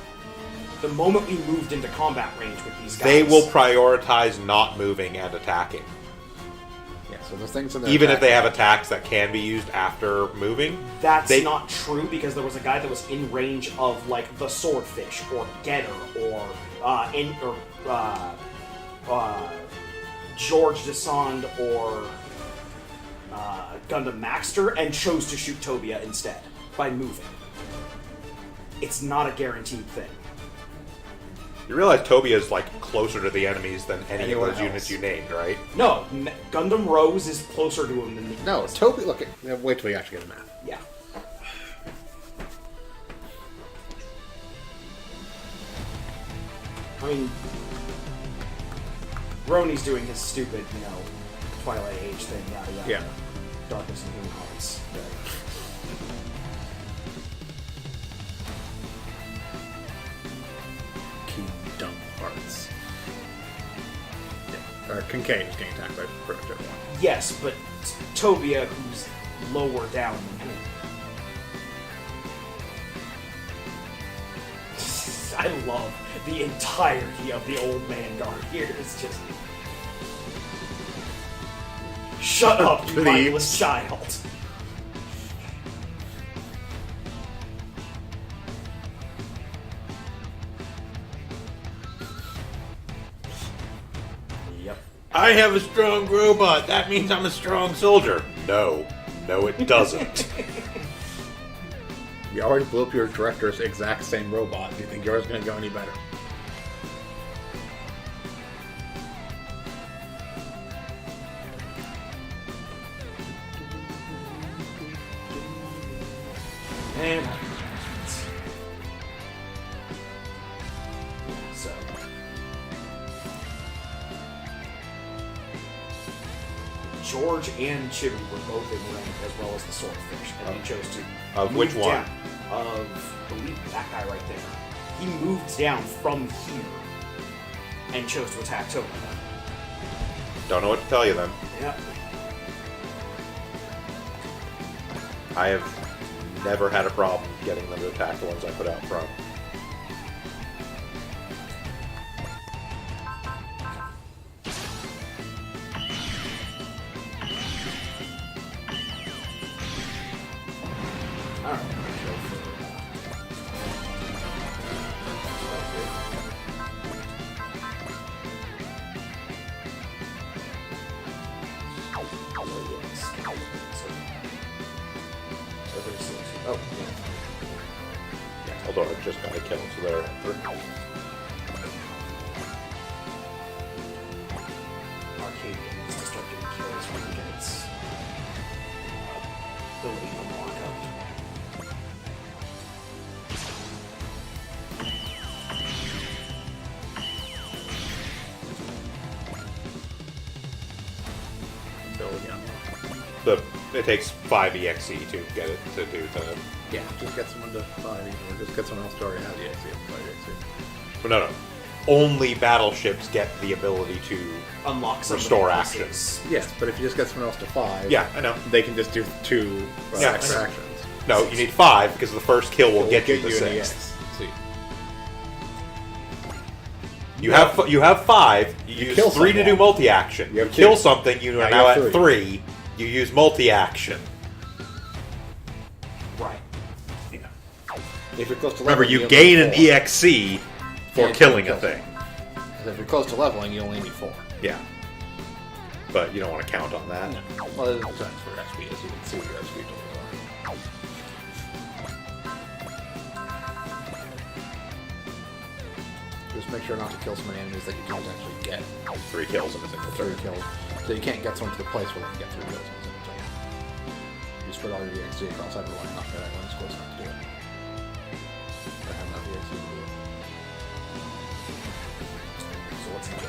The moment we moved into combat range with these guys... They will prioritize not moving and attacking. Yeah, so there's things in there. Even if they have attacks that can be used after moving. That's not true, because there was a guy that was in range of, like, the Swordfish, or Getter, or George Descend, or Gundam Maxter, and chose to shoot Tobia instead, by moving. It's not a guaranteed thing. You realize Tobia is, like, closer to the enemies than any Anyone of those units else. you named, right? No, Gundam Rose is closer to him than the... No, Toby, look, wait till we actually get a map. Yeah. I mean, Roni's doing his stupid, Twilight Age thing, yada yada. Yeah. Darkness and Human Hearts. Kingdom Hearts. Yeah. Or Kincaid is getting attacked by pretty much everyone. Yes, but Tobia, who's lower down than him. I love the entirety of the old man guard here. It's just... Shut up, you Please. mindless child. Yep. I have a strong robot. That means I'm a strong soldier. No, it doesn't. You already blew up your director's exact same robot. Do you think yours is going to go any better? And so George and Chibi were both in rank as well as the Swordfish, and he chose to Of move which one? down. Of I believe that guy right there. He moved down from here and chose to attack Tobia. Don't know what to tell you then. Yep. I have never had a problem getting them to attack the ones I put out front. Alright. Oh, Although I just got a kill, so they're at 3. Arcade needs to start getting kills when it gets ability to lock up. Ability unlock. It takes 5 EXE to get it to do the... Yeah, just get someone to 5 or just get someone else to already have the EXE and 5 EXE. Well, no. Only battleships get the ability to... Unlock some Restore of the actions. pieces. Yes, but if you just get someone else to 5, Yeah, I know. they can just do 2 Yeah, extra I know. actions. No, you need 5 because the first kill will get you the an 6th. EX. See. You have 5. You use kill 3 to do someone. multi-action. You You have kill 2. something. You are Now now you have at 3. You use multi-action. Right. If you're close to Remember, leveling, you only gain need an 4. EXE for Yeah, killing you a kill thing. So if you're close to leveling, you only need 4. Yeah. But you don't want to count on that. No. Well, there's times where XP is. You can see what your XP totals are. Just make sure not to kill so many enemies that you can't actually get 3 kills in a single 3 turn. kills. So you can't get someone to the place where they can get 3 kills in a single turn. spread all your EXP across everyone, not that everyone's close enough to do it. Or have enough EXP to do it. So what's next?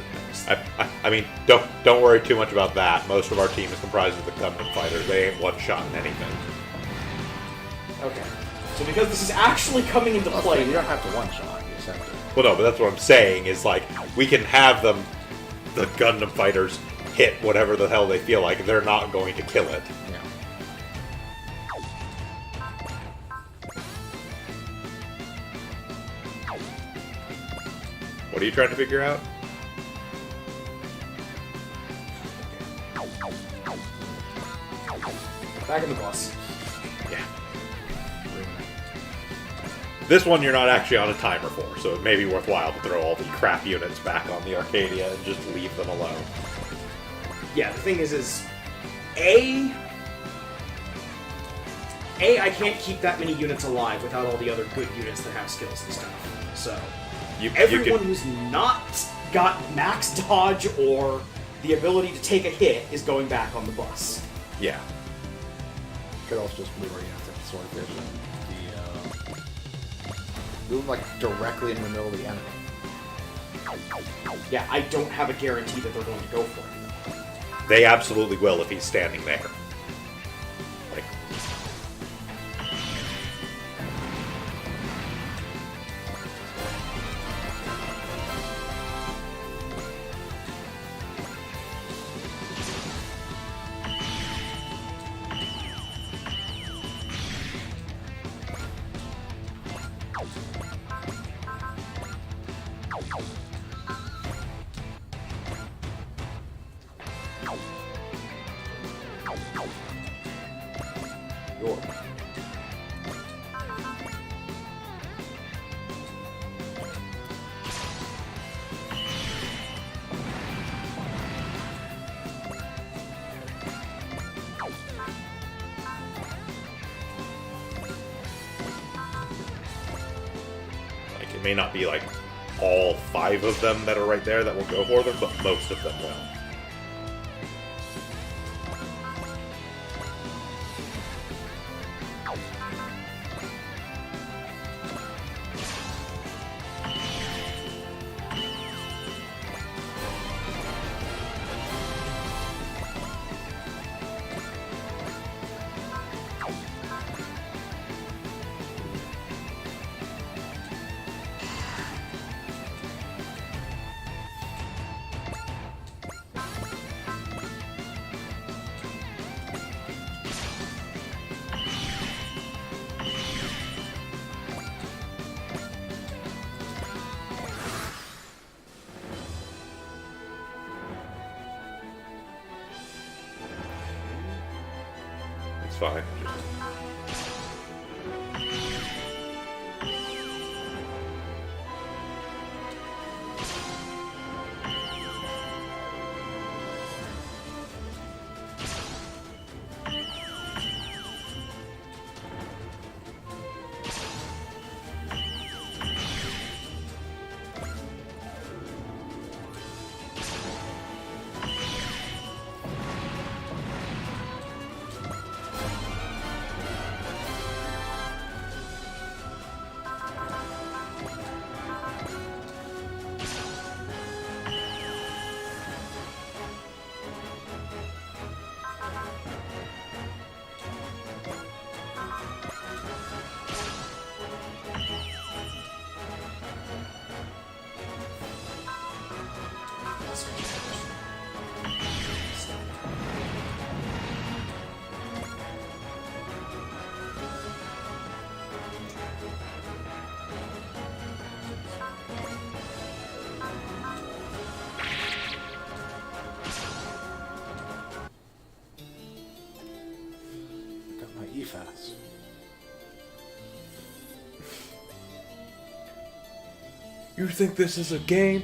I mean, don't worry too much about that. Most of our team is comprised of the Gundam fighters. They ain't one-shotting anything. Okay. So because this is actually coming into Also, play, you don't have to one-shot, you just have to... Well, no, but that's what I'm saying is like we can have them, the Gundam fighters, hit whatever the hell they feel like. They're not going to kill it. Yeah. What are you trying to figure out? back in the bus. Yeah. This one you're not actually on a timer for, so it may be worthwhile to throw all the crap units back on the Arcadia and just leave them alone. Yeah, the thing is I can't keep that many units alive without all the other good units that have skills and stuff. So, everyone who's not got max dodge or the ability to take a hit is going back on the bus. Yeah. Could also just move our units at the swordfish and move like directly in the middle of the enemy. Yeah, I don't have a guarantee that they're going to go for it. They absolutely will if he's standing there. Like, it may not be like all 5 of them that are right there that will go for them, but most of them will. It's fine. Got my EFAS. You think this is a game?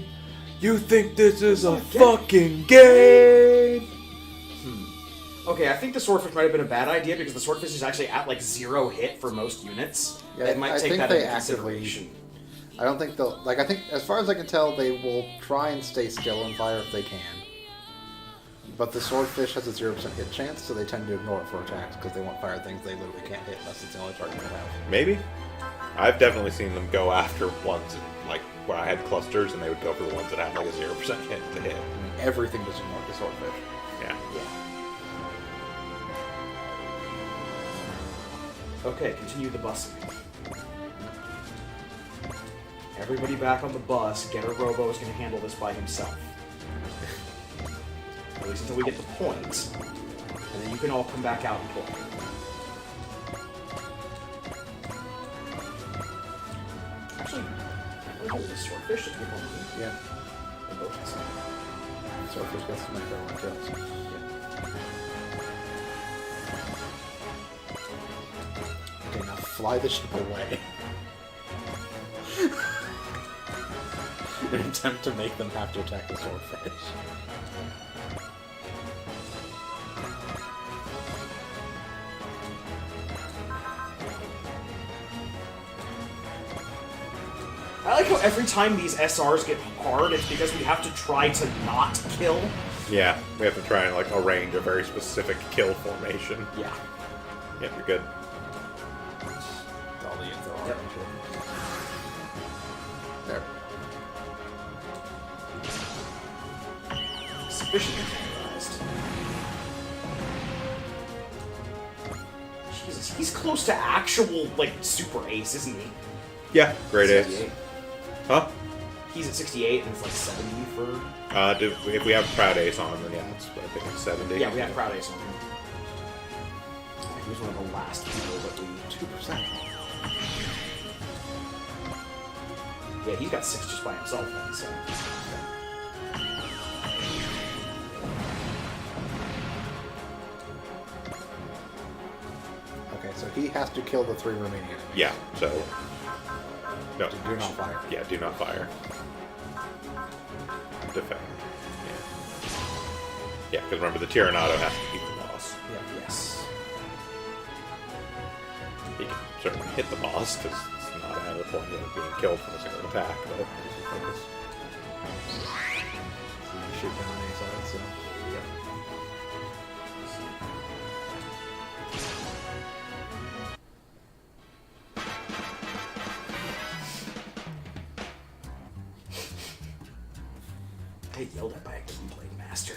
You think this is a fucking game? Okay, I think the Swordfish might have been a bad idea because the Swordfish is actually at like 0 hit for most units. Yeah, It might I take think that they into actively- consideration. I don't think they'll like. I think, as far as I can tell, they will try and stay still and fire if they can. But the swordfish has a 0% hit chance, so they tend to ignore it for attacks because they want fire things they literally can't hit unless it's the only target they have. Maybe. I've definitely seen them go after ones like where I had clusters, and they would go for the ones that had like a 0% hit to hit. I mean, everything just ignore the swordfish. Yeah. Okay, continue the busing. Everybody back on the bus. Getter Robo is going to handle this by himself. At least until we get the point. And then you can all come back out and play. Actually, I'm going to the swordfish to take one of them. Yeah. They both have some. Swordfish gets to make their one kills. Okay, now fly the ship away. In an attempt to make them have to attack the swordfish. I like how every time these SRs get hard, it's because we have to try to not kill. Yeah, we have to try and like arrange a very specific kill formation. Yeah. Yeah, you're good. That's all the info are. Yep. There. Sufficiently polarized. Jesus, he's close to actual, like, super ace, isn't he? Yeah, great ace. 68. Huh? He's at 68 and it's like 70 for... If we have Proud Ace on him, then yeah, it's, I think it's 70. Yeah, we have Proud Ace on him. He was one of the last people that we... 2%. Yeah, he's got 6 just by himself then, so... Okay, so he has to kill the 3 remaining enemies. Yeah, so... No. Do not fire. Yeah, do not fire. Defend. Yeah, because remember, the Tyrannado has to keep the boss. Yeah, yes. He can certainly hit the boss, because it's not out of the point of being killed from a single attack, but... Shoot down on any side, so... I get yelled at by a Keyblade Master.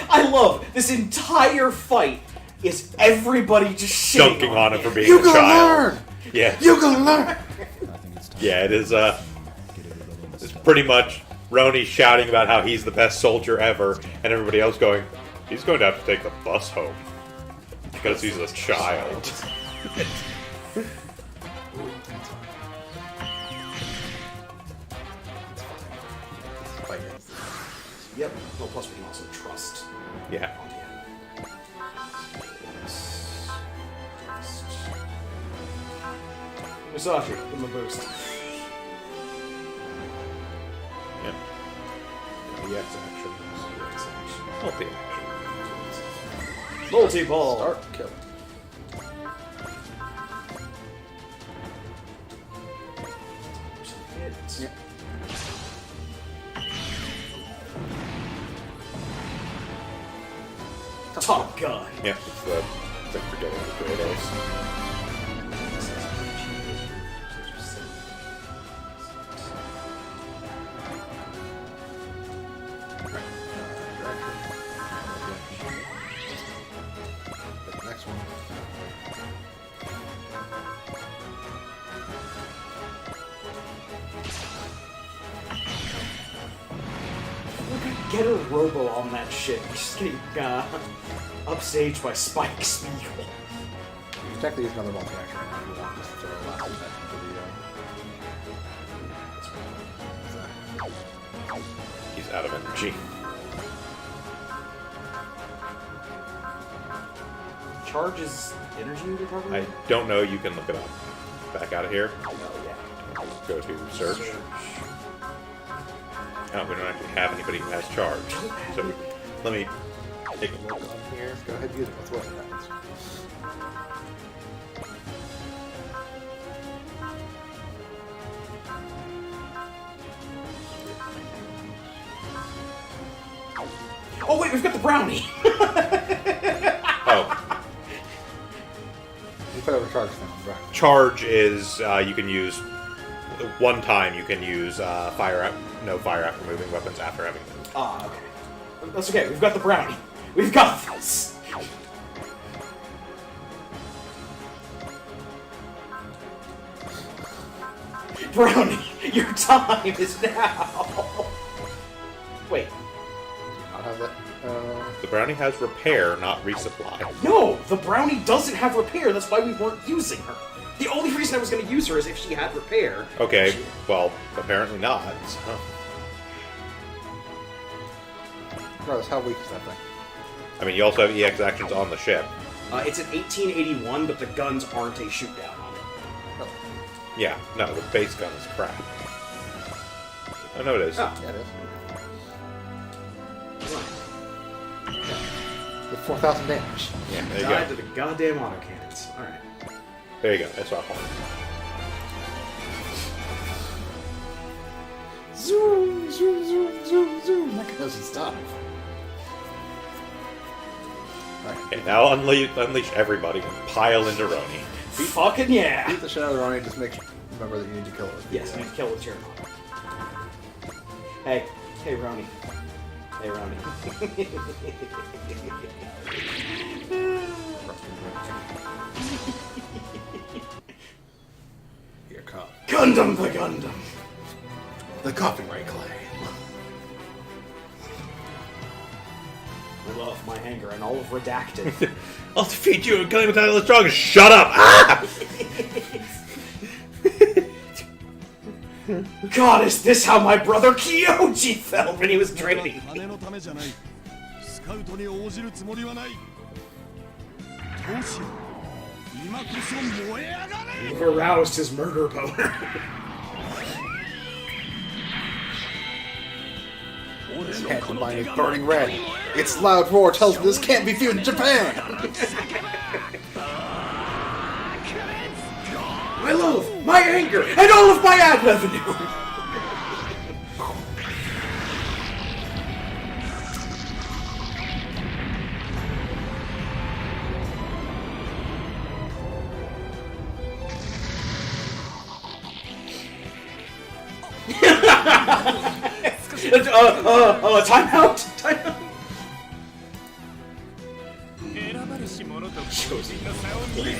I love this entire fight is everybody just shitting Dunking on him for being You a gonna child. learn! Yeah. You gonna learn! Yeah, it is, it's pretty much Roni shouting about how he's the best soldier ever, and everybody else going, he's going to have to take the bus home. Because he's a child. Fight against this. Yep. Well, plus we can also trust. Yeah. Musashi, give him a boost. Yep. The X action. Multi action. Multi-ball. Start kill. Yep. Top Gun. Yep, it's the thing for getting the great ace. The next one. Get a Robo on that shit. He's just getting upstaged by Spike Spiegel. You can technically use another multi-action right now if you want, just to throw a last attack into the, He's out of energy. Charges energy recovery? I don't know, you can look it up. Back out of here. Oh, yeah. Go to search. Oh, we don't actually have anybody who has charge. So let me take a look on here. Go ahead and use it. Let's what happens. Oh wait, we've got the brownie. Oh, You put over charge now, right? charge is you can use one time. You can use fire. No fire after moving weapons after having moved. Ah, okay. That's okay. We've got the brownie. We've got this. Brownie, your time is now. Wait, Not have that. The brownie has repair, not resupply. no, the brownie doesn't have repair. That's why we weren't using her. The only reason I was going to use her is if she had repair. Okay, well, apparently not. So. Regardless, how weak is that thing? I mean, you also have EX actions on the ship. It's an 1881, but the guns aren't a shoot down on it. Yeah, no, the base gun is crap. Oh, no, it is. Oh. Yeah, it is. With 4,000 damage. Yeah, there you Died go. to the goddamn autocannons. Alright. There you go. That's what I want. Zoom, zoom, zoom, zoom, zoom. That doesn't stop. Alright. Okay, now unleash everybody and pile into Roni. Fucking yeah! Beat the shit out of Ronnie, just remember that you need to kill it. Yes, I need to kill with Chernobyl. Hey, Roni. Hey, Roni. Here come Gundam the Gundam! the copyright claim. I love my anger and all of Redacted. I'll defeat you and kill you with the strongest. Shut up! Ah! God, is this how my brother Kyoji felt when he was training? 金のためじゃない。スカウトに応じるつもりはない。どうしよう。今こそ燃え上がれ。 You've aroused his murder boner. His hand combined is burning red. Its loud roar tells me this can't be viewed in Japan. My love, my anger, and all of my ad revenue! Timeout! Timeout! 選ばれし者と強靭な差を見せてやる。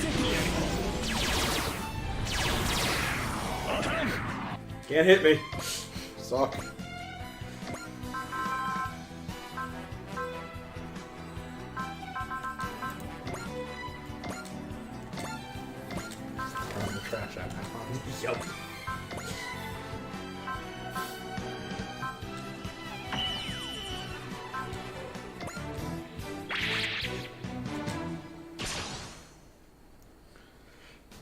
Can't hit me. Suck. Throwing the trash out. Yup.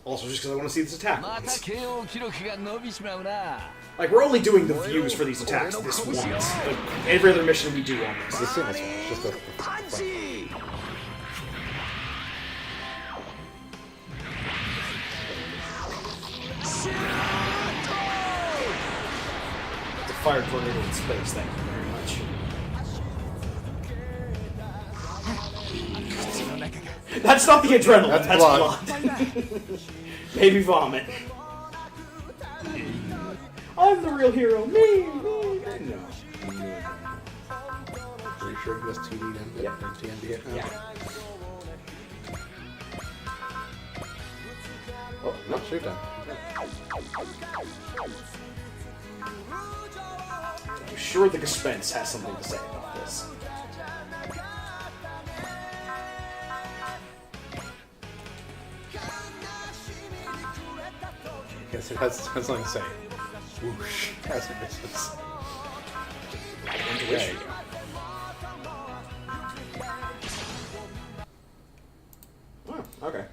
Also, just because I want to see this attack. また KO 記録が伸びしまうな。 Like, we're only doing the views for these attacks this once. Like, every other mission we do on this. This one is just a. The fire tornado in space, thank you very much. That's not the adrenaline, that's blood. Maybe vomit. I'm the real hero, me! No. Pretty sure he just TD'd him. Yep. TND it. Yeah. Oh, no, shoot down. I'm sure the Gespenst has something to say about this. Yes, it has something to say. Whoosh. As it misses. Intuition. Oh, okay.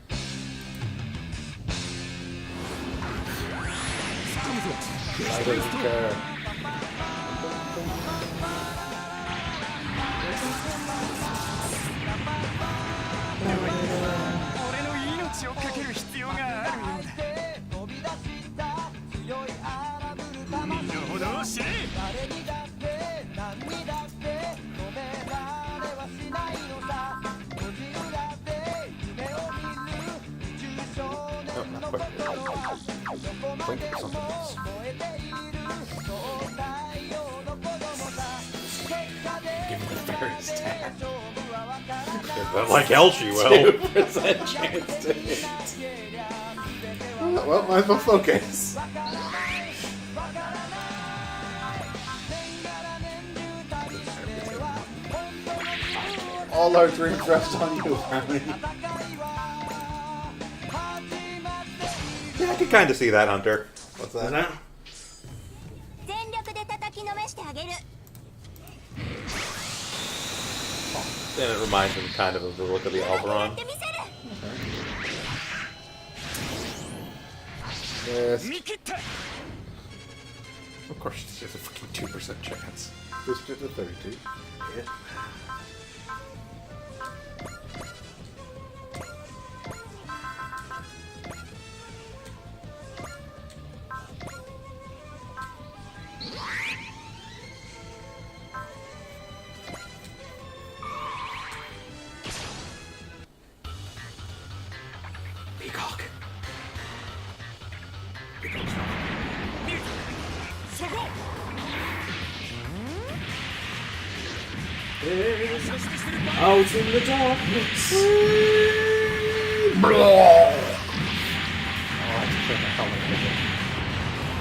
I don't care. blink or something else. Give me the fairy's tag. But like hell she will. 2% chance to hit. Well, might as well focus. All our dreams rest on you, Harmony. Yeah, I can kind of see that, Hunter. What's Is that? that? 全力で叩きのめしてあげる And it reminds him kind of the look of the や Alberon. ってみせる Yes. 見切った Of course, it's just a freaking 2% chance. This is a 32. Peacock. そこ Out in the darkness. Oh, I have to turn my helmet over.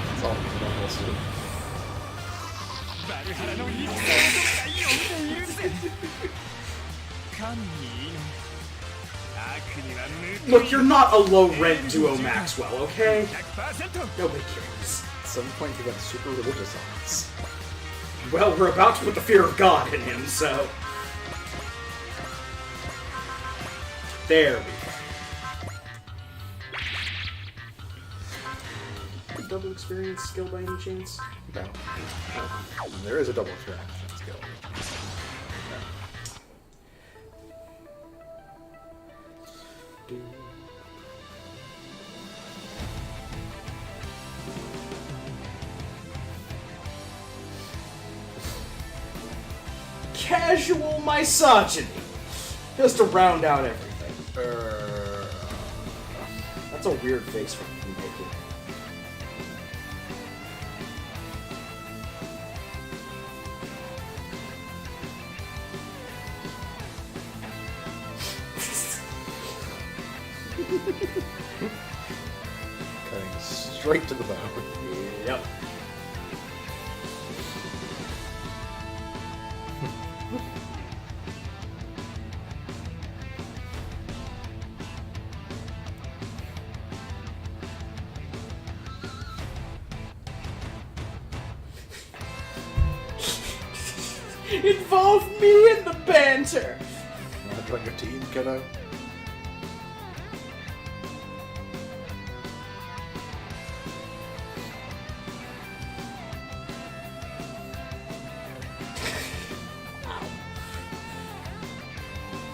That's all the one will do. バルハラの一層が呼んでいるぜ神にいいの悪には無 Look, you're not a low rent duo Maxwell, okay? 100% Nobody cares. At some point, he got super religious on us. Well, we're about to put the fear of God in him, so. There we go. Double experience skill by any chance? No. There is a double extraction skill. Casual misogyny. Just to round out everything. That's a weird face for you making. Cutting straight to the bone. Yep. Involve me in the banter. Wanna join your team, kiddo?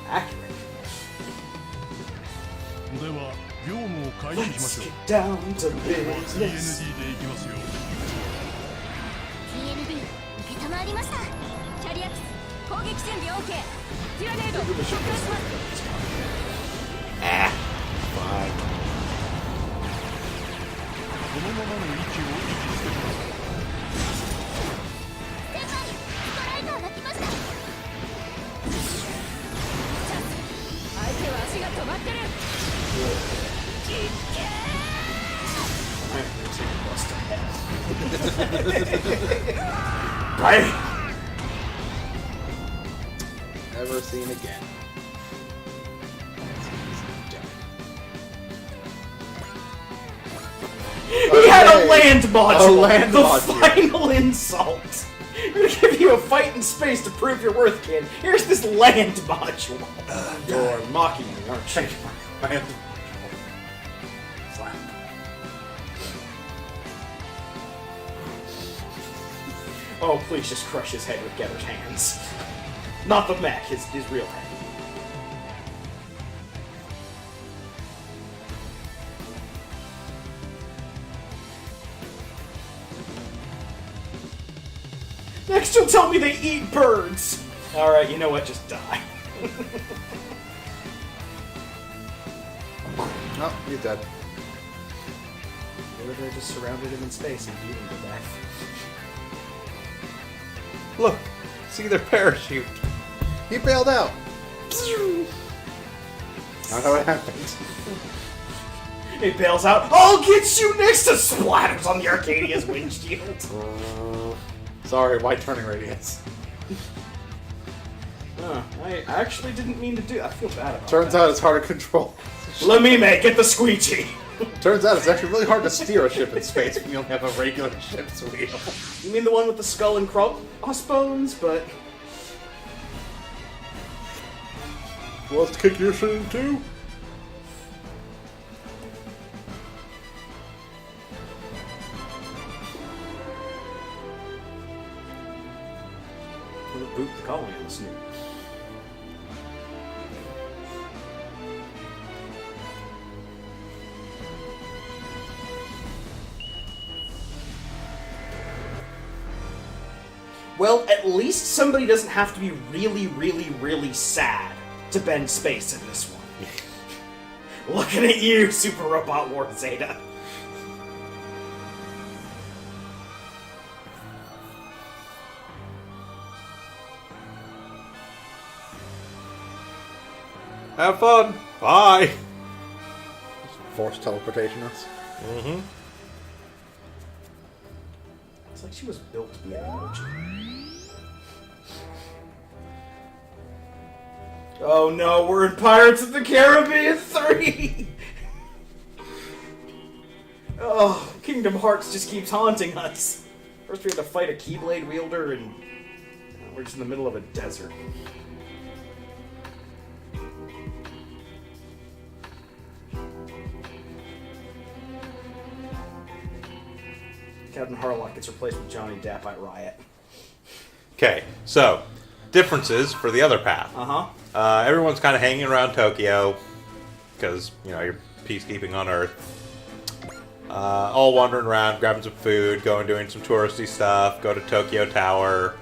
Accurate. では業務を開始しま Let's しょう get down to business. TND でいきますよ TND 受けたまわりましたキャリアクス攻撃準備 OK ティラネード発動します Ah, fine. このままの位置を維持してください先輩ストライカーが来ました相手は足が止まってる I'm going to bust a head. Right? Never seen again. He had a land module! A land the module. final insult! I'm gonna give you a fight in space to prove your worth, kid. Here's this land module. You're mocking me, aren't you? Land. Slap. Oh, please just crush his head with Getter's hands. Not the mech, his real head. Next you'll tell me they eat birds! Alright, you know what, just die. Oh, he's dead. They were there, just surrounded him in space and beat him to death. Look, see their parachute. He bailed out. Not how it happened. He bails out. I'll get you next to splatters on the Arcadia's windshield. Sorry, wide turning radius. I actually didn't mean to do. I feel bad about Turns that. out it's hard to control. Lamime, get the squeegee. Turns out it's actually really hard to steer a ship in space when you only have a regular ship's wheel. You mean the one with the skull and crossbones? But Let's kick your shit in two. we'll boot the colony on the snoot. Well, at least somebody doesn't have to be really, really, really sad to bend space in this one. Looking at you, Super Robot War Zeta. Have fun. Bye. Force teleportation us. Mm-hmm. It's like she was built to be an emoji. Oh no, we're in Pirates of the Caribbean 3! Oh, Kingdom Hearts just keeps haunting us. First we had to fight a Keyblade wielder, and we're just in the middle of a desert. Captain Harlock gets replaced with Johnny Depp at Riot. Okay, so differences for the other path. Uh-huh. Everyone's kind of hanging around Tokyo because you're peacekeeping on Earth. All wandering around, grabbing some food, doing some touristy stuff. Go to Tokyo Tower.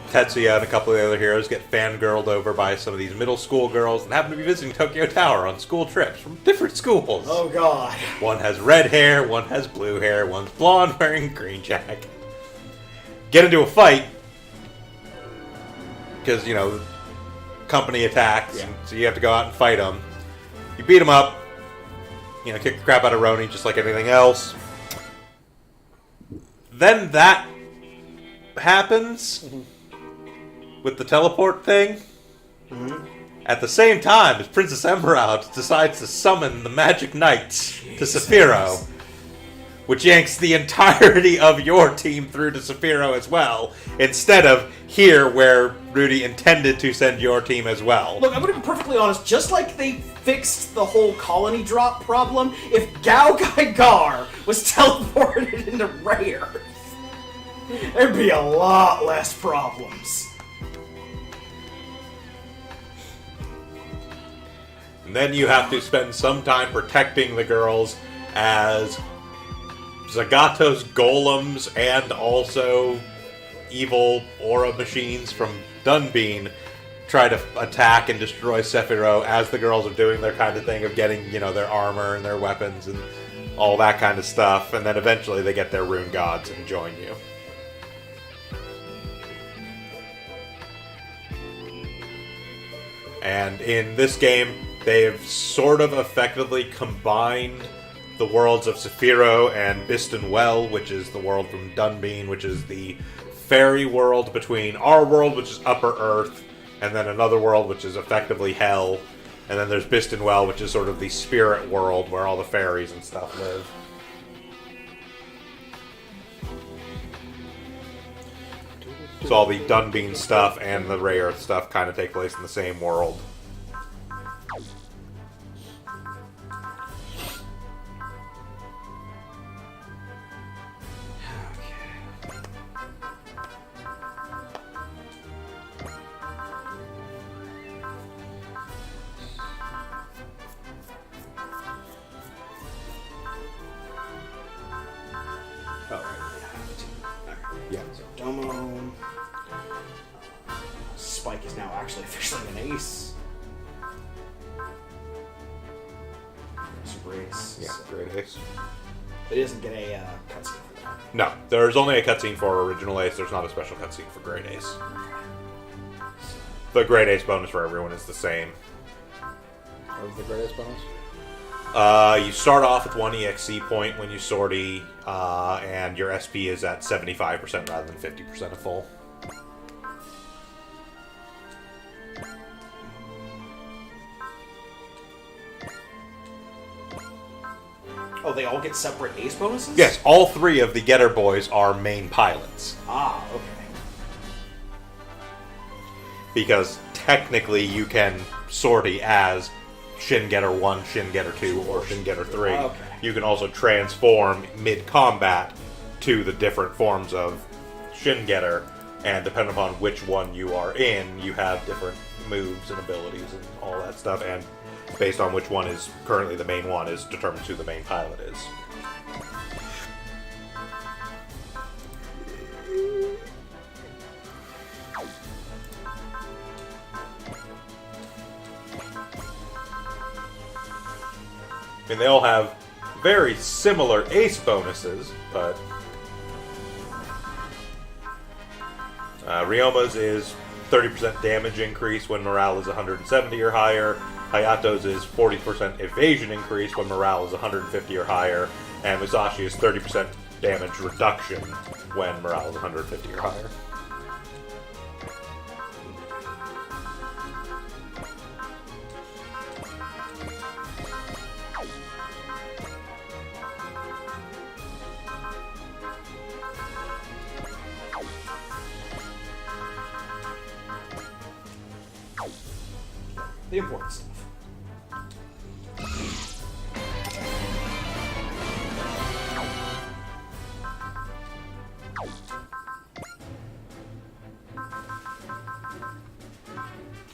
Tetsuya and a couple of the other heroes get fangirled over by some of these middle school girls that happen to be visiting Tokyo Tower on school trips from different schools. Oh god. One has red hair, one has blue hair, one's blonde wearing green jacket. Get into a fight because, company attacks, so you have to go out and fight them. You beat them up, kick the crap out of Roni just like anything else. Then that happens with the teleport thing. At the same time as Princess Emerald decides to summon the Magic Knights to Saphiro, which yanks the entirety of your team through to Saphiro as well, instead of here where Rudy intended to send your team as well. Look, I'm gonna be perfectly honest, just like they fixed the whole colony drop problem, if Gao Gai Gar was teleported into Rare, there'd be a lot less problems. And then you have to spend some time protecting the girls as Zagato's golems and also evil aura machines from Dunbean try to attack and destroy Sephiroth as the girls are doing their kind of thing of getting, their armor and their weapons and all that kind of stuff. And then eventually they get their rune gods and join you. And in this game, they've sort of effectively combined the worlds of Saphiro and Biston Well, which is the world from Dunbean, which is the fairy world between our world, which is Upper Earth, and then another world, which is effectively Hell. And then there's Biston Well, which is sort of the spirit world where all the fairies and stuff live. So all the Dunbean stuff and the Ray Earth stuff kind of take place in the same world. Yeah. So Domo. Spike is now actually officially an ace. Super ace. Yeah, So great ace. It doesn't get a cutscene for that. No, there's only a cutscene for Original Ace. There's not a special cutscene for Great Ace. The Great Ace bonus for everyone is the same. What was the greatest bonus? You start off with 1 EXC point when you sortie, and your SP is at 75% rather than 50% of full. Oh, they all get separate ace bonuses? Yes, all 3 of the Getter Boys are main pilots. Ah, okay. Because technically you can sortie as Shin Getter 1, Shin Getter 2, or Shin Getter 3. Okay. You can also transform mid-combat to the different forms of Shin Getter, and depending upon which one you are in, you have different moves and abilities and all that stuff, and based on which one is currently the main one is determines who the main pilot is. I mean, they all have very similar ace bonuses, but Ryoma's is 30% damage increase when morale is 170 or higher. Hayato's is 40% evasion increase when morale is 150 or higher. And Musashi is 30% damage reduction when morale is 150 or higher. The important stuff.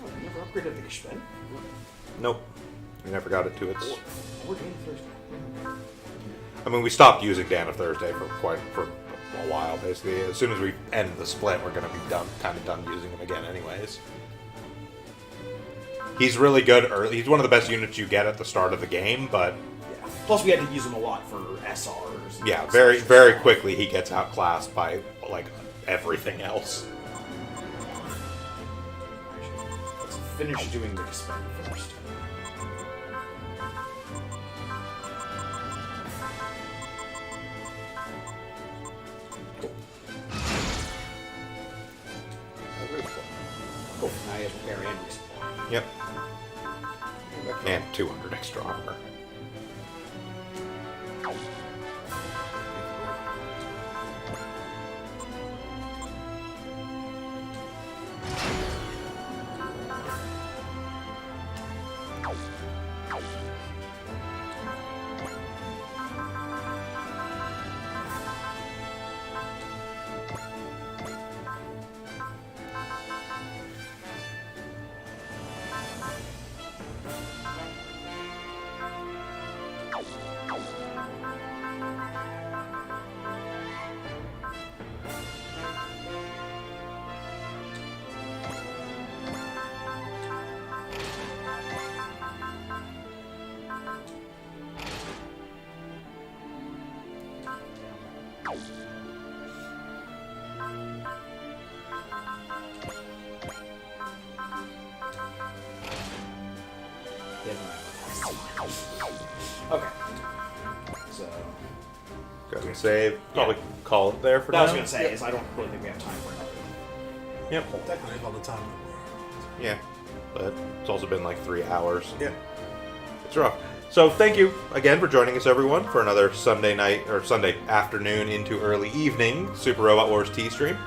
Oh, we never upgraded the Gespen. Nope. We never got it to its... We're doing Thursday. I mean, we stopped using Dan of Thursday for a while, basically. As soon as we end the split, we're going to be kind of done using him again anyways. He's really good early. He's one of the best units you get at the start of the game, but... Yeah. Plus, we had to use him a lot for SRs. And Yeah, very, very quickly he gets outclassed by, like, everything else. Let's finish doing the Gespen first. Cool. Now you have repair and resupply. Yep. And 200 extra armor. Okay. So. Go ahead and save. Probably call it there for What now. I was going to say is I don't really think we have time for another. Yep. Technically, all the time. Yeah. But it's also been like 3 hours. Yeah. It's rough. So thank you again for joining us, everyone, for another Sunday night or Sunday afternoon into early evening Super Robot Wars T stream.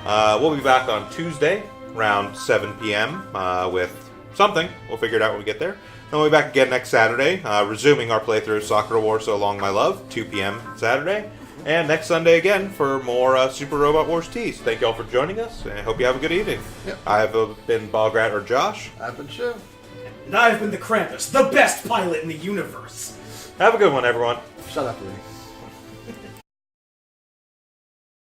We'll be back on Tuesday around 7 p.m. With something. We'll figure it out when we get there. And we'll be back again next Saturday, resuming our playthrough of Sakura Wars So Long My Love, 2 p.m. Saturday. And next Sunday again for more Super Robot Wars T's. Thank you all for joining us, and I hope you have a good evening. Yep. I've been Bograt or Josh. I've been Shiv. And I've been the Krampus, the best pilot in the universe. Have a good one, everyone. Shut up, Rudy.